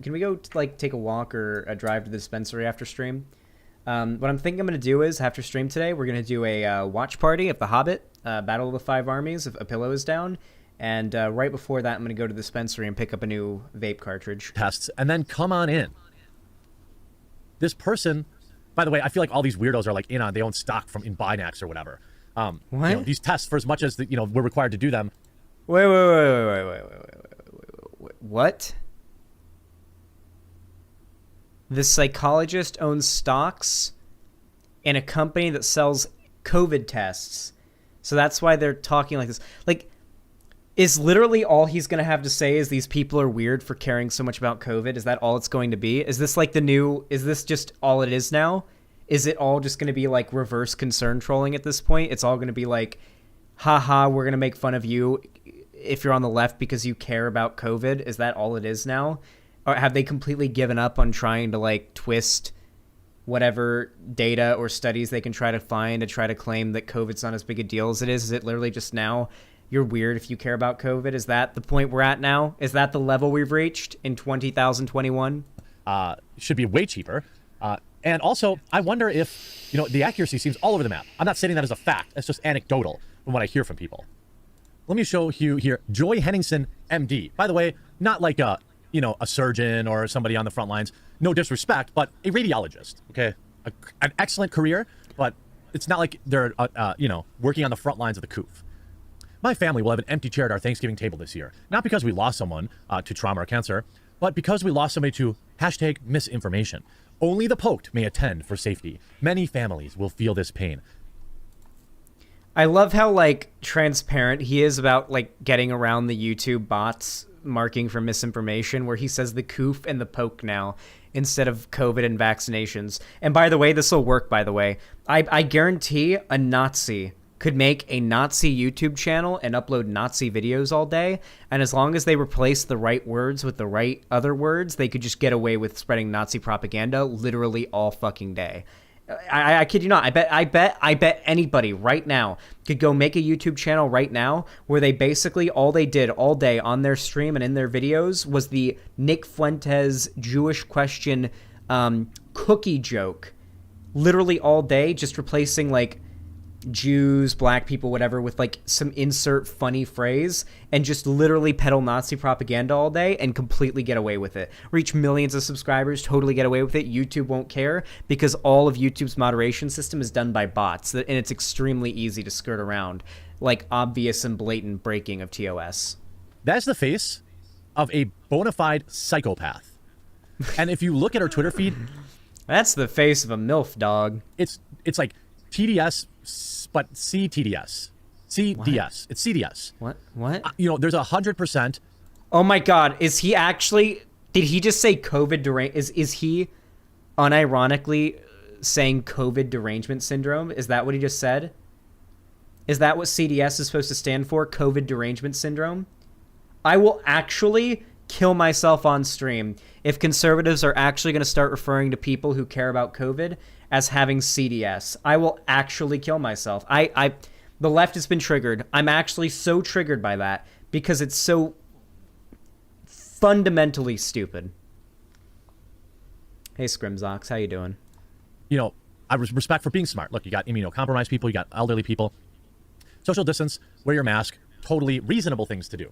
Can we go take a walk or a drive to the dispensary after stream? What I'm thinking I'm gonna do is after stream today, we're gonna do a watch party of The Hobbit, Battle of the Five Armies. If a pillow is down. And right before that, I'm going to go to the dispensary and pick up a new vape cartridge. Tests, and then come on in. This person, by the way, I feel like all these weirdos are in on, they own stock in Binax or whatever. What? These tests, for as much as we're required to do them. Wait. What? The psychologist owns stocks in a company that sells COVID tests. So that's why they're talking like this. Is literally all he's going to have to say is these people are weird for caring so much about COVID? Is that all it's going to be? Is this is this just all it is now? Is it all just going to be reverse concern trolling at this point? It's all going to be haha, we're going to make fun of you if you're on the left because you care about COVID. Is that all it is now? Or have they completely given up on trying to twist whatever data or studies they can try to find to try to claim that COVID's not as big a deal as it is? Is it literally just now? You're weird if you care about COVID. Is that the point we're at now? Is that the level we've reached in 2021? Should be way cheaper. And also, I wonder if, the accuracy seems all over the map. I'm not saying that as a fact. That's just anecdotal from what I hear from people. Let me show you here. Joy Henningsen, MD. By the way, not a surgeon or somebody on the front lines. No disrespect, but a radiologist. Okay, an excellent career, but it's not like they're working on the front lines of the coof. My family will have an empty chair at our Thanksgiving table this year, not because we lost someone to trauma or cancer, but because we lost somebody to #misinformation. Only the poked may attend for safety. Many families will feel this pain. I love how transparent he is about getting around the YouTube bots marking for misinformation, where he says the coof and the poke now instead of COVID and vaccinations. And by the way, this will work, by the way. I guarantee a Nazi could make a Nazi YouTube channel and upload Nazi videos all day, and as long as they replace the right words with the right other words, they could just get away with spreading Nazi propaganda literally all fucking day. I kid you not. I bet anybody right now could go make a YouTube channel right now where they basically all they did all day on their stream and in their videos was the Nick Fuentes Jewish question cookie joke, literally all day, just replacing Jews, black people, whatever, with some insert funny phrase, and just literally peddle Nazi propaganda all day and completely get away with it. Reach millions of subscribers, totally get away with it. YouTube won't care because all of YouTube's moderation system is done by bots, and it's extremely easy to skirt around obvious and blatant breaking of TOS. That's the face of a bona fide psychopath. And if you look at our Twitter feed, that's the face of a MILF dog. It's like TDS, but CTDS. CDS. What? It's CDS. What? There's 100%. Oh my God. Is he actually, did he just say COVID is he unironically saying COVID derangement syndrome? Is that what he just said? Is that what CDS is supposed to stand for? COVID derangement syndrome? I will actually kill myself on stream if conservatives are actually going to start referring to people who care about COVID as having CDS. I will actually kill myself. The left has been triggered. I'm actually so triggered by that because it's so fundamentally stupid. Hey, Scrimzox, how you doing? I respect for being smart. Look, you got immunocompromised people, you got elderly people. Social distance, wear your mask, totally reasonable things to do.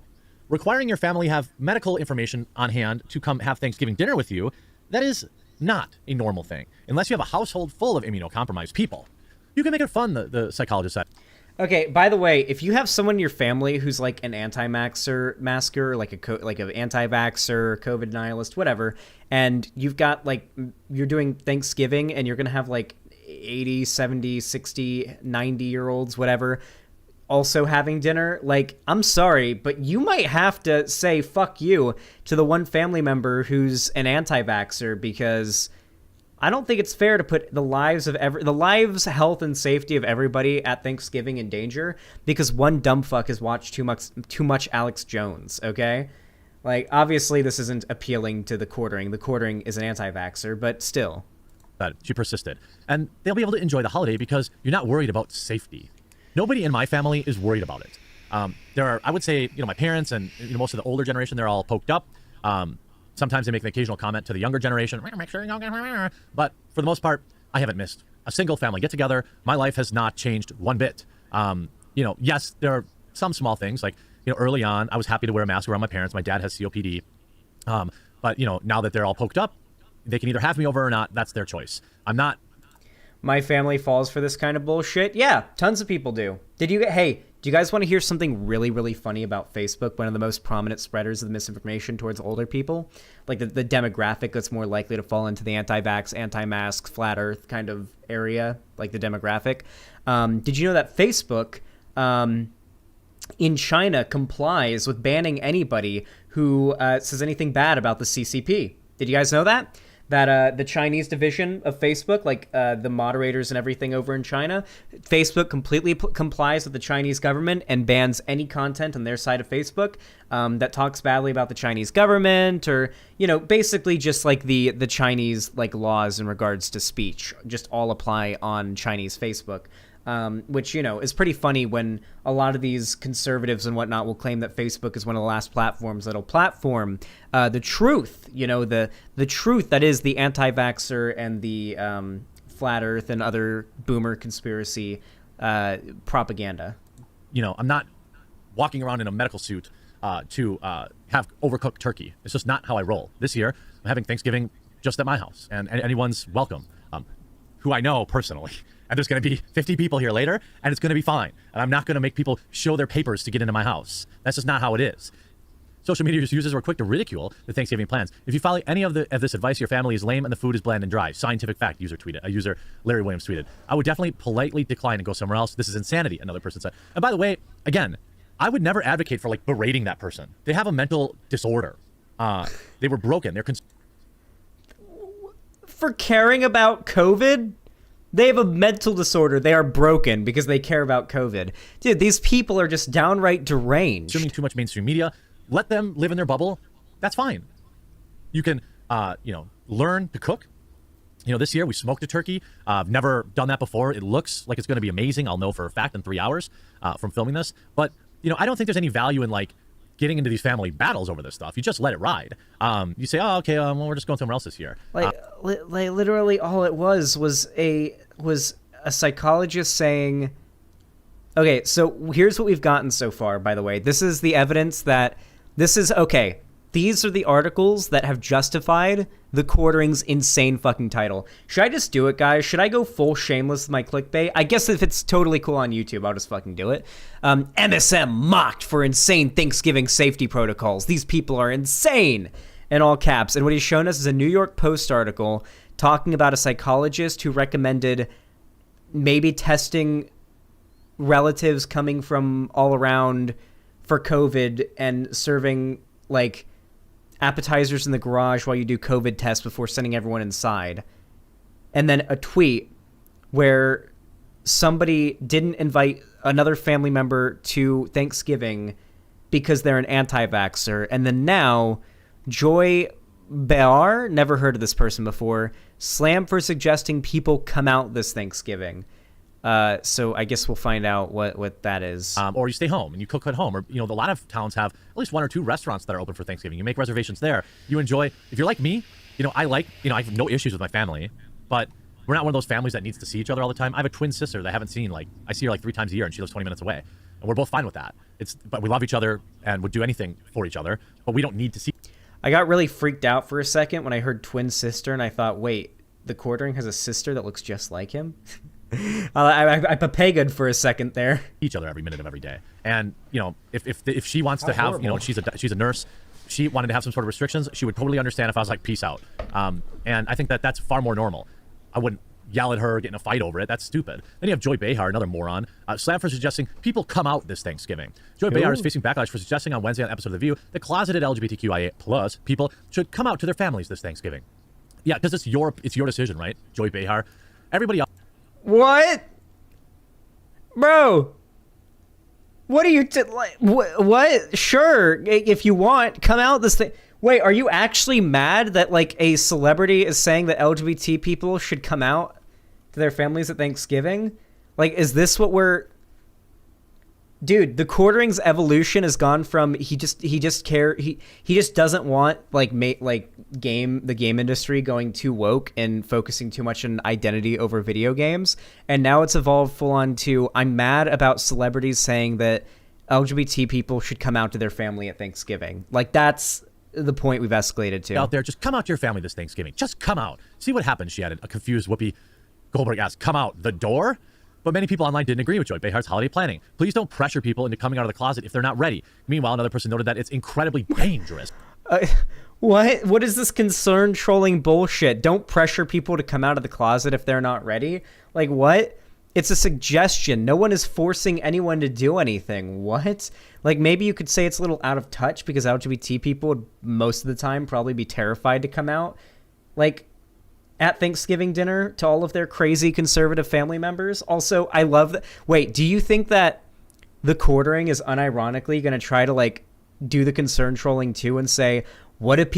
Requiring your family have medical information on hand to come have Thanksgiving dinner with you, that is not a normal thing. Unless you have a household full of immunocompromised people. You can make it fun, the psychologist said. Okay, by the way, if you have someone in your family who's an anti-masker, an anti-vaxxer, COVID nihilist, whatever, and you've got you're doing Thanksgiving and you're going to have 80, 70, 60, 90-year-olds, whatever, also having dinner, I'm sorry, but you might have to say fuck you to the one family member who's an anti-vaxxer because I don't think it's fair to put the lives, health, and safety of everybody at Thanksgiving in danger because one dumb fuck has watched too much Alex Jones, okay? Like, obviously this isn't appealing to the quartering. The quartering is an anti-vaxxer, but still. But she persisted. And they'll be able to enjoy the holiday because you're not worried about safety. Nobody in my family is worried about it. There are, I would say, my parents and most of the older generation, they're all poked up. Sometimes they make an occasional comment to the younger generation, make sure you don't get. But for the most part, I haven't missed a single family get together. My life has not changed one bit. Yes, there are some small things like, early on, I was happy to wear a mask around my parents. My dad has COPD. But now that they're all poked up, they can either have me over or not. That's their choice. I'm not. My family falls for this kind of bullshit. Yeah, tons of people do. Do you guys want to hear something really, really funny about Facebook? One of the most prominent spreaders of the misinformation towards older people, like the demographic that's more likely to fall into the anti-vax, anti-mask, flat earth kind of area, like the demographic. Did you know that Facebook in China complies with banning anybody who says anything bad about the CCP? Did you guys know that? That the Chinese division of Facebook, like the moderators and everything over in China, Facebook completely complies with the Chinese government and bans any content on their side of Facebook that talks badly about the Chinese government or, basically just like the Chinese like laws in regards to speech just all apply on Chinese Facebook. Which, is pretty funny when a lot of these conservatives and whatnot will claim that Facebook is one of the last platforms that'll platform the truth, the truth that is the anti-vaxxer and the flat earth and other boomer conspiracy propaganda. I'm not walking around in a medical suit to have overcooked turkey. It's just not how I roll. This year, I'm having Thanksgiving just at my house, and anyone's welcome, who I know personally. And there's going to be 50 people here later, and it's going to be fine. And I'm not going to make people show their papers to get into my house. That's just not how it is. Social media users were quick to ridicule the Thanksgiving plans. If you follow any of this advice, your family is lame and the food is bland and dry. Scientific fact, user Larry Williams tweeted. I would definitely politely decline and go somewhere else. This is insanity, another person said. And by the way, again, I would never advocate for berating that person. They have a mental disorder. They were broken. They're for caring about COVID? They have a mental disorder. They are broken because they care about COVID. Dude, these people are just downright deranged. Consuming too much mainstream media. Let them live in their bubble. That's fine. You can, learn to cook. This year we smoked a turkey. I've never done that before. It looks like it's going to be amazing. I'll know for a fact in 3 hours from filming this. But, I don't think there's any value in, getting into these family battles over this stuff. You just let it ride. You say, oh, okay, well, we're just going somewhere else this year. Literally all it was a psychologist saying, okay, so here's what we've gotten so far, by the way. This is the evidence that okay. These are the articles that have justified the quartering's insane fucking title. Should I just do it, guys? Should I go full shameless with my clickbait? I guess if it's totally cool on YouTube, I'll just fucking do it. MSM mocked for insane Thanksgiving safety protocols. These people are insane, in all caps. And what he's shown us is a New York Post article talking about a psychologist who recommended maybe testing relatives coming from all around for COVID and serving, appetizers in the garage while you do COVID tests before sending everyone inside. And then a tweet where somebody didn't invite another family member to Thanksgiving because they're an anti-vaxxer. And then now, Joy Behar, never heard of this person before, slammed for suggesting people come out this Thanksgiving. So I guess we'll find out what that is. Or you stay home and you cook at home. Or, a lot of towns have at least 1 or 2 restaurants that are open for Thanksgiving. You make reservations there. You enjoy. If you're like me, I have no issues with my family, but we're not one of those families that needs to see each other all the time. I have a twin sister that I haven't seen. I see her 3 times a year and she lives 20 minutes away. And we're both fine with that. But we love each other and would do anything for each other, but we don't need to see. I got really freaked out for a second when I heard twin sister and I thought, wait, the quartering has a sister that looks just like him? I papegaed for a second there. Each other every minute of every day, and if she wants to have, she's a nurse, she wanted to have some sort of restrictions, she would totally understand if I was like, peace out. And I think that's far more normal. I wouldn't yell at her, get in a fight over it. That's stupid. Then you have Joy Behar, another moron, slammed for suggesting people come out this Thanksgiving. Joy Behar is facing backlash for suggesting on Wednesday on an episode of The View that closeted LGBTQIA+ people should come out to their families this Thanksgiving. Yeah, because it's your decision, right, Joey Behar? Everybody else. What? Bro. What are you like? What? Sure, if you want, come out this thing. Wait, are you actually mad that like a celebrity is saying that LGBT people should come out to their families at Thanksgiving? Like, is this what we're... Dude, the quartering's evolution has gone from he just doesn't want the game industry going too woke and focusing too much on identity over video games, and now it's evolved full on to I'm mad about celebrities saying that LGBT people should come out to their family at Thanksgiving. Like, that's the point we've escalated to. Out there, just come out to your family this Thanksgiving. Just come out. See what happens, she added. A confused Whoopi Goldberg asked, come out the door? But many people online didn't agree with Joy Behar's holiday planning. Please don't pressure people into coming out of the closet if they're not ready. Meanwhile, another person noted that it's incredibly dangerous. What is this concern trolling bullshit? Don't pressure people to come out of the closet if they're not ready. Like, what? It's a suggestion. No one is forcing anyone to do anything. What? Like, maybe you could say it's a little out of touch because LGBT people would most of the time probably be terrified to come out. Like, at Thanksgiving dinner to all of their crazy conservative family members. Also, I love that. Wait, do you think that the quartering is unironically going to try to like do the concern trolling too and say, what if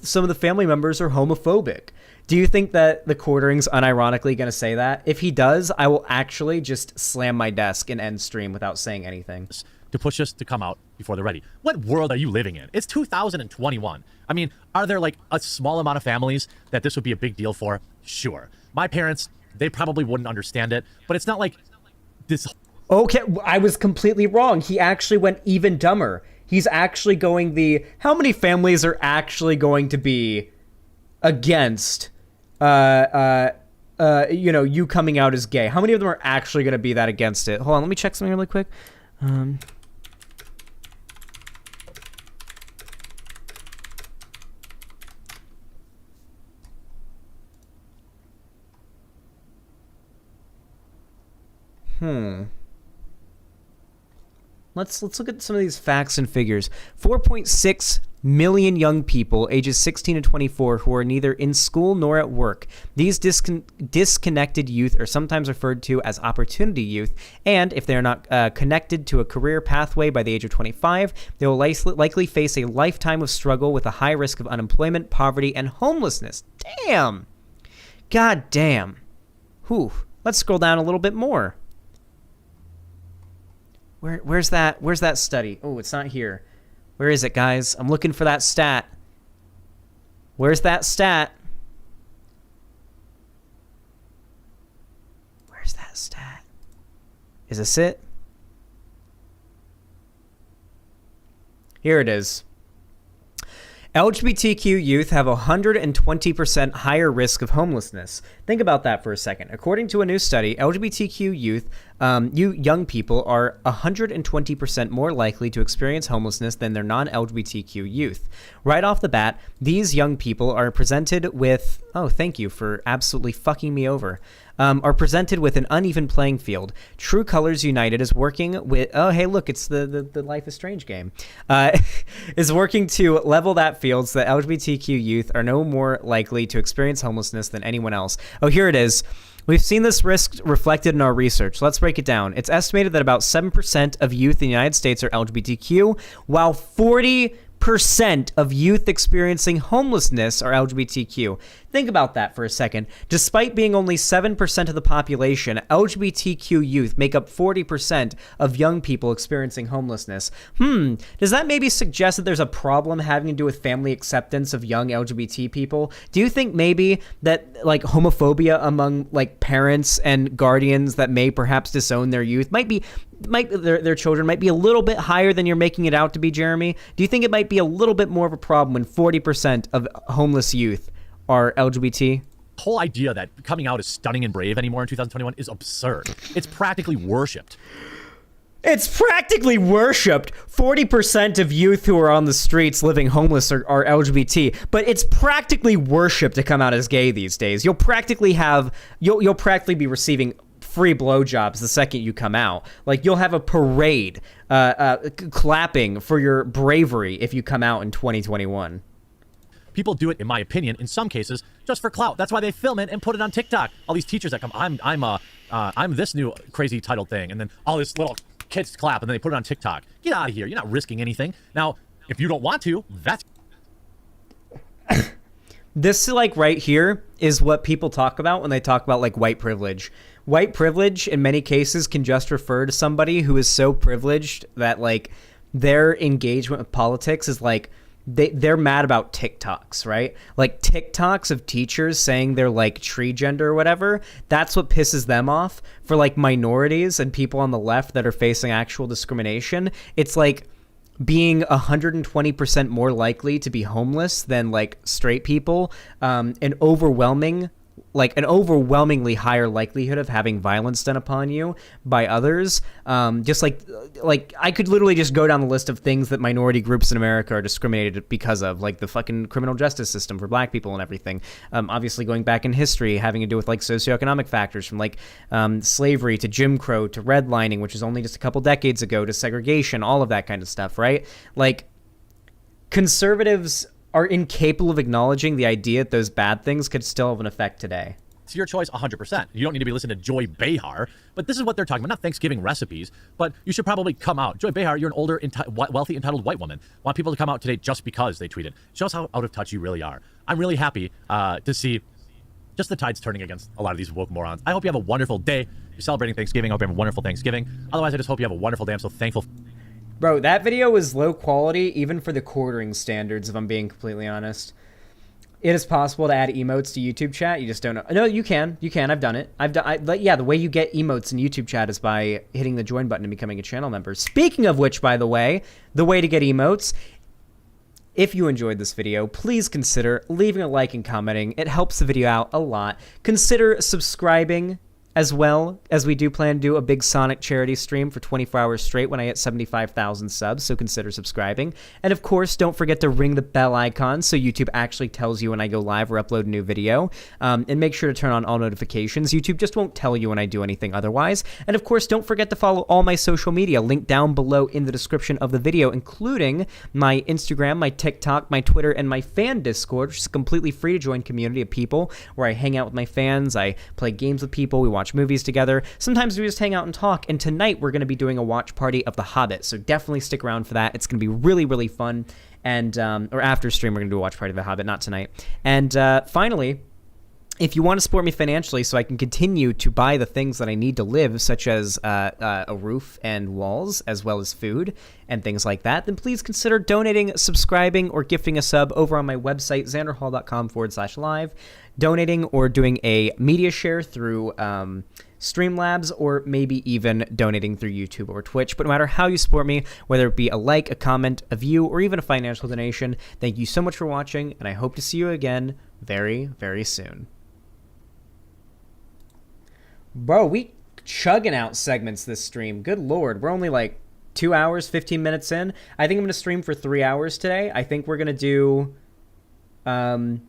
some of the family members are homophobic? Do you think that the quartering's unironically going to say that? If he does, I will actually just slam my desk and end stream without saying anything. To push us to come out before they're ready. What world are you living in? It's 2021. I mean, are there like a small amount of families that this would be a big deal for? Sure. My parents, they probably wouldn't understand it, but it's not like this. Okay, I was completely wrong. He actually went even dumber. He's actually going how many families are actually going to be against you coming out as gay? How many of them are actually going to be that against it? Hold on, let me check something really quick. Let's look at some of these facts and figures. 4.6 million young people ages 16 to 24 who are neither in school nor at work. These disconnected youth are sometimes referred to as opportunity youth, and if they are not connected to a career pathway by the age of 25, they will likely face a lifetime of struggle with a high risk of unemployment, poverty, and homelessness. Damn. God damn. Whew. Let's scroll down a little bit more. Where's that study? Oh, it's not here. Where is it, guys? I'm looking for that stat. Where's that stat? Where's that stat? Is this it? Here it is. LGBTQ youth have a 120% higher risk of homelessness. Think about that for a second. According to a new study, LGBTQ youth, young people, are 120% more likely to experience homelessness than their non-LGBTQ youth. Right off the bat, these young people are presented with... Oh, thank you for absolutely fucking me over. Are presented with an uneven playing field. True Colors United is working with... Oh, hey, look, it's the Life is Strange game. Is working to level that field so that LGBTQ youth are no more likely to experience homelessness than anyone else. Oh, here it is. We've seen this risk reflected in our research. Let's break it down. It's estimated that about 7% of youth in the United States are LGBTQ, while 40% of youth experiencing homelessness are LGBTQ. Think about that for a second. Despite being only 7% of the population, LGBTQ youth make up 40% of young people experiencing homelessness. Does that maybe suggest that there's a problem having to do with family acceptance of young LGBT people? Do you think maybe that like homophobia among like parents and guardians that may perhaps disown their youth their children might be a little bit higher than you're making it out to be, Jeremy? Do you think it might be a little bit more of a problem when 40% of homeless youth are LGBT? The whole idea that coming out is stunning and brave anymore in 2021 is absurd. It's practically worshipped. It's practically worshipped. 40% of youth who are on the streets living homeless are LGBT, but it's practically worshipped to come out as gay these days. You'll practically be receiving free blowjobs the second you come out. Like, you'll have a parade clapping for your bravery if you come out in 2021. People do it, in my opinion, in some cases, just for clout. That's why they film it and put it on TikTok. All these teachers that come, I'm this new crazy title thing, and then all this little kids clap, and then they put it on TikTok. Get out of here. You're not risking anything. Now, if you don't want to, that's... This, like, right here is what people talk about when they talk about, like, white privilege. White privilege, in many cases, can just refer to somebody who is so privileged that, like, their engagement with politics is, like, they're mad about TikToks, right? Like, TikToks of teachers saying they're, like, tree gender or whatever, that's what pisses them off. For, like, minorities and people on the left that are facing actual discrimination, it's, like, being 120% more likely to be homeless than, like, straight people, an overwhelmingly higher likelihood of having violence done upon you by others. Just like I could literally just go down the list of things that minority groups in America are discriminated because of, like the fucking criminal justice system for black people and everything. Obviously going back in history, having to do with, like, socioeconomic factors from, like, slavery to Jim Crow to redlining, which is only just a couple decades ago, to segregation, all of that kind of stuff, right? Like, conservatives are incapable of acknowledging the idea that those bad things could still have an effect today. It's your choice 100%. You don't need to be listening to Joy Behar, but this is what they're talking about. Not Thanksgiving recipes, but you should probably come out. Joy Behar, you're an older, wealthy, entitled white woman. Want people to come out today just because they tweeted. Shows how out of touch you really are. I'm really happy to see just the tides turning against a lot of these woke morons. I hope you have a wonderful day. You're celebrating Thanksgiving. I hope you have a wonderful Thanksgiving. Otherwise, I just hope you have a wonderful day. I'm so thankful. Bro, that video was low quality, even for the quartering standards, if I'm being completely honest. It is possible to add emotes to YouTube chat. You just don't know. No, you can. You can. I've done it. Yeah, the way you get emotes in YouTube chat is by hitting the join button and becoming a channel member. Speaking of which, by the way, the way to get emotes, if you enjoyed this video, please consider leaving a like and commenting. It helps the video out a lot. Consider subscribing as well, as we do plan to do a big Sonic charity stream for 24 hours straight when I hit 75,000 subs, so consider subscribing. And of course, don't forget to ring the bell icon so YouTube actually tells you when I go live or upload a new video. And make sure to turn on all notifications. YouTube just won't tell you when I do anything otherwise. And of course, don't forget to follow all my social media, linked down below in the description of the video, including my Instagram, my TikTok, my Twitter, and my fan Discord, which is a completely free to join community of people where I hang out with my fans, I play games with people, we watch movies together. Sometimes we just hang out and talk, and tonight we're going to be doing a watch party of The Hobbit, so definitely stick around for that. It's going to be really, really fun. And or after stream, we're going to do a watch party of The Hobbit, not tonight. And finally, if you want to support me financially so I can continue to buy the things that I need to live, such as a roof and walls, as well as food and things like that, then please consider donating, subscribing, or gifting a sub over on my website, xanderhal.com/live, donating or doing a media share through Streamlabs, or maybe even donating through YouTube or Twitch. But no matter how you support me, whether it be a like, a comment, a view, or even a financial donation, thank you so much for watching, and I hope to see you again very, very soon. Bro, we chugging out segments this stream. Good lord. We're only like 2 hours, 15 minutes in. I think I'm going to stream for 3 hours today. I think we're going to do... we're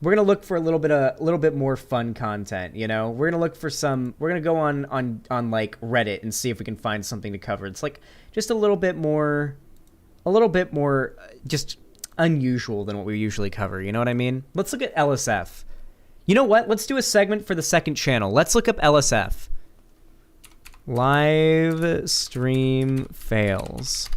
going to look for a little bit more fun content, you know? We're going to look for some... We're going to go on like Reddit and see if we can find something to cover. It's like just a little bit more just unusual than what we usually cover, you know what I mean? Let's look at LSF. You know what? Let's do a segment for the second channel. Let's look up LSF. Live stream fails.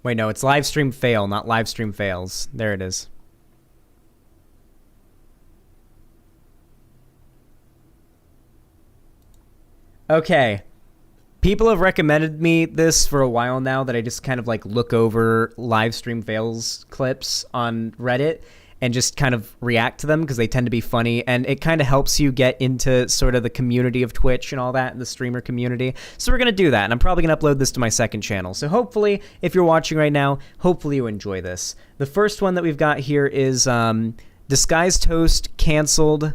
Wait, no, it's live stream fail, not live stream fails. There it is. Okay. People have recommended me this for a while now, that I just kind of like look over live stream fails clips on Reddit and just kind of react to them because they tend to be funny, and it kind of helps you get into sort of the community of Twitch and all that, and the streamer community. So we're going to do that, and I'm probably going to upload this to my second channel. So hopefully, if you're watching right now, hopefully you enjoy this. The first one that we've got here is Disguised Toast canceled.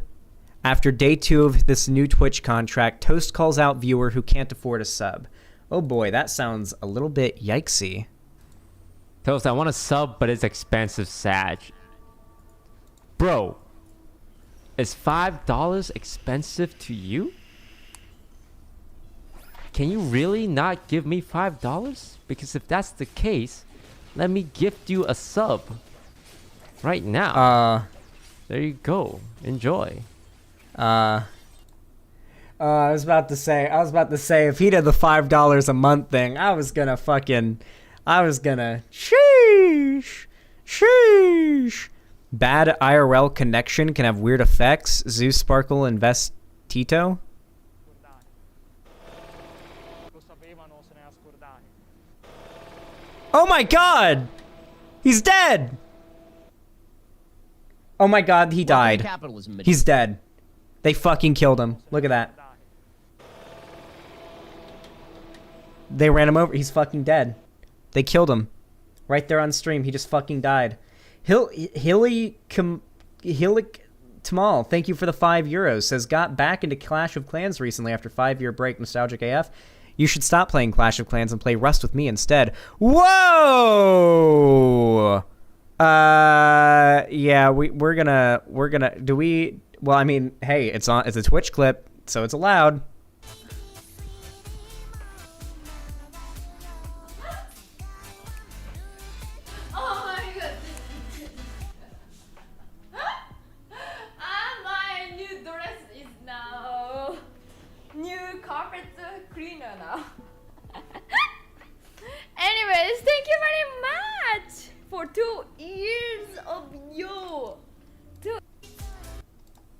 After day 2 of this new Twitch contract, Toast calls out viewer who can't afford a sub. Oh boy, that sounds a little bit yikesy. Toast, I want a sub, but it's expensive, Sag. Bro, Is $5 expensive to you? Can you really not give me $5? Because if that's the case, let me gift you a sub. Right now. There you go. Enjoy. I was about to say, if he did the $5 a month thing, I was gonna, sheesh. Bad IRL connection can have weird effects. Zeus Sparkle Invest Tito. Oh my god! He's dead! Oh my god, he died. He's dead. They fucking killed him. Look at that. They ran him over. He's fucking dead. They killed him. Right there on stream. He just fucking died. Hilly Tamal, thank you for the €5. Says, got back into Clash of Clans recently after 5-year break. Nostalgic AF. You should stop playing Clash of Clans and play Rust with me instead. Whoa! Yeah, we're gonna do we? Well, I mean, hey, it's a Twitch clip, so it's allowed. Oh my god! My new dress is now new carpet cleaner now. Anyways, thank you very much for 2 years of you.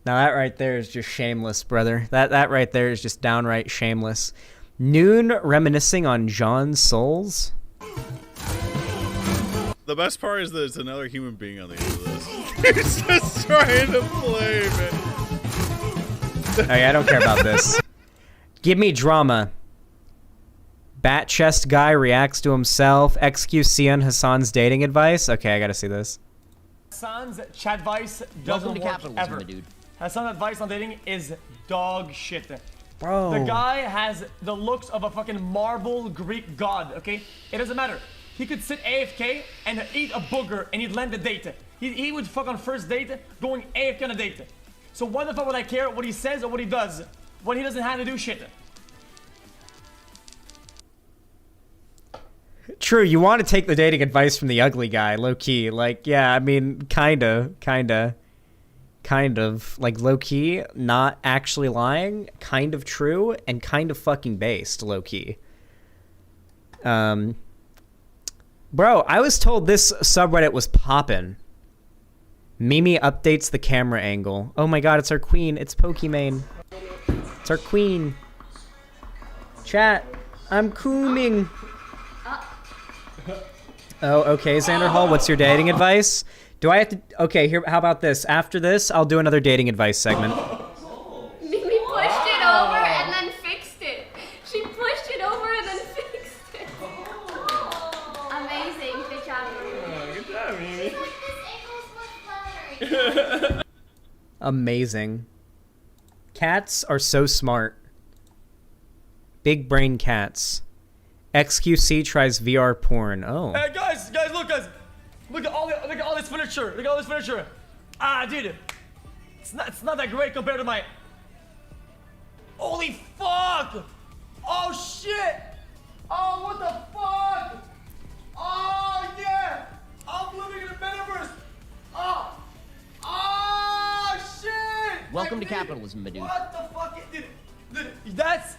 Now that right there is just shameless, brother. That right there is just downright shameless. Noon reminiscing on John's Souls. The best part is that it's another human being on the end of this. He's just trying to play, man. Oh yeah, I don't care about this. Give me drama. Bat chest guy reacts to himself. XQC on Hassan's dating advice. Okay, I gotta see this. Hassan's chat advice doesn't work ever. Hassan's advice on dating is dog shit. Bro. The guy has the looks of a fucking marble Greek god, okay? It doesn't matter. He could sit AFK and eat a booger and he'd land a date. He would fuck on first date going AFK on a date. So why the fuck would I care what he says or what he does when he doesn't have to do shit? True, you want to take the dating advice from the ugly guy, low-key. Like, yeah, I mean, kind of. Like, low-key, not actually lying, kind of true, and kind of fucking based, low-key. Bro, I was told this subreddit was poppin'. Mimi updates the camera angle. Oh my god, it's our queen. It's Pokimane. It's our queen. Chat, I'm cooming. Oh, okay, Xanderhal, what's your dating advice? Do I have to... Okay, here. How about this? After this, I'll do another dating advice segment. Mimi pushed it over and then fixed it. She pushed it over and then fixed it. Amazing. Good job, Mimi. Good job, Mimi. Amazing. Cats are so smart. Big brain cats. XQC tries VR porn. Oh. Hey guys, look at all this furniture. Look at all this furniture. Ah, dude, it's not that great compared to my. Holy fuck! Oh shit! Oh, what the fuck? Oh yeah! I'm living in a metaverse. Oh shit! Welcome to capitalism, my dude. What the fuck, dude? That's.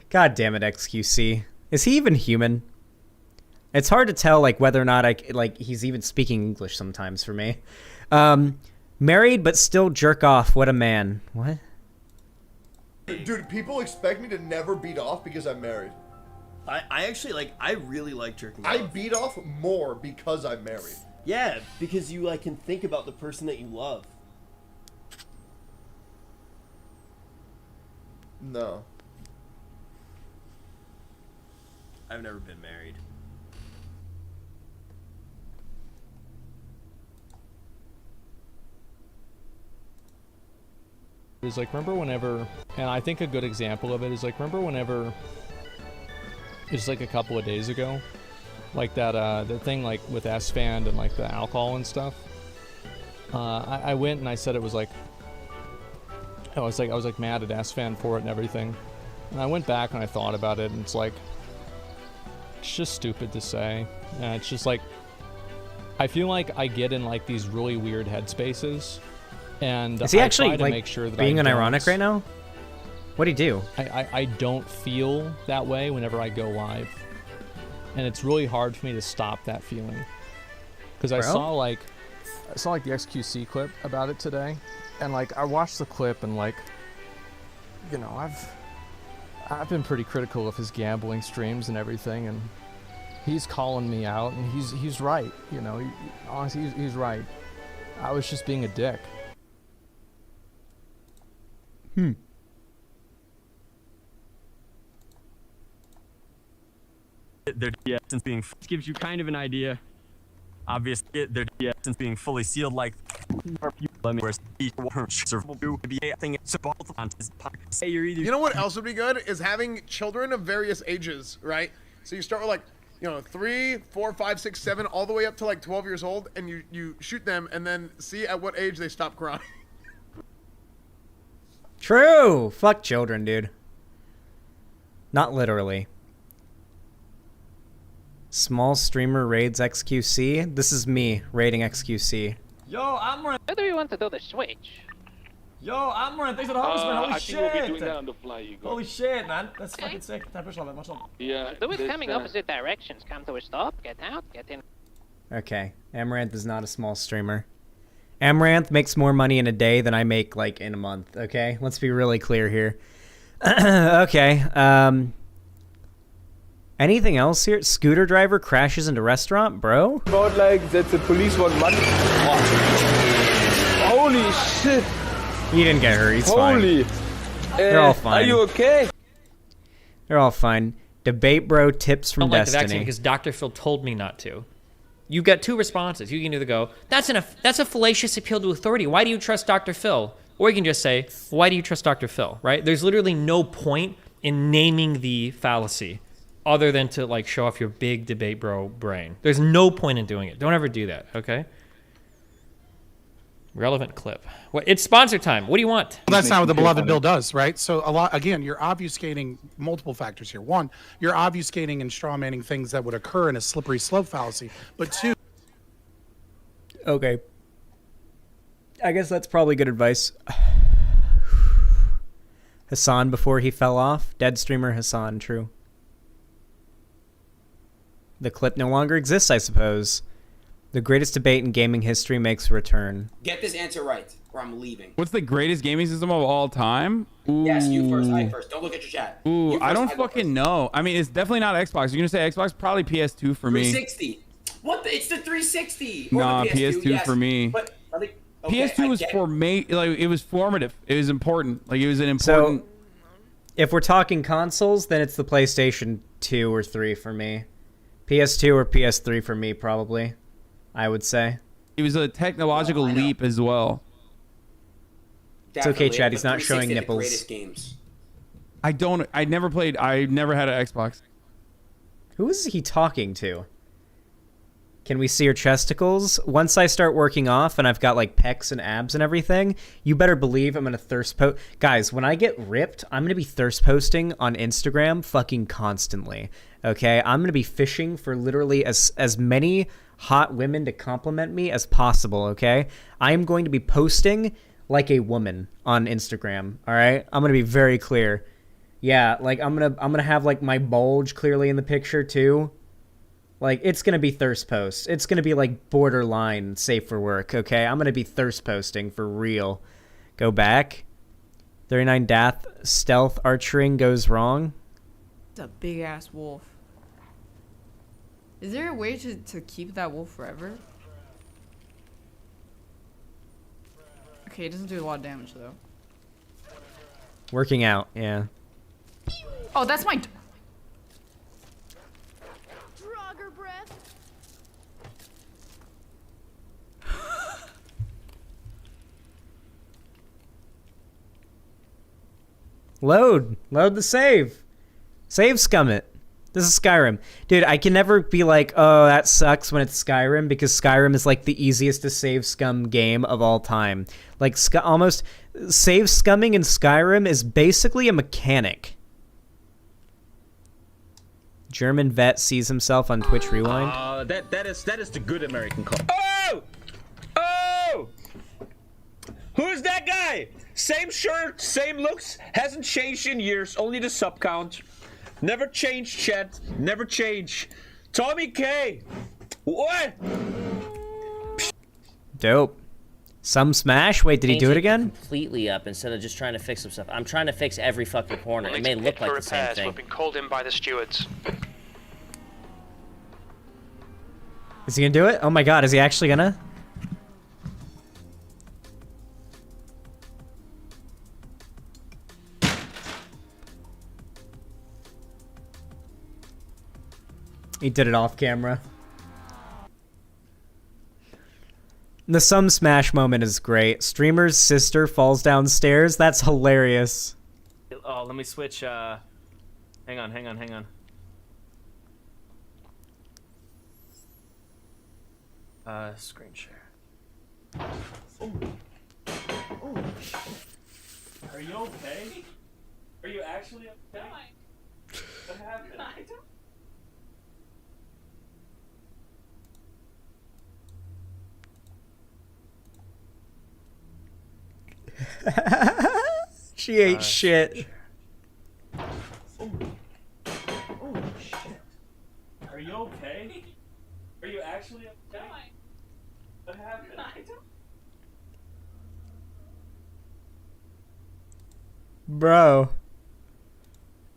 God damn it, XQC. Is he even human? It's hard to tell, like, whether or not he's even speaking English sometimes for me. Married but still jerk off. What a man. What? Dude, people expect me to never beat off because I'm married. I actually, I really like jerking off. I beat off more because I'm married. Yeah, because you, can think about the person that you love. No. I've never been married. Is remember whenever, and I think a good example of it is remember whenever, it's a couple of days ago, that the thing with S-Fand and the alcohol and stuff. I went and I said it was like, I was like mad at S-Fan for it and everything. And I went back and I thought about it, and it's like, it's just stupid to say. And it's just like, I feel like I get in like these really weird headspaces, and Is he I actually try to like make sure that being I an don't- ironic right now? What'd he do? I don't feel that way whenever I go live, and it's really hard for me to stop that feeling. Because I Bro? saw like the XQC clip about it today, and like I watched the clip and like, you know, I've been pretty critical of his gambling streams and everything, and he's calling me out, and he's right. You know, honestly, he's right. I was just being a dick. Their since being gives you kind of an idea. Obviously, their since being fully sealed, like let me say you're either. You know what else would be good is having children of various ages, right? So you start with like, you know, 3, 4, 5, 6, 7, all the way up to like 12 years old, and you shoot them, and then see at what age they stop crying. True. Fuck children, dude. Not literally. Small streamer raids XQC. This is me raiding XQC. Yo, Amran. Where do you want to do the switch? Yo, Amran, thanks for the host, man. Holy I shit. think we'll be doing that on the fly, Igor. Holy shit, man. That's fucking sick. Time push on, much on. Yeah. Do it coming opposite directions. Come to a stop. Get out. Get in. Okay, Amaranth is not a small streamer. Amaranth makes more money in a day than I make like in a month. Okay, let's be really clear here. Okay. Anything else here? Scooter driver crashes into restaurant, bro. About like that the police want money. Holy shit! He didn't get hurt. He's Holy. fine. They're all fine. Are you okay? They're all fine. Debate bro tips I from don't like the Destiny. vaccine because Dr. Phil told me not to. You get two responses. You can either go, that's a fallacious appeal to authority. Why do you trust Dr. Phil? Or you can just say, why do you trust Dr. Phil, right? There's literally no point in naming the fallacy other than to like show off your big debate bro brain. There's no point in doing it. Don't ever do that, okay? Relevant clip. What? It's sponsor time. What do you want? Well, that's not what the beloved bill does, right? So a lot, again, you're obfuscating multiple factors here. One, you're obfuscating and strawmanning things that would occur in a slippery slope fallacy. But two, Okay. I guess that's probably good advice. Hassan before he fell off. Dead streamer Hassan, true. The clip no longer exists, I suppose. The greatest debate in gaming history makes a return. Get this answer right, or I'm leaving. What's the greatest gaming system of all time? Ooh. Yes, you first, I first. Don't look at your chat. Ooh, You first, I don't go fucking first. know. I mean, it's definitely not Xbox. You're gonna say Xbox? Probably PS2 for me. 360. What? It's the 360. Or Nah, the PS2, PS2 yes. for me. But okay, I PS2 was get it. for me. Like it was formative. It was important. Like it was an important. So, if we're talking consoles, then it's the PlayStation 2 or 3 for me. PS2 or PS3 for me, probably. I would say. It was a technological leap as well. It's okay, Definitely, Chad. He's but not showing 360 the nipples. greatest games. I never played. I never had an Xbox. Who is he talking to? Can we see your chesticles? Once I start working off and I've got like pecs and abs and everything, you better believe I'm gonna thirst post. Guys, when I get ripped, I'm gonna be thirst posting on Instagram fucking constantly. Okay, I'm gonna be fishing for literally as many hot women to compliment me as possible. Okay, I am going to be posting like a woman on Instagram. All right, I'm gonna be very clear. Yeah, like I'm gonna have like my bulge clearly in the picture too. Like, it's going to be thirst post. It's going to be, like, borderline safe for work, okay? I'm going to be thirst posting for real. Go back. 39 Dath stealth archering goes wrong. It's a big-ass wolf. Is there a way to keep that wolf forever? Okay, it doesn't do a lot of damage, though. Working out, yeah. Oh, that's my... Load the save. Save scum it. This is Skyrim. Dude, I can never be like, oh, that sucks when it's Skyrim, because Skyrim is like the easiest to save scum game of all time. Like, almost save scumming in Skyrim is basically a mechanic. German vet sees himself on Twitch Rewind. That is the good American call. Oh! Oh! Who's that guy? Same shirt, same looks, hasn't changed in years, only the sub count. Never change, chat. Never change. Tommy K. What? Dope. Some smash? Wait, did he do it again? Completely up instead of just trying to fix some stuff. I'm trying to fix every fucking corner. It may look like the same thing. We've been called in by the stewards. Is he gonna do it? Oh my god, is he actually gonna? He did it off camera. The some smash moment is great. Streamer's sister falls downstairs. That's hilarious. Oh, let me switch. Hang on. Screen share. Are you okay? Are you actually okay? What happened? I don't. She ate shit. Oh shit. Are you okay? Are you actually okay? What happened? I don't. Bro.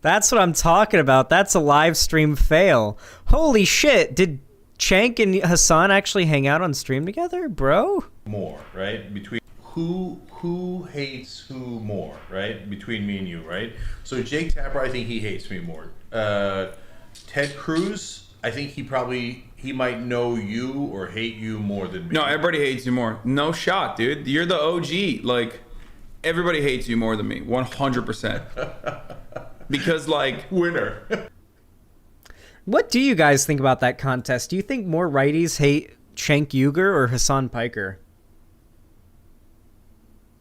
That's what I'm talking about. That's a live stream fail. Holy shit. Did Chank and Hassan actually hang out on stream together, bro? More, right? Between who hates who more, right? Between me and you, right? So Jake Tapper, I think he hates me more. Ted Cruz, I think he might know you or hate you more than me. No, everybody hates you more. No shot, dude. You're the OG. Like, everybody hates you more than me. 100%. Because, like... Winner. What do you guys think about that contest? Do you think more righties hate Cenk Uygur or Hassan Piker?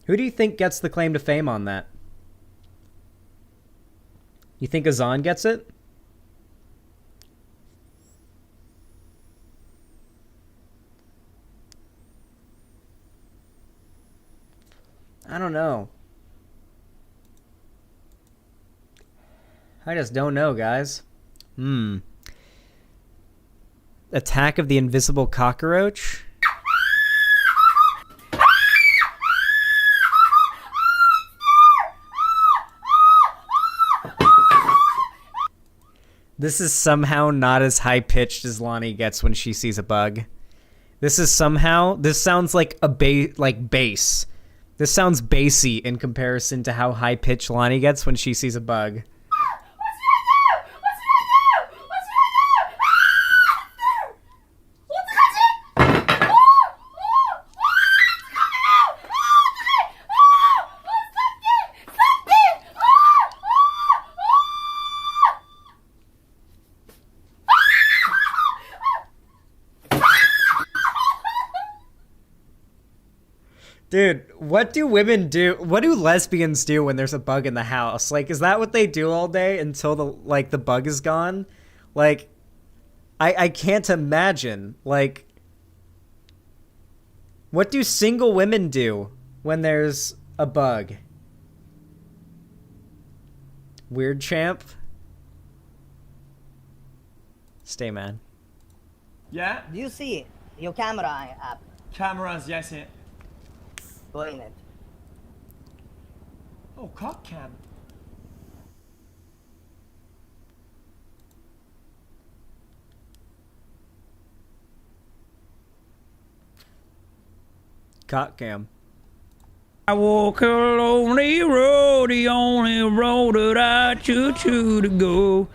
Who do you think gets the claim to fame on that? You think Azan gets it? I don't know. I just don't know, guys. Attack of the Invisible Cockroach? This is somehow not as high-pitched as Lonnie gets when she sees a bug. This sounds like a bass. This sounds bassy in comparison to how high-pitched Lonnie gets when she sees a bug. Dude, what do women do? What do lesbians do when there's a bug in the house? Like, is that what they do all day until the bug is gone? Like, I can't imagine. Like, what do single women do when there's a bug? Weird champ? Stay, man. Yeah? Do you see your camera app? Cameras, yes, it. Go in it. Oh, cock cam. Cock cam. I walk a lonely road, the only road that I choose to go.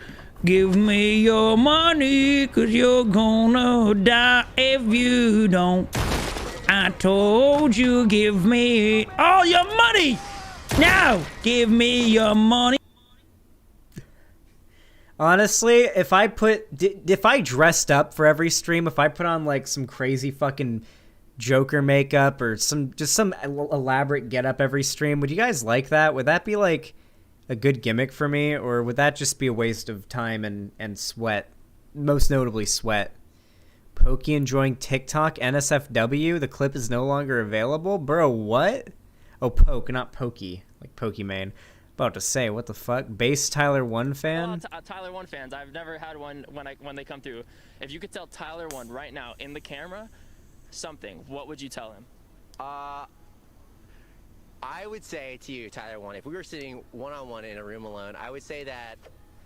Give me your money, cause you're gonna die if you don't. I told you, give me all your money! Now, give me your money! Honestly, if I dressed up for every stream, if I put on like some crazy fucking Joker makeup or some elaborate getup every stream, would you guys like that? Would that be like a good gimmick for me, or would that just be a waste of time and sweat? Most notably sweat. Pokey enjoying TikTok NSFW. The clip is no longer available. Bro, what? Oh, Poke, not Pokey, like Pokimane. About to say, what the fuck? Base Tyler 1 fan? Tyler 1 fans. I've never had one when they come through. If you could tell Tyler 1 right now in the camera something, what would you tell him? I would say to you, Tyler 1, if we were sitting one-on-one in a room alone, I would say that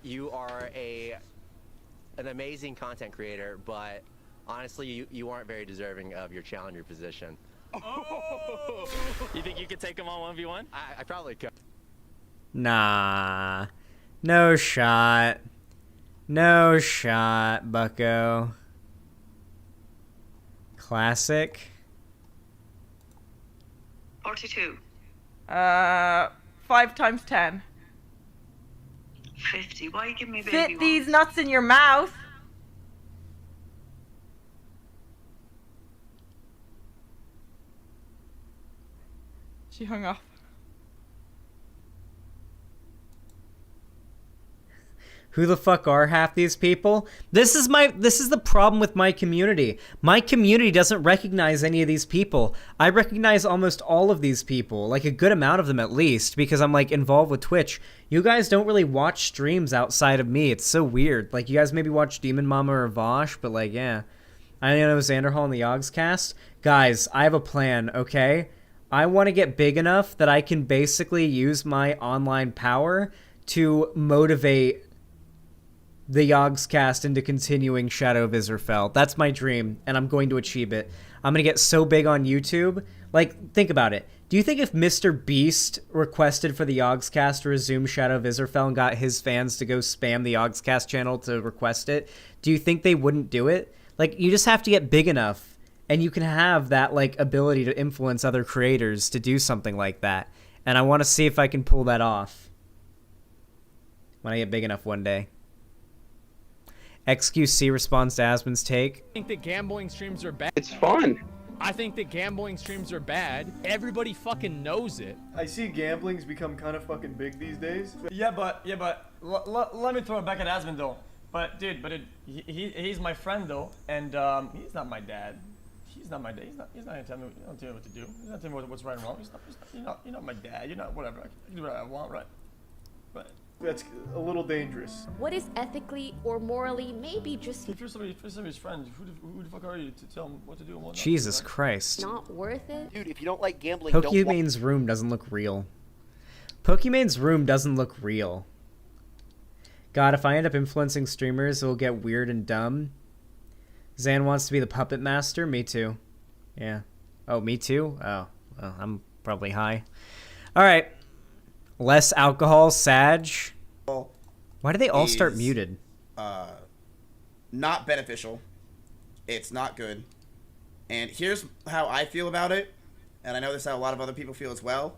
you are an amazing content creator, but honestly, you aren't very deserving of your challenger position. Oh! You think you could take him on 1v1? I probably could. Nah. No shot. No shot, bucko. Classic. 42. 5 times 10. 50. Why you give me baby Fit one? these nuts in your mouth. She hung up. Who the fuck are half these people? This is the problem with my community. My community doesn't recognize any of these people. I recognize almost all of these people, like a good amount of them at least, because I'm like involved with Twitch. You guys don't really watch streams outside of me. It's so weird. Like you guys maybe watch Demon Mama or Walsh, but like yeah. I know Xanderhal and the Yogscast. Guys, I have a plan, okay? I want to get big enough that I can basically use my online power to motivate the Yogscast into continuing Shadow of Israfel. That's my dream, and I'm going to achieve it. I'm going to get so big on YouTube. Like, think about it. Do you think if Mr. Beast requested for the Yogscast to resume Shadow of Israfel and got his fans to go spam the Yogscast channel to request it, do you think they wouldn't do it? Like, you just have to get big enough, and you can have that, like, ability to influence other creators to do something like that. And I want to see if I can pull that off when I get big enough one day. XQC responds to Asmon's take. I think that gambling streams are bad. It's fun. I think that gambling streams are bad. Everybody fucking knows it. I see gambling's become kind of fucking big these days. Yeah, but let me throw it back at Asmon though. But he's my friend though, and he's not my dad. He's not my dad. He's not gonna tell me what to do. He's not telling me what's right and wrong. You're not my dad. You're not whatever. I can do what I want, right? But that's a little dangerous. What is ethically or morally maybe just if you're somebody's friend, who the fuck are you to tell him what to do and what not? Jesus Christ. not worth it? Dude, if you don't like gambling, Pokemon's room doesn't look real. Pokemon's room doesn't look real. God, if I end up influencing streamers, it'll get weird and dumb. Zan wants to be the puppet master. Me too. Yeah. Oh, me too? Oh, well, I'm probably high. All right. Less alcohol, Sag. Why do they all start muted? Not beneficial. It's not good. And here's how I feel about it, and I know this is how a lot of other people feel as well.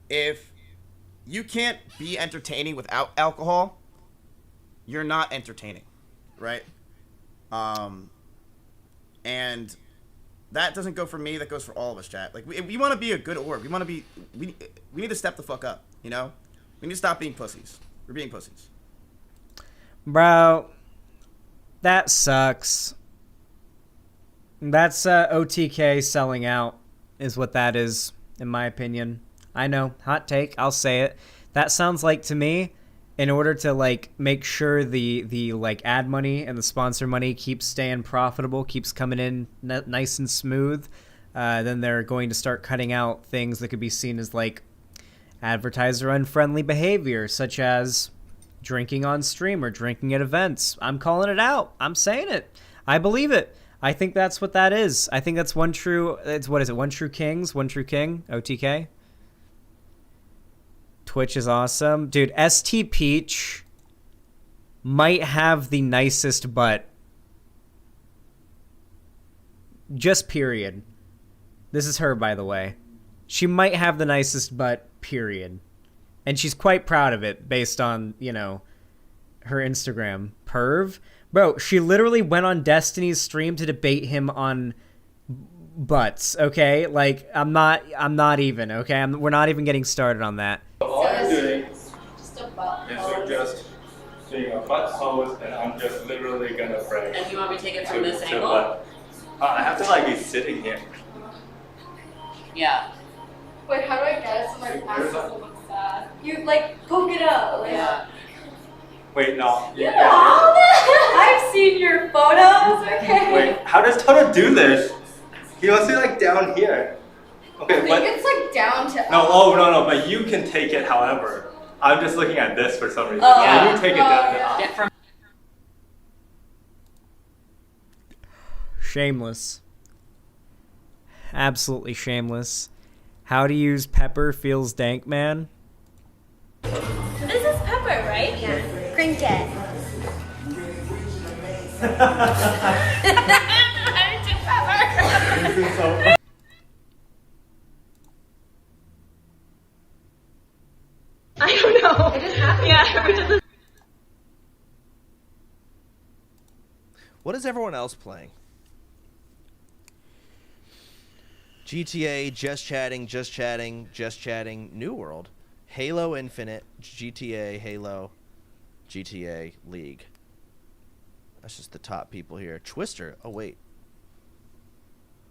If you can't be entertaining without alcohol, you're not entertaining, right? And that doesn't go for me. That goes for all of us, chat. Like we want to be a good org. We want to be. We need to step the fuck up. You know, we need to stop being pussies. We're being pussies. Bro, that sucks. That's OTK selling out, is what that is, in my opinion. I know, hot take. I'll say it. That sounds like to me, in order to like make sure the like ad money and the sponsor money keeps staying profitable, keeps coming in nice and smooth, then they're going to start cutting out things that could be seen as like advertiser unfriendly behavior, such as drinking on stream or drinking at events. I'm calling it out. I'm saying it. I believe it. I think that's what that is. I think that's one true. It's what is it? One true kings. One true king. OTK. Twitch is awesome. Dude, ST Peach might have the nicest butt. Just period. This is her, by the way. She might have the nicest butt, period. And she's quite proud of it based on, you know, her Instagram. Perv. Bro, she literally went on Destiny's stream to debate him on butts, okay? Like, I'm not even, okay? We're not even getting started on that. All I'm doing is you're just doing a butt pose, and I'm just literally gonna pray. And you want me to take it from this angle? I have to like be sitting here. Yeah. Wait, how do I get it so my ass doesn't look sad? You like poke it out. Like, Yeah. Wait, no. Yeah. I've seen your photos. Okay. Wait, how does Toto do this? He wants to like down here. Okay, I think it's like down to. no, but you can take it however. I'm just looking at this for some reason. Oh, yeah. You take it down. Yeah. Shameless. Absolutely shameless. How to use pepper feels dank, man. This is pepper, right? Yeah. Drink it. Pepper. I don't know. It just happened. Yeah. What is everyone else playing? GTA, just chatting, New World, Halo Infinite, GTA, Halo, GTA, League. That's just the top people here. Twister. Oh, wait.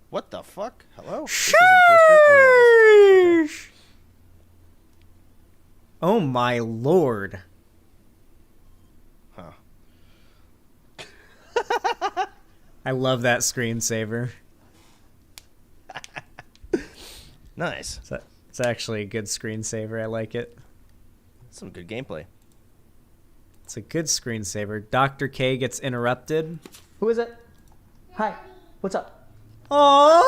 What the fuck? Hello? This isn't Twister? Oh, yeah, this- Oh my lord. Huh. I love that screensaver. Nice. It's actually a good screensaver. I like it. Some good gameplay. It's a good screensaver. Dr. K gets interrupted. Who is it? Hi. What's up? Aww.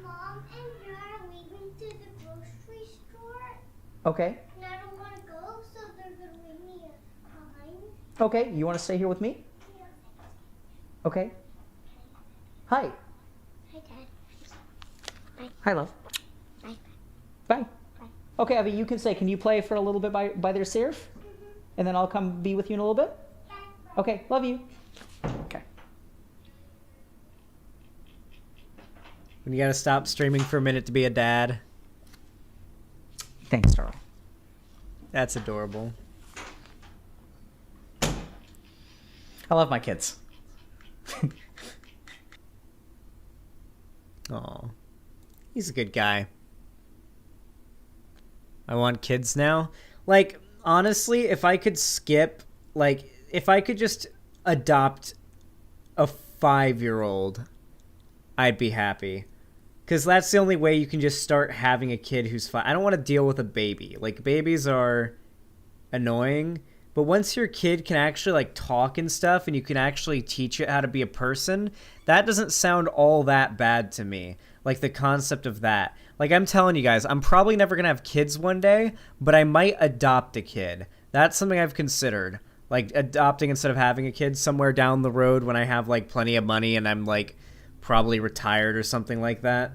Mom and Dad are leaving to the grocery store. Okay. And I don't want to go, so they're going to leave me behind. Okay. You want to stay here with me? Yeah. Okay. Hi. Hi, Dad. Bye. Hi, love. Bye. Bye. Okay, Abby, you can stay. Can you play for a little bit by their surf? And then I'll come be with you in a little bit? Okay, love you. Okay. When you gotta stop streaming for a minute to be a dad. Thanks, darling. That's adorable. I love my kids. Aw. He's a good guy. I want kids now. Like, honestly, if I could skip, like, if I could just adopt a 5-year-old, I'd be happy. Because that's the only way you can just start having a kid who's 5. I don't want to deal with a baby. Like, babies are annoying. But once your kid can actually, like, talk and stuff, and you can actually teach it how to be a person, that doesn't sound all that bad to me. Like, the concept of that. Like, I'm telling you guys, I'm probably never going to have kids one day, but I might adopt a kid. That's something I've considered. Like, adopting instead of having a kid somewhere down the road when I have, like, plenty of money and I'm, like, probably retired or something like that.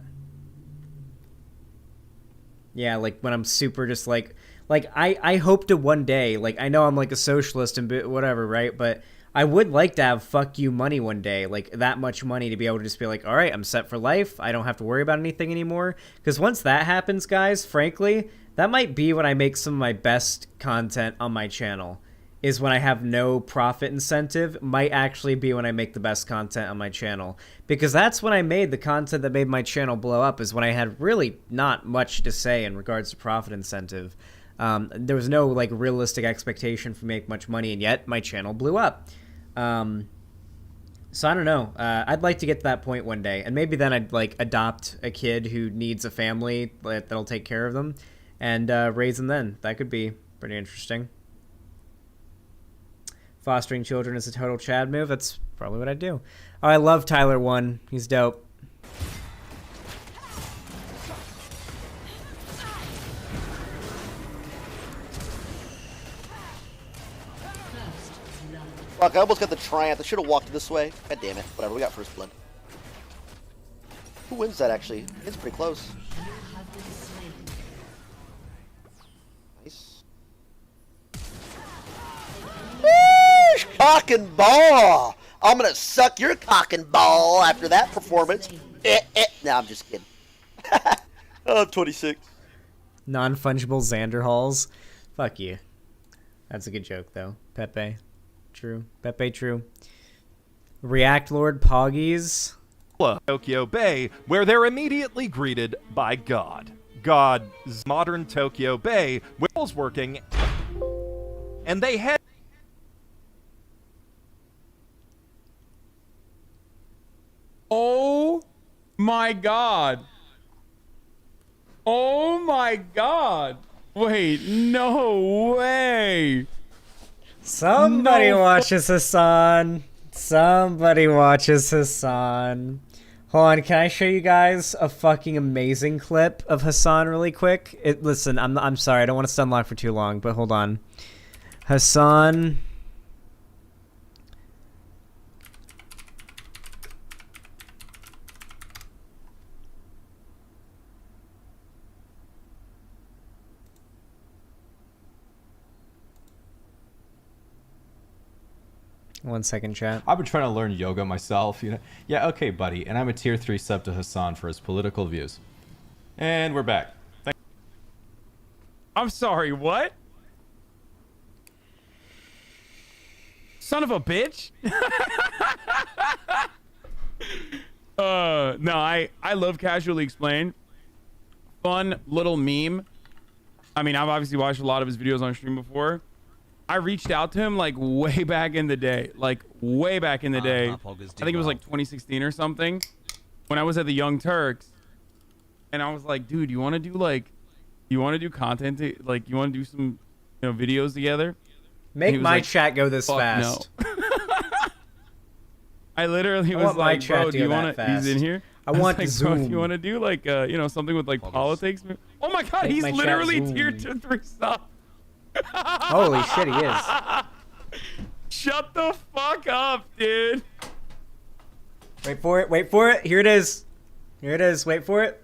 Yeah, like, when I'm super just, like I hope to one day, like, I know I'm, like, a socialist and whatever, right? But I would like to have fuck you money one day, like, that much money to be able to just be like, all right, I'm set for life. I don't have to worry about anything anymore. Because once that happens, guys, frankly, that might be when I make some of my best content on my channel. Is when I have no profit incentive, might actually be when I make the best content on my channel. Because that's when I made the content that made my channel blow up, is when I had really not much to say in regards to profit incentive. There was no, like, realistic expectation for make much money, and yet my channel blew up. So I don't know. I'd like to get to that point one day, and maybe then I'd, like, adopt a kid who needs a family that'll take care of them, and raise them then. That could be pretty interesting. Fostering children is a total Chad move. That's probably what I'd do. Oh, I love Tyler 1. He's dope. Fuck, I almost got the triumph. I should have walked this way. God damn it. Whatever, we got first blood. Who wins that, actually? It's pretty close. Nice. cock and ball. I'm gonna suck your cock and ball after that performance. No, I'm just kidding. I'm 26. Non-fungible Xanderhals. Fuck you. That's a good joke, though. Pepe. True. Pepe, true. React Lord Poggies. Tokyo Bay, where they're immediately greeted by God. God's modern Tokyo Bay, wheels working, and they head. Oh my god. Oh my god. Wait, no way. Somebody watches Hassan. Somebody watches Hassan. Hold on, can I show you guys a fucking amazing clip of Hassan really quick? Listen, I'm sorry, I don't want to stun lock for too long, but hold on. Hassan. One second, chat. I've been trying to learn yoga myself, you know. Yeah, okay, buddy. And I'm a tier 3 sub to Hassan for his political views. And we're back. I'm sorry, what? Son of a bitch? No, I love Casually Explained. Fun little meme. I mean, I've obviously watched a lot of his videos on stream before. I reached out to him like way back in the day. I think it was like 2016 or something, when I was at the Young Turks, and I was like, dude, you want to do content, like you want to do some, videos together? Make my like, chat go this fast. No. I literally was like, bro, do you want to? He's in here. I want like, to zoom. Bro, do you want to do like, something with like politics? Oh my god, Make he's my chat literally zoom. tier 3 sub. Holy shit, he is. Shut the fuck up, dude. Wait for it, wait for it. Here it is. Here it is, wait for it.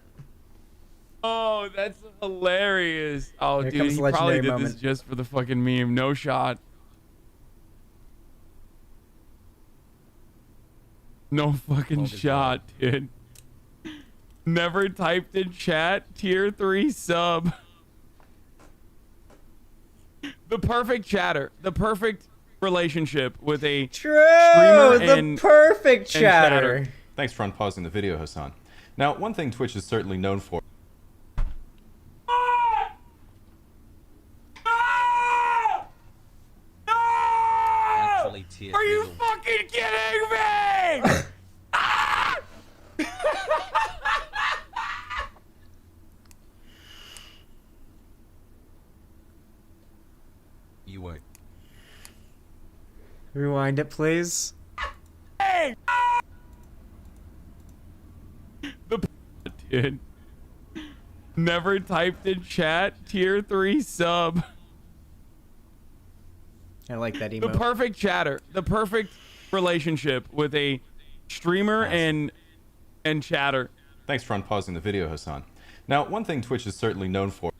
Oh, that's hilarious. Oh, Here dude, comes he the legendary probably did this moment. just for the fucking meme. No shot. No fucking shot, dude. Never typed in chat, tier 3 sub. The perfect chatter. The perfect relationship with a streamer the perfect chatter. Thanks for unpausing the video, Hassan. Now, one thing Twitch is certainly known for. Are you fucking kidding me? You would. Rewind it, please. Dude. Never typed in chat, tier 3 sub. I like that The emote. perfect chatter. The perfect relationship with a streamer and chatter. Thanks for unpausing the video, Hassan. Now, one thing Twitch is certainly known for.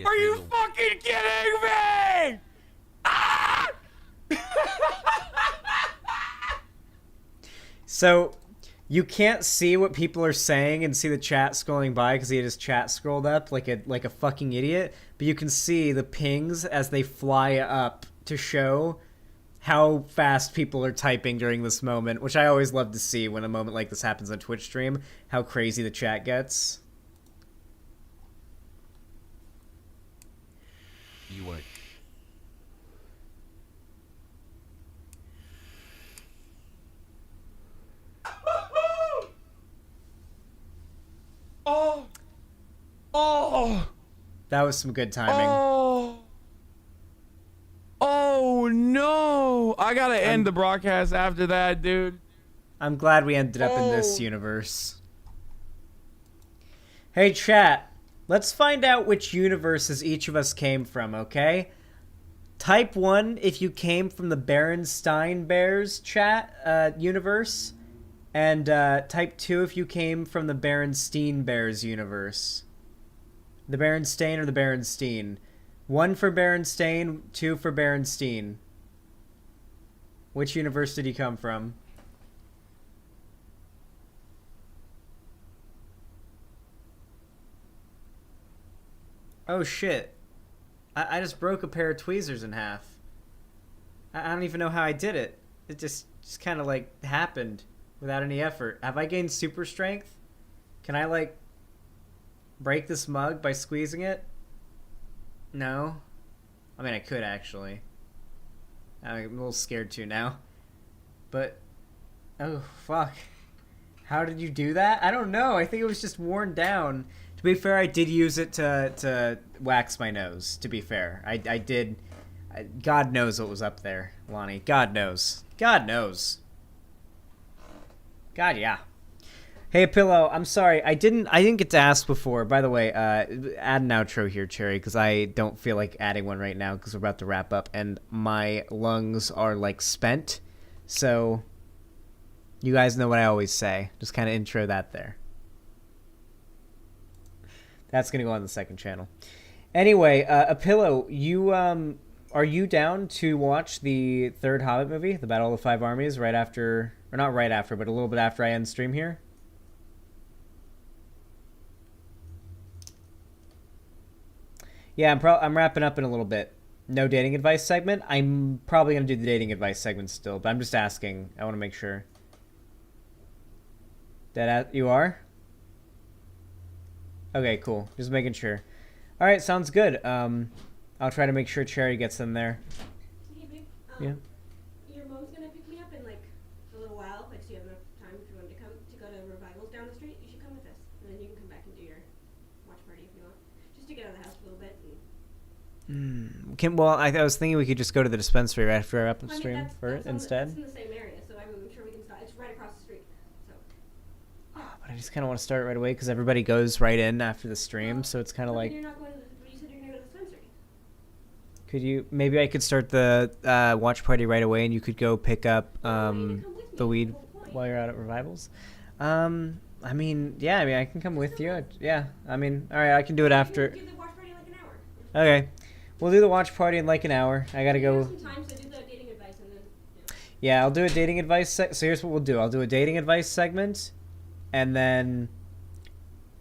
Are you fucking kidding me? So, you can't see what people are saying and see the chat scrolling by because he had his chat scrolled up like a fucking idiot. But you can see the pings as they fly up to show how fast people are typing during this moment, which I always love to see when a moment like this happens on Twitch stream, how crazy the chat gets. You would. Oh. That was some good timing. Oh no! I gotta end the broadcast after that, dude. I'm glad we ended up in this universe. Hey chat, let's find out which universes each of us came from, okay? Type 1 if you came from the Berenstain Bears chat universe, and type 2 if you came from the Berenstein Bears universe. The Berenstain or the Berenstein? 1 for Berenstain, 2 for Berenstein. Which universe did he come from? Oh shit. I just broke a pair of tweezers in half. I don't even know how I did it. It just kind of like happened without any effort. Have I gained super strength? Can I like break this mug by squeezing it? No. I mean, I could actually. I'm a little scared too now. But, oh fuck. How did you do that? I don't know. I think it was just worn down. To be fair, I did use it to wax my nose, to be fair. I did. God knows what was up there, Lonnie. God knows. God knows. God, yeah. Hey, Pillow, I'm sorry. I didn't get to ask before. By the way, add an outro here, Cherry, because I don't feel like adding one right now because we're about to wrap up, and my lungs are, like, spent. So, you guys know what I always say. Just kind of intro that there. That's going to go on the second channel. Anyway, a Pillow, you, are you down to watch the third Hobbit movie, The Battle of the Five Armies, right after, or not right after, but a little bit after I end stream here? Yeah, I'm wrapping up in a little bit. No dating advice segment? I'm probably going to do the dating advice segment still, but I'm just asking. I want to make sure. You are? Okay, cool. Just making sure. All right, sounds good. I'll try to make sure Cherry gets them there. Hey, babe. Yeah. Your mom's gonna pick me up in like a little while. Like, so you have enough time if you wanted to come to go to revivals down the street. You should come with us, and then you can come back and do your watch party if you want, just to get out of the house a little bit. Well, I was thinking we could just go to the dispensary right after our upstream That's instead. It's in the same area, so I'm sure we can stop. It's right across the street. So. But I just kind of want to start right away because everybody goes right in after the stream, so it's kind of like. You're not going to you said you're gonna go to the dispensary. Could you? Maybe I could start the watch party right away, and you could go pick up the weed while you're out at revivals. I mean, yeah. I mean, I can come with you. Yeah. I mean, all right. I can do it after. Do the watch party in like an hour. Okay. We'll do the watch party in like an hour. I gotta go. Some time, so do the dating advice and then. Yeah, I'll do a dating advice. So here's what we'll do. I'll do a dating advice segment, and then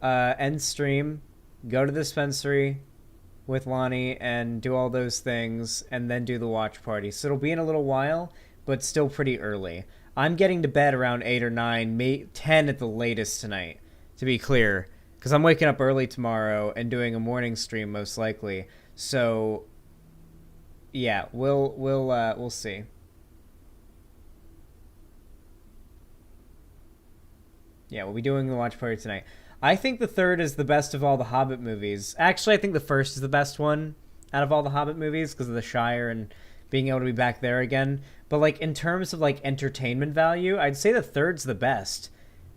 end stream, go to the dispensary with Lonnie, and do all those things, and then do the watch party. So it'll be in a little while, but still pretty early. I'm getting to bed around 8 or 9, 10 at the latest tonight, to be clear, because I'm waking up early tomorrow and doing a morning stream most likely. So, yeah, we'll see. Yeah, we'll be doing the watch party tonight. I think the third is the best of all the Hobbit movies. Actually, I think the first is the best one out of all the Hobbit movies because of the Shire and being able to be back there again. But like in terms of like entertainment value, I'd say the third's the best.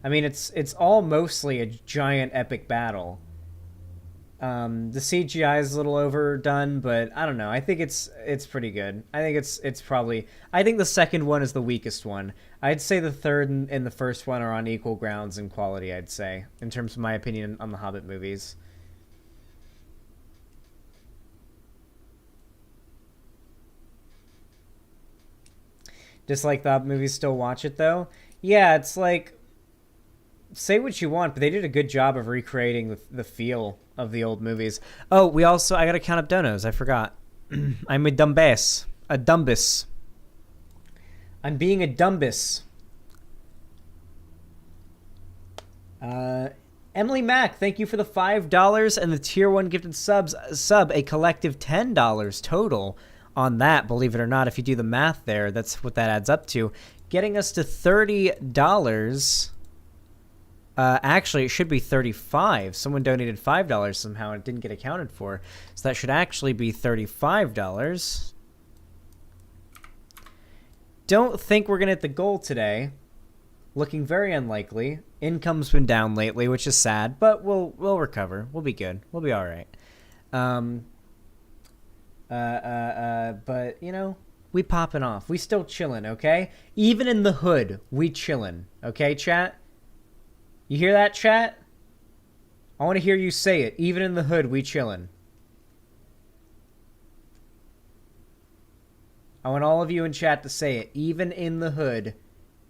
I mean, it's all mostly a giant epic battle. The CGI is a little overdone, but I don't know. I think it's pretty good. I think it's probably. I think the second one is the weakest one. I'd say the third and the first one are on equal grounds in quality. I'd say, in terms of my opinion on the Hobbit movies. Dislike the Hobbit movies? Still watch it though? Yeah, it's like. Say what you want, but they did a good job of recreating the feel of the old movies. Oh, I gotta count up donos. I forgot. I'm a dumbass. A dumbus. I'm being a dumbus. Emily Mack, thank you for the $5 and the tier 1 gifted sub, a collective $10 total on that, believe it or not. If you do the math there, that's what that adds up to. Getting us to $30. Actually, it should be $35. Someone donated $5 somehow and it didn't get accounted for. So that should actually be $35. Don't think we're going to hit the goal today. Looking very unlikely. Income's been down lately, which is sad, but we'll recover. We'll be good. We'll be all right. But, you know, we popping off. We still chilling, okay? Even in the hood, we chilling. Okay, chat? You hear that, chat? I want to hear you say it. Even in the hood, we chillin'. I want all of you in chat to say it. Even in the hood,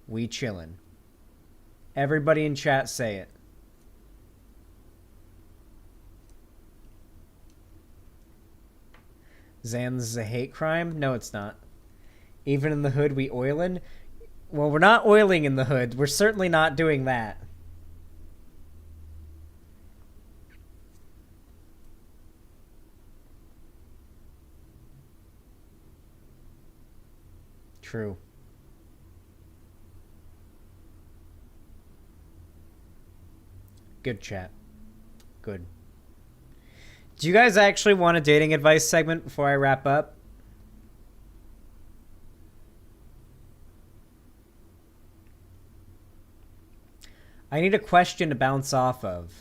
we chillin'. Everybody in chat say it. Zan, this is a hate crime? No, it's not. Even in the hood, we oilin'? Well, we're not oiling in the hood. We're certainly not doing that. True. Good chat. Good. Do you guys actually want a dating advice segment before I wrap up? I need a question to bounce off of.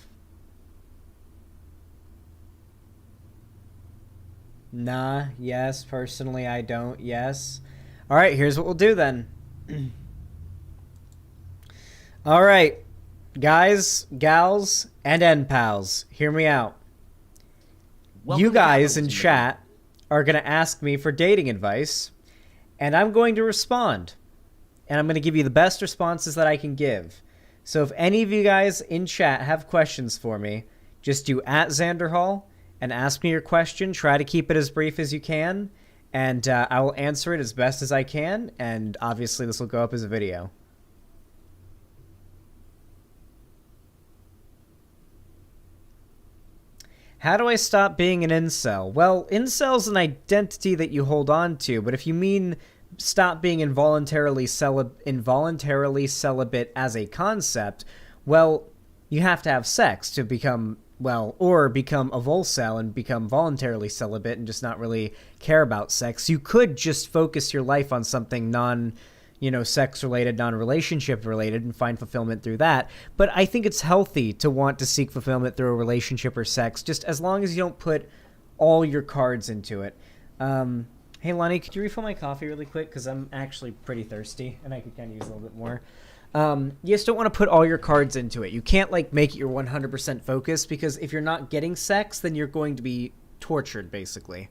Nah, yes, personally I don't, yes. Alright, here's what we'll do then. Alright, guys, gals, and NPals, hear me out. You guys in chat are going to ask me for dating advice, and I'm going to respond. And I'm going to give you the best responses that I can give. So if any of you guys in chat have questions for me, just do @Xanderhal and ask me your question. Try to keep it as brief as you can, and I will answer it as best as I can, and obviously this will go up as a video. How do I stop being an incel? Well, incel's an identity that you hold on to, but if you mean stop being involuntarily celibate as a concept, well, you have to have sex to become, well, or become a volcel and become voluntarily celibate and just not really care about sex. You could just focus your life on something sex-related, non-relationship-related, and find fulfillment through that. But I think it's healthy to want to seek fulfillment through a relationship or sex, just as long as you don't put all your cards into it. Hey, Lonnie, could you refill my coffee really quick? Because I'm actually pretty thirsty, and I could kind of use a little bit more. You just don't want to put all your cards into it. You can't, make it your 100% focus, because if you're not getting sex, then you're going to be tortured, basically.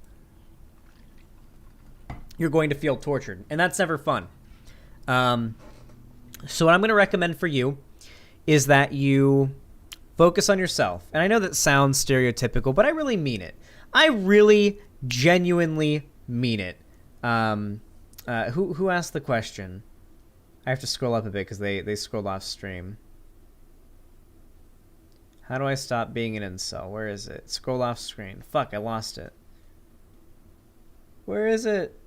You're going to feel tortured, and that's never fun. So what I'm going to recommend for you is that you focus on yourself. And I know that sounds stereotypical, but I really mean it. I really genuinely mean it. Who asked the question? I have to scroll up a bit because they scrolled off stream. How do I stop being an incel? Where is it? Scroll off screen. Fuck, I lost it. Where is it?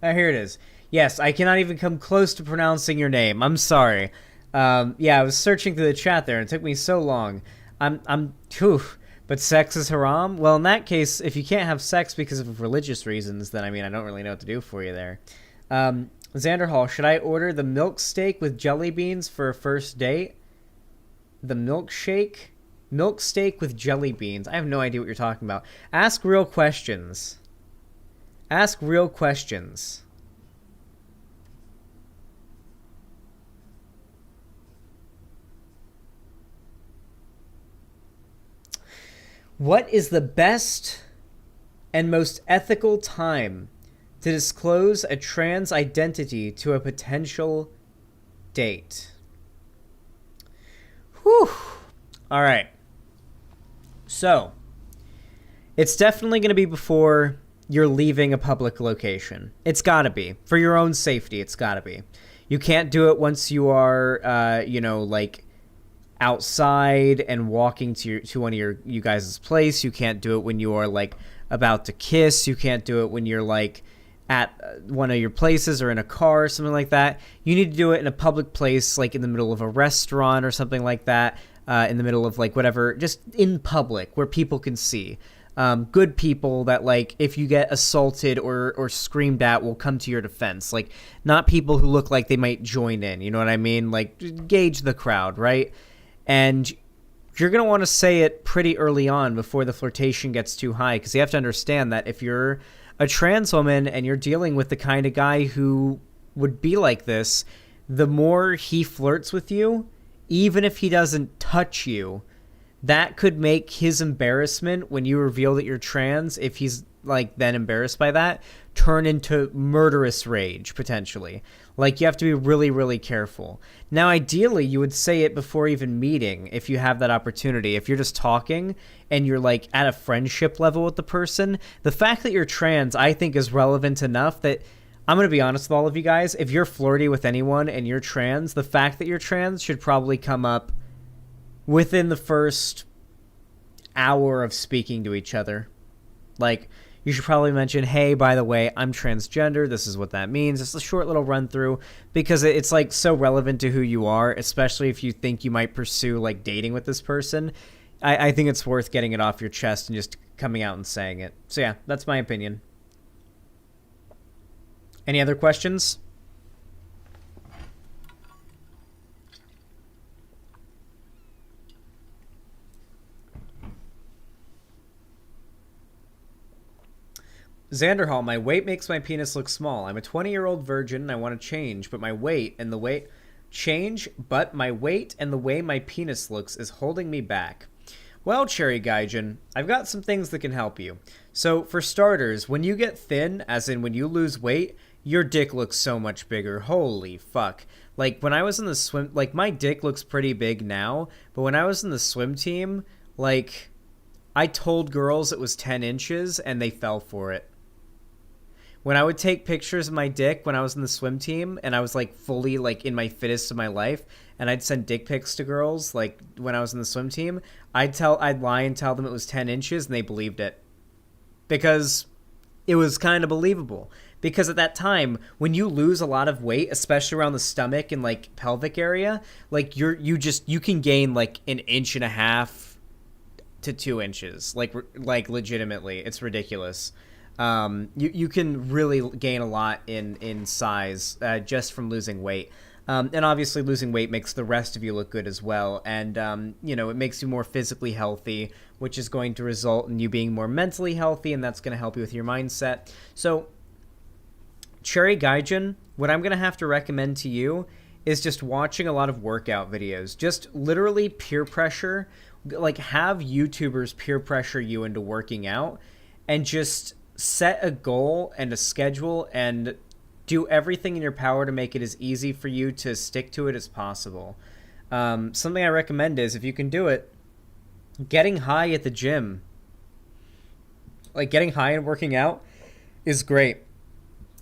Here it is. Yes, I cannot even come close to pronouncing your name. I'm sorry. Yeah, I was searching through the chat there, and it took me so long. But sex is haram? Well, in that case, if you can't have sex because of religious reasons, then, I don't really know what to do for you there. Xanderhal, should I order the milk steak with jelly beans for a first date? The milkshake? Milk steak with jelly beans. I have no idea what you're talking about. Ask real questions. Ask real questions. What is the best and most ethical time to disclose a trans identity to a potential date? Whew. All right. So, it's definitely going to be before you're leaving a public location. It's gotta be. For your own safety, it's gotta be. You can't do it once you are, outside and walking to one of you guys' place. You can't do it when you are, about to kiss. You can't do it when you're, at one of your places or in a car or something like that. You need to do it in a public place, in the middle of a restaurant or something like that, in the middle of, whatever, just in public where people can see. good people that, like, if you get assaulted or screamed at, will come to your defense. Like, not people who look like they might join in, you know what I mean? Like, gauge the crowd, right? And you're going to want to say it pretty early on before the flirtation gets too high, because you have to understand that if you're a trans woman and you're dealing with the kind of guy who would be like this, the more he flirts with you, even if he doesn't touch you, that could make his embarrassment when you reveal that you're trans, if he's like then embarrassed by that, turn into murderous rage potentially. Like, you have to be really, really careful. Now, ideally, you would say it before even meeting if you have that opportunity. If you're just talking and you're like at a friendship level with the person, the fact that you're trans, I think, is relevant enough that I'm going to be honest with all of you guys. If you're flirty with anyone and you're trans, the fact that you're trans should probably come up within the first hour of speaking to each other. Like, you should probably mention, hey, by the way, I'm transgender. This is what that means. It's a short little run through, because it's like so relevant to who you are, especially if you think you might pursue like dating with this person. I think it's worth getting it off your chest and just coming out and saying it. So yeah, that's my opinion. Any other questions? Xanderhal, my weight makes my penis look small. I'm a 20-year-old virgin and I want to change, but my weight and the way my penis looks is holding me back. Well, Cherry Gaijin, I've got some things that can help you. So, for starters, when you get thin, as in when you lose weight, your dick looks so much bigger. Holy fuck. Like, when I was in the swim... Like, my dick looks pretty big now, but when I was in the swim team, like, I told girls it was 10 inches, and they fell for it. When I would take pictures of my dick when I was in the swim team, and I was, like, fully, like, in my fittest of my life, and I'd send dick pics to girls, like, when I was in the swim team, I'd lie and tell them it was 10 inches, and they believed it. Because it was kind of believable. Because at that time, when you lose a lot of weight, especially around the stomach and, like, pelvic area, like, you can gain, like, 1.5 inches to 2 inches. Like legitimately. It's ridiculous. You can really gain a lot in size just from losing weight. And obviously losing weight makes the rest of you look good as well. And, you know, it makes you more physically healthy, which is going to result in you being more mentally healthy, and that's going to help you with your mindset. So, Cherry Gaijin, what I'm going to have to recommend to you is just watching a lot of workout videos. Just literally peer pressure. Like, have YouTubers peer pressure you into working out, and just set a goal and a schedule and do everything in your power to make it as easy for you to stick to it as possible. Something I recommend is, if you can do it, getting high at the gym. Like, getting high and working out is great.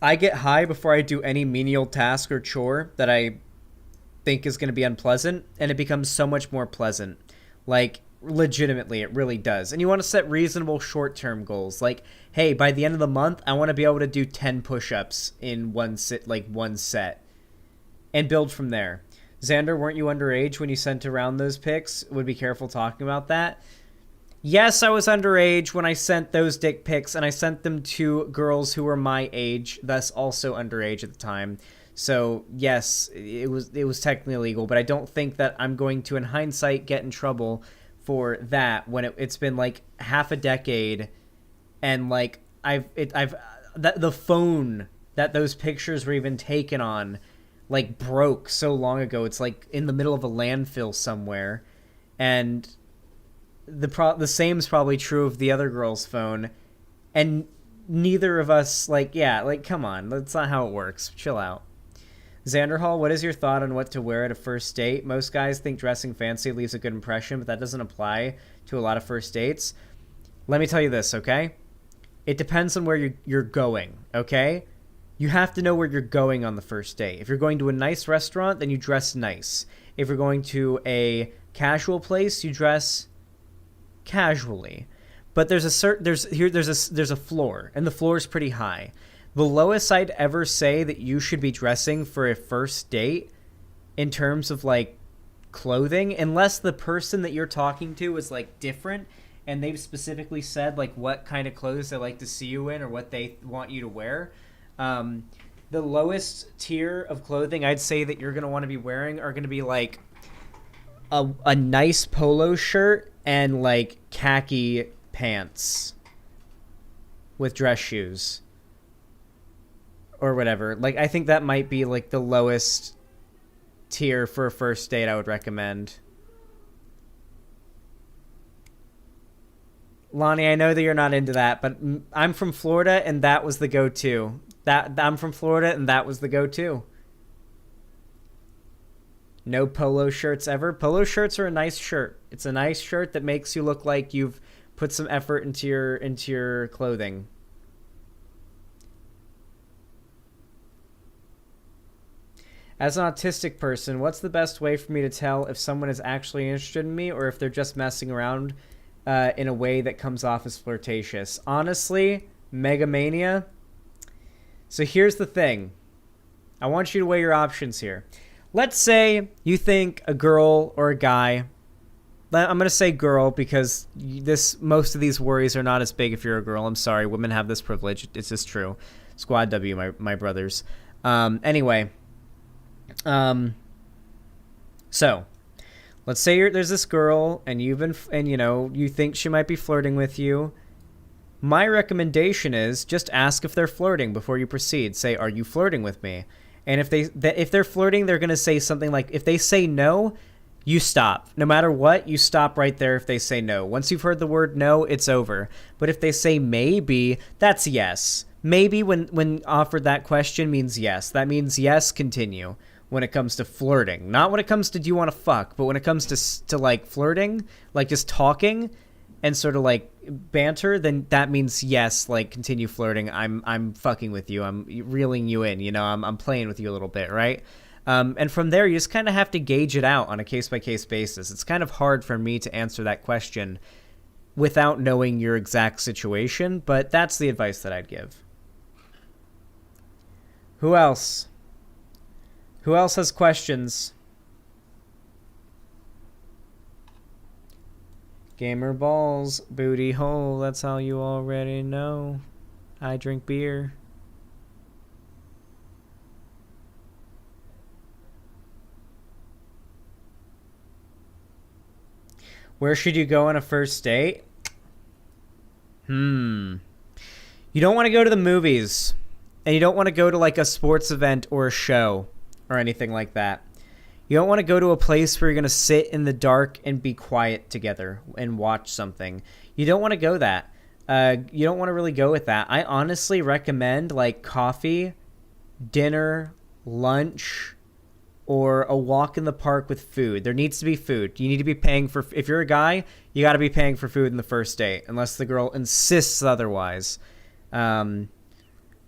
I get high before I do any menial task or chore that I think is going to be unpleasant, and it becomes so much more pleasant. Like, legitimately, it really does. And you want to set reasonable short-term goals. Like, hey, by the end of the month, I want to be able to do 10 push-ups in one set. And build from there. Xander, weren't you underage when you sent around those pics? Would be careful talking about that. Yes, I was underage when I sent those dick pics, and I sent them to girls who were my age, thus also underage at the time. So, yes, it was technically illegal, but I don't think that I'm going to, in hindsight, get in trouble for that when it's been like half a decade, and like the phone that those pictures were even taken on like broke so long ago. It's like in the middle of a landfill somewhere, and the same is probably true of the other girl's phone, and neither of us, like, yeah, like, come on, that's not how it works. Chill out. Xanderhal, what is your thought on what to wear at a first date? Most guys think dressing fancy leaves a good impression, but that doesn't apply to a lot of first dates. Let me tell you this, okay? It depends on where you're going, okay? You have to know where you're going on the first date. If you're going to a nice restaurant, then you dress nice. If you're going to a casual place, you dress casually. But there's a floor, and the floor is pretty high. The lowest I'd ever say that you should be dressing for a first date in terms of, like, clothing, unless the person that you're talking to is, like, different and they've specifically said like what kind of clothes they like to see you in or what they want you to wear. The lowest tier of clothing I'd say that you're going to want to be wearing are going to be like a nice polo shirt and like khaki pants with dress shoes or whatever. Like, I think that might be like the lowest tier for a first date I would recommend. Lonnie, I know that you're not into that, but I'm from Florida and that was the go-to. I'm from Florida and that was the go-to. No polo shirts ever. Polo shirts are a nice shirt. It's a nice shirt that makes you look like you've put some effort into your clothing. As an autistic person, what's the best way for me to tell if someone is actually interested in me or if they're just messing around in a way that comes off as flirtatious? Honestly, Megamania. So here's the thing. I want you to weigh your options here. Let's say you think a girl or a guy. I'm going to say girl because most of these worries are not as big if you're a girl. I'm sorry. Women have this privilege. It's just true. Squad W, my brothers. Anyway. So let's say there's this girl and you think she might be flirting with you. My recommendation is just ask if they're flirting before you proceed. Say, are you flirting with me? And if they're flirting, they're going to say something like, if they say no, you stop. No matter what, you stop right there if they say no. Once you've heard the word no, it's over. But if they say maybe, that's yes. Maybe when offered that question means yes. That means yes, continue when it comes to flirting. Not when it comes to do you want to fuck, but when it comes to like flirting, like just talking and sort of like banter, then that means yes, like continue flirting. I'm fucking with you. I'm reeling you in, I'm playing with you a little bit, right? And from there, you just kind of have to gauge it out on a case-by-case basis. It's kind of hard for me to answer that question without knowing your exact situation, but that's the advice that I'd give. Who else? Who else has questions? Gamer balls, booty hole, that's how you already know. I drink beer. Where should you go on a first date? You don't want to go to the movies. And you don't want to go to like a sports event or a show or anything like that. You don't want to go to a place where you're going to sit in the dark and be quiet together and watch something. You don't want to go that. You don't want to really go with that. I honestly recommend like coffee, dinner, lunch, or a walk in the park with food. There needs to be food. You need to be paying for... If you're a guy, you got to be paying for food in the first date, unless the girl insists otherwise. There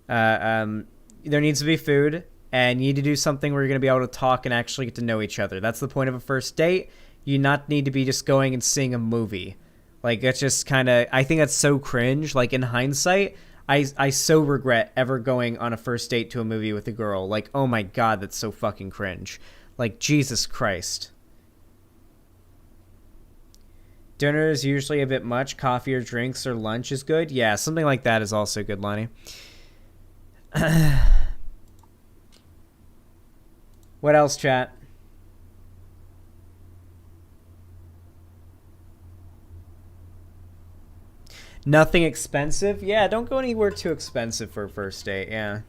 needs to be food. And you need to do something where you're going to be able to talk and actually get to know each other. That's the point of a first date. You not need to be just going and seeing a movie. Like, that's just kind of... I think that's so cringe. Like, in hindsight, I so regret ever going on a first date to a movie with a girl. Like, oh my god, that's so fucking cringe. Like, Jesus Christ. Dinner is usually a bit much. Coffee or drinks or lunch is good. Yeah, something like that is also good, Lonnie. What else, chat? Nothing expensive? Yeah, don't go anywhere too expensive for a first date, yeah.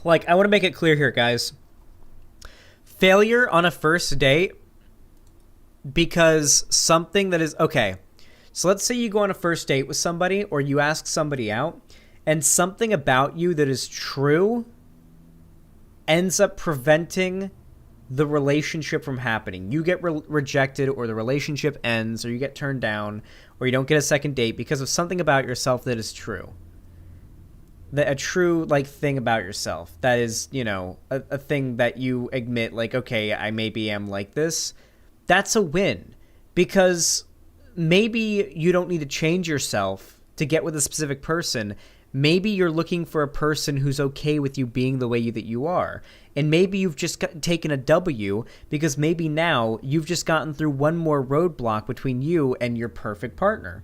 Like, I want to make it clear here, guys. Failure on a first date because something that is... Okay, so let's say you go on a first date with somebody or you ask somebody out and something about you that is true ends up preventing the relationship from happening. You get rejected or the relationship ends or you get turned down or you don't get a second date because of something about yourself that is true. A true like thing about yourself that is, a thing that you admit like, okay, I maybe am like this. That's a win because maybe you don't need to change yourself to get with a specific person. Maybe you're looking for a person who's okay with you being the way that you are. And maybe you've just taken a W because maybe now you've just gotten through one more roadblock between you and your perfect partner.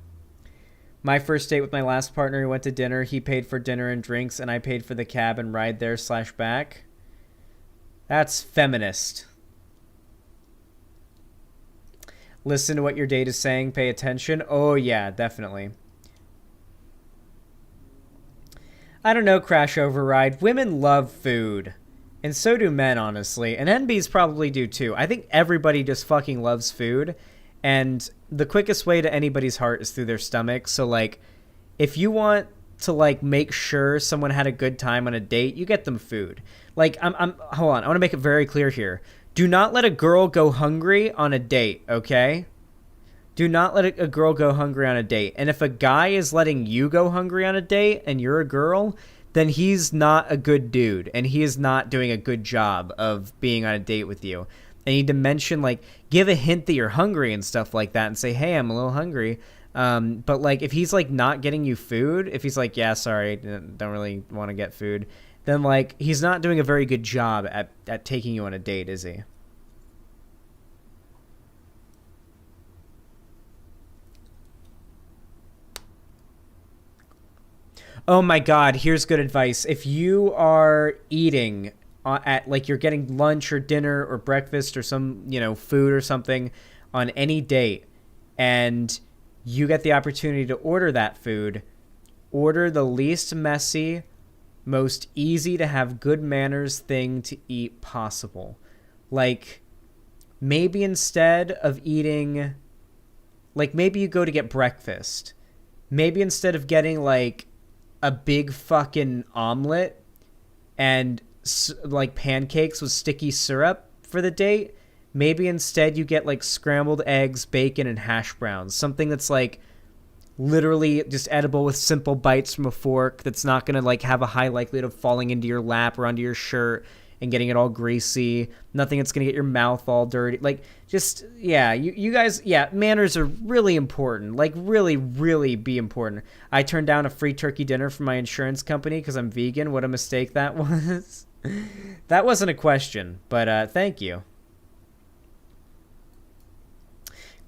My first date with my last partner, we went to dinner. He paid for dinner and drinks, and I paid for the cab and ride there / back. That's feminist. Listen to what your date is saying. Pay attention. Oh, yeah, definitely. I don't know, Crash Override. Women love food. And so do men, honestly. And NBs probably do, too. I think everybody just fucking loves food. And the quickest way to anybody's heart is through their stomach. So, like, if you want to, like, make sure someone had a good time on a date, you get them food. Like, hold on. I want to make it very clear here. Do not let a girl go hungry on a date, okay? Do not let a girl go hungry on a date. And if a guy is letting you go hungry on a date and you're a girl, then he's not a good dude. And he is not doing a good job of being on a date with you. And you need to mention, like, give a hint that you're hungry and stuff like that and say, hey, I'm a little hungry. But, like, if he's, like, not getting you food, if he's like, yeah, sorry, don't really want to get food, then, like, he's not doing a very good job at taking you on a date, is he? Oh my God, here's good advice. If you are eating at, like, you're getting lunch or dinner or breakfast or some, you know, food or something on any date, and you get the opportunity to order that food, order the least messy, most easy to have good manners thing to eat possible. Like, maybe instead of eating, like, maybe you go to get breakfast. Maybe instead of getting, like, a big fucking omelet and like pancakes with sticky syrup for the date, maybe instead you get like scrambled eggs, bacon, and hash browns. Something that's like literally just edible with simple bites from a fork that's not going to like have a high likelihood of falling into your lap or onto your shirt and getting it all greasy. Nothing that's going to get your mouth all dirty. Like, just, yeah, you guys, yeah, manners are really important. Like, really, really be important. I turned down a free turkey dinner from my insurance company because I'm vegan. What a mistake that was. That wasn't a question, but thank you.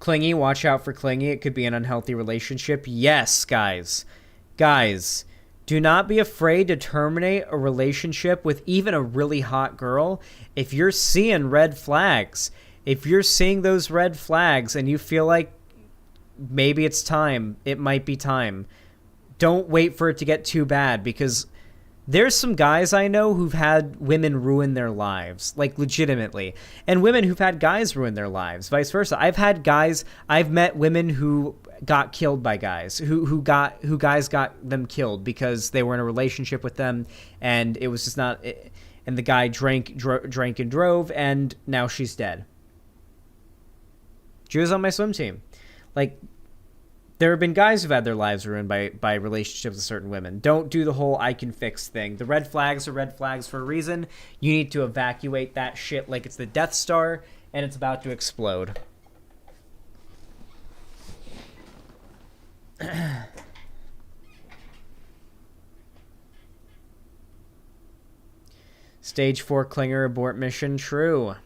Clingy, watch out for clingy. It could be an unhealthy relationship. Yes, guys. Guys, do not be afraid to terminate a relationship with even a really hot girl if you're seeing red flags. If you're seeing those red flags and you feel like maybe it's time, it might be time, don't wait for it to get too bad, because there's some guys I know who've had women ruin their lives, like legitimately, and women who've had guys ruin their lives, vice versa. I've met women who got killed by guys, who guys got them killed because they were in a relationship with them and it was just not, and the guy drank and drove, and now she's dead. She was on my swim team. Like, there have been guys who've had their lives ruined by relationships with certain women. Don't do the whole I can fix thing. The red flags are red flags for a reason. You need to evacuate that shit like it's the Death Star and it's about to explode. Stage 4 clinger abort mission. True.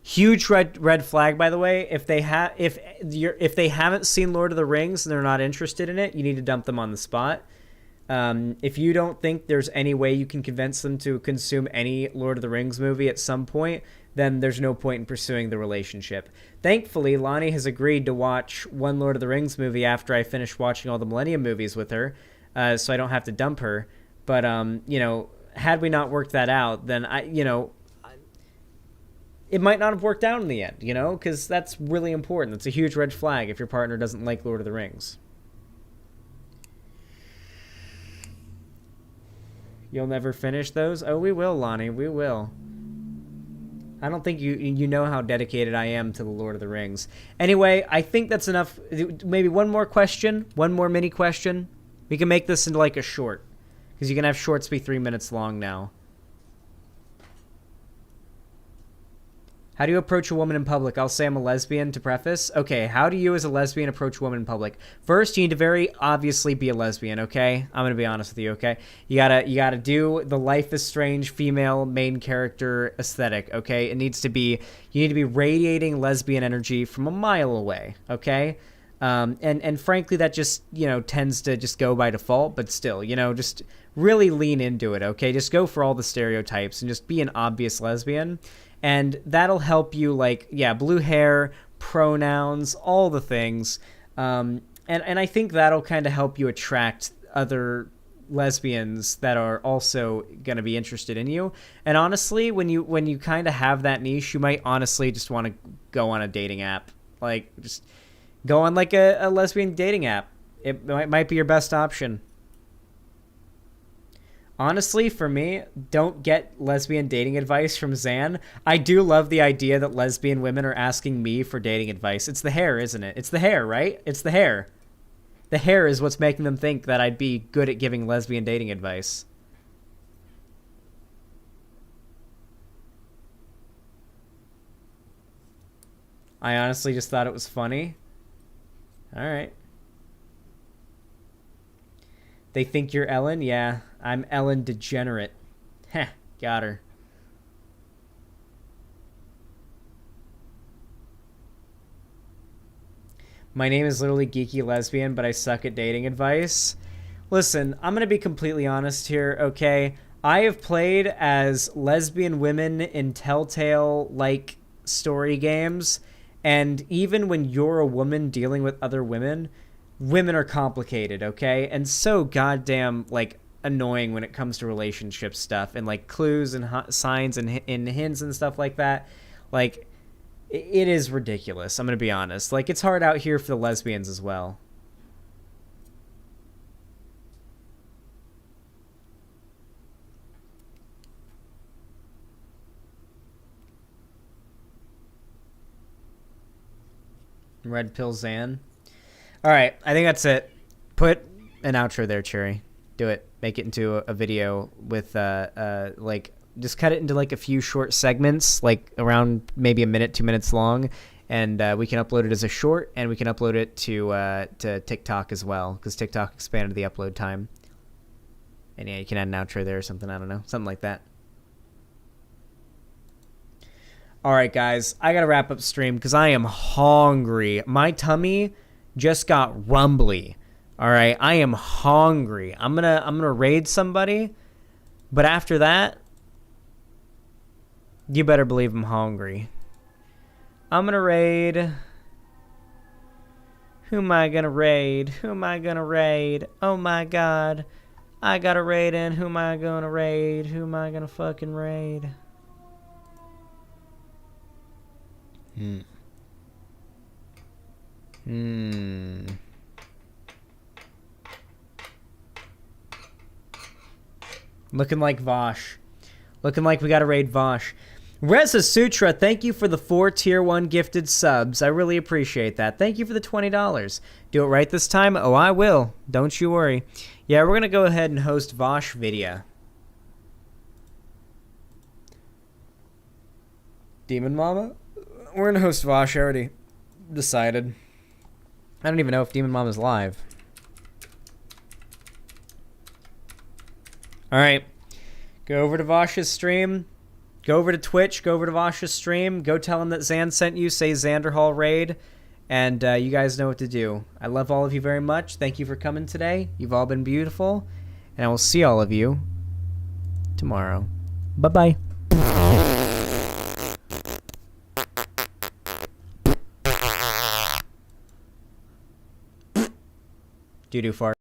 Huge red flag, by the way. If they haven't seen Lord of the Rings and they're not interested in it, you need to dump them on the spot. If you don't think there's any way you can convince them to consume any Lord of the Rings movie at some point, then there's no point in pursuing the relationship. Thankfully, Lonnie has agreed to watch one Lord of the Rings movie after I finish watching all the Millennium movies with her, so I don't have to dump her. But, you know, had we not worked that out, then it might not have worked out in the end, you know, because that's really important. It's a huge red flag if your partner doesn't like Lord of the Rings. You'll never finish those? Oh, we will, Lonnie. We will. I don't think you know how dedicated I am to the Lord of the Rings. Anyway, I think that's enough. Maybe one more question, one more mini question. We can make this into like a short, because you can have shorts be 3 minutes long now. How do you approach a woman in public? I'll say I'm a lesbian to preface. Okay, how do you as a lesbian approach a woman in public? First, you need to very obviously be a lesbian, okay? I'm gonna be honest with you, okay? You gotta do the Life is Strange female main character aesthetic, okay? You need to be radiating lesbian energy from a mile away, okay? And frankly, that just, tends to just go by default, but still, just really lean into it, okay? Just go for all the stereotypes and just be an obvious lesbian. And that'll help you, blue hair, pronouns, all the things. And I think that'll kind of help you attract other lesbians that are also going to be interested in you. And honestly, when you kind of have that niche, you might honestly just want to go on a dating app. Just go on a lesbian dating app. It might be your best option. Honestly, for me, don't get lesbian dating advice from Xan. I do love the idea that lesbian women are asking me for dating advice. It's the hair, isn't it? It's the hair, right? It's the hair. The hair is what's making them think that I'd be good at giving lesbian dating advice. I honestly just thought it was funny. All right. They think you're Ellen? Yeah, I'm Ellen Degenerate. Heh, got her. My name is literally Geeky Lesbian, but I suck at dating advice. Listen, I'm going to be completely honest here, okay? I have played as lesbian women in Telltale-like story games, and even when you're a woman dealing with other women, women are complicated, okay? And so goddamn, annoying when it comes to relationship stuff and, clues and signs and hints and stuff like that. It is ridiculous, I'm gonna be honest. It's hard out here for the lesbians as well. Red Pill Xan. Alright, I think that's it. Put an outro there, Cherry. Do it. Make it into a video with, just cut it into, a few short segments, around maybe a minute, 2 minutes long, and we can upload it as a short, and we can upload it to TikTok as well, because TikTok expanded the upload time. And yeah, you can add an outro there or something, I don't know. Something like that. Alright, guys. I gotta wrap up stream, because I am hungry. My tummy just got rumbly. All right, I am hungry. I'm gonna raid somebody, but after that, you better believe I'm hungry. I'm gonna raid. Who am I gonna raid? Who am I gonna raid? Oh my God, I gotta raid in. Who am I gonna raid? Who am I gonna fucking raid? Looking like Vosh. Looking like we gotta raid Vosh. Reza Sutra, thank you for the 4 tier 1 gifted subs. I really appreciate that. Thank you for the $20. Do it right this time? Oh, I will. Don't you worry. Yeah, we're gonna go ahead and host Vosh video. Demon Mama? We're gonna host Vosh, I already decided. I don't even know if Demon Mama's live. Alright. Go over to Vosh's stream. Go over to Twitch. Go over to Vosh's stream. Go tell him that Xan sent you. Say Xanderhal raid. And you guys know what to do. I love all of you very much. Thank you for coming today. You've all been beautiful. And I will see all of you tomorrow. Bye-bye. Doo-doo fart.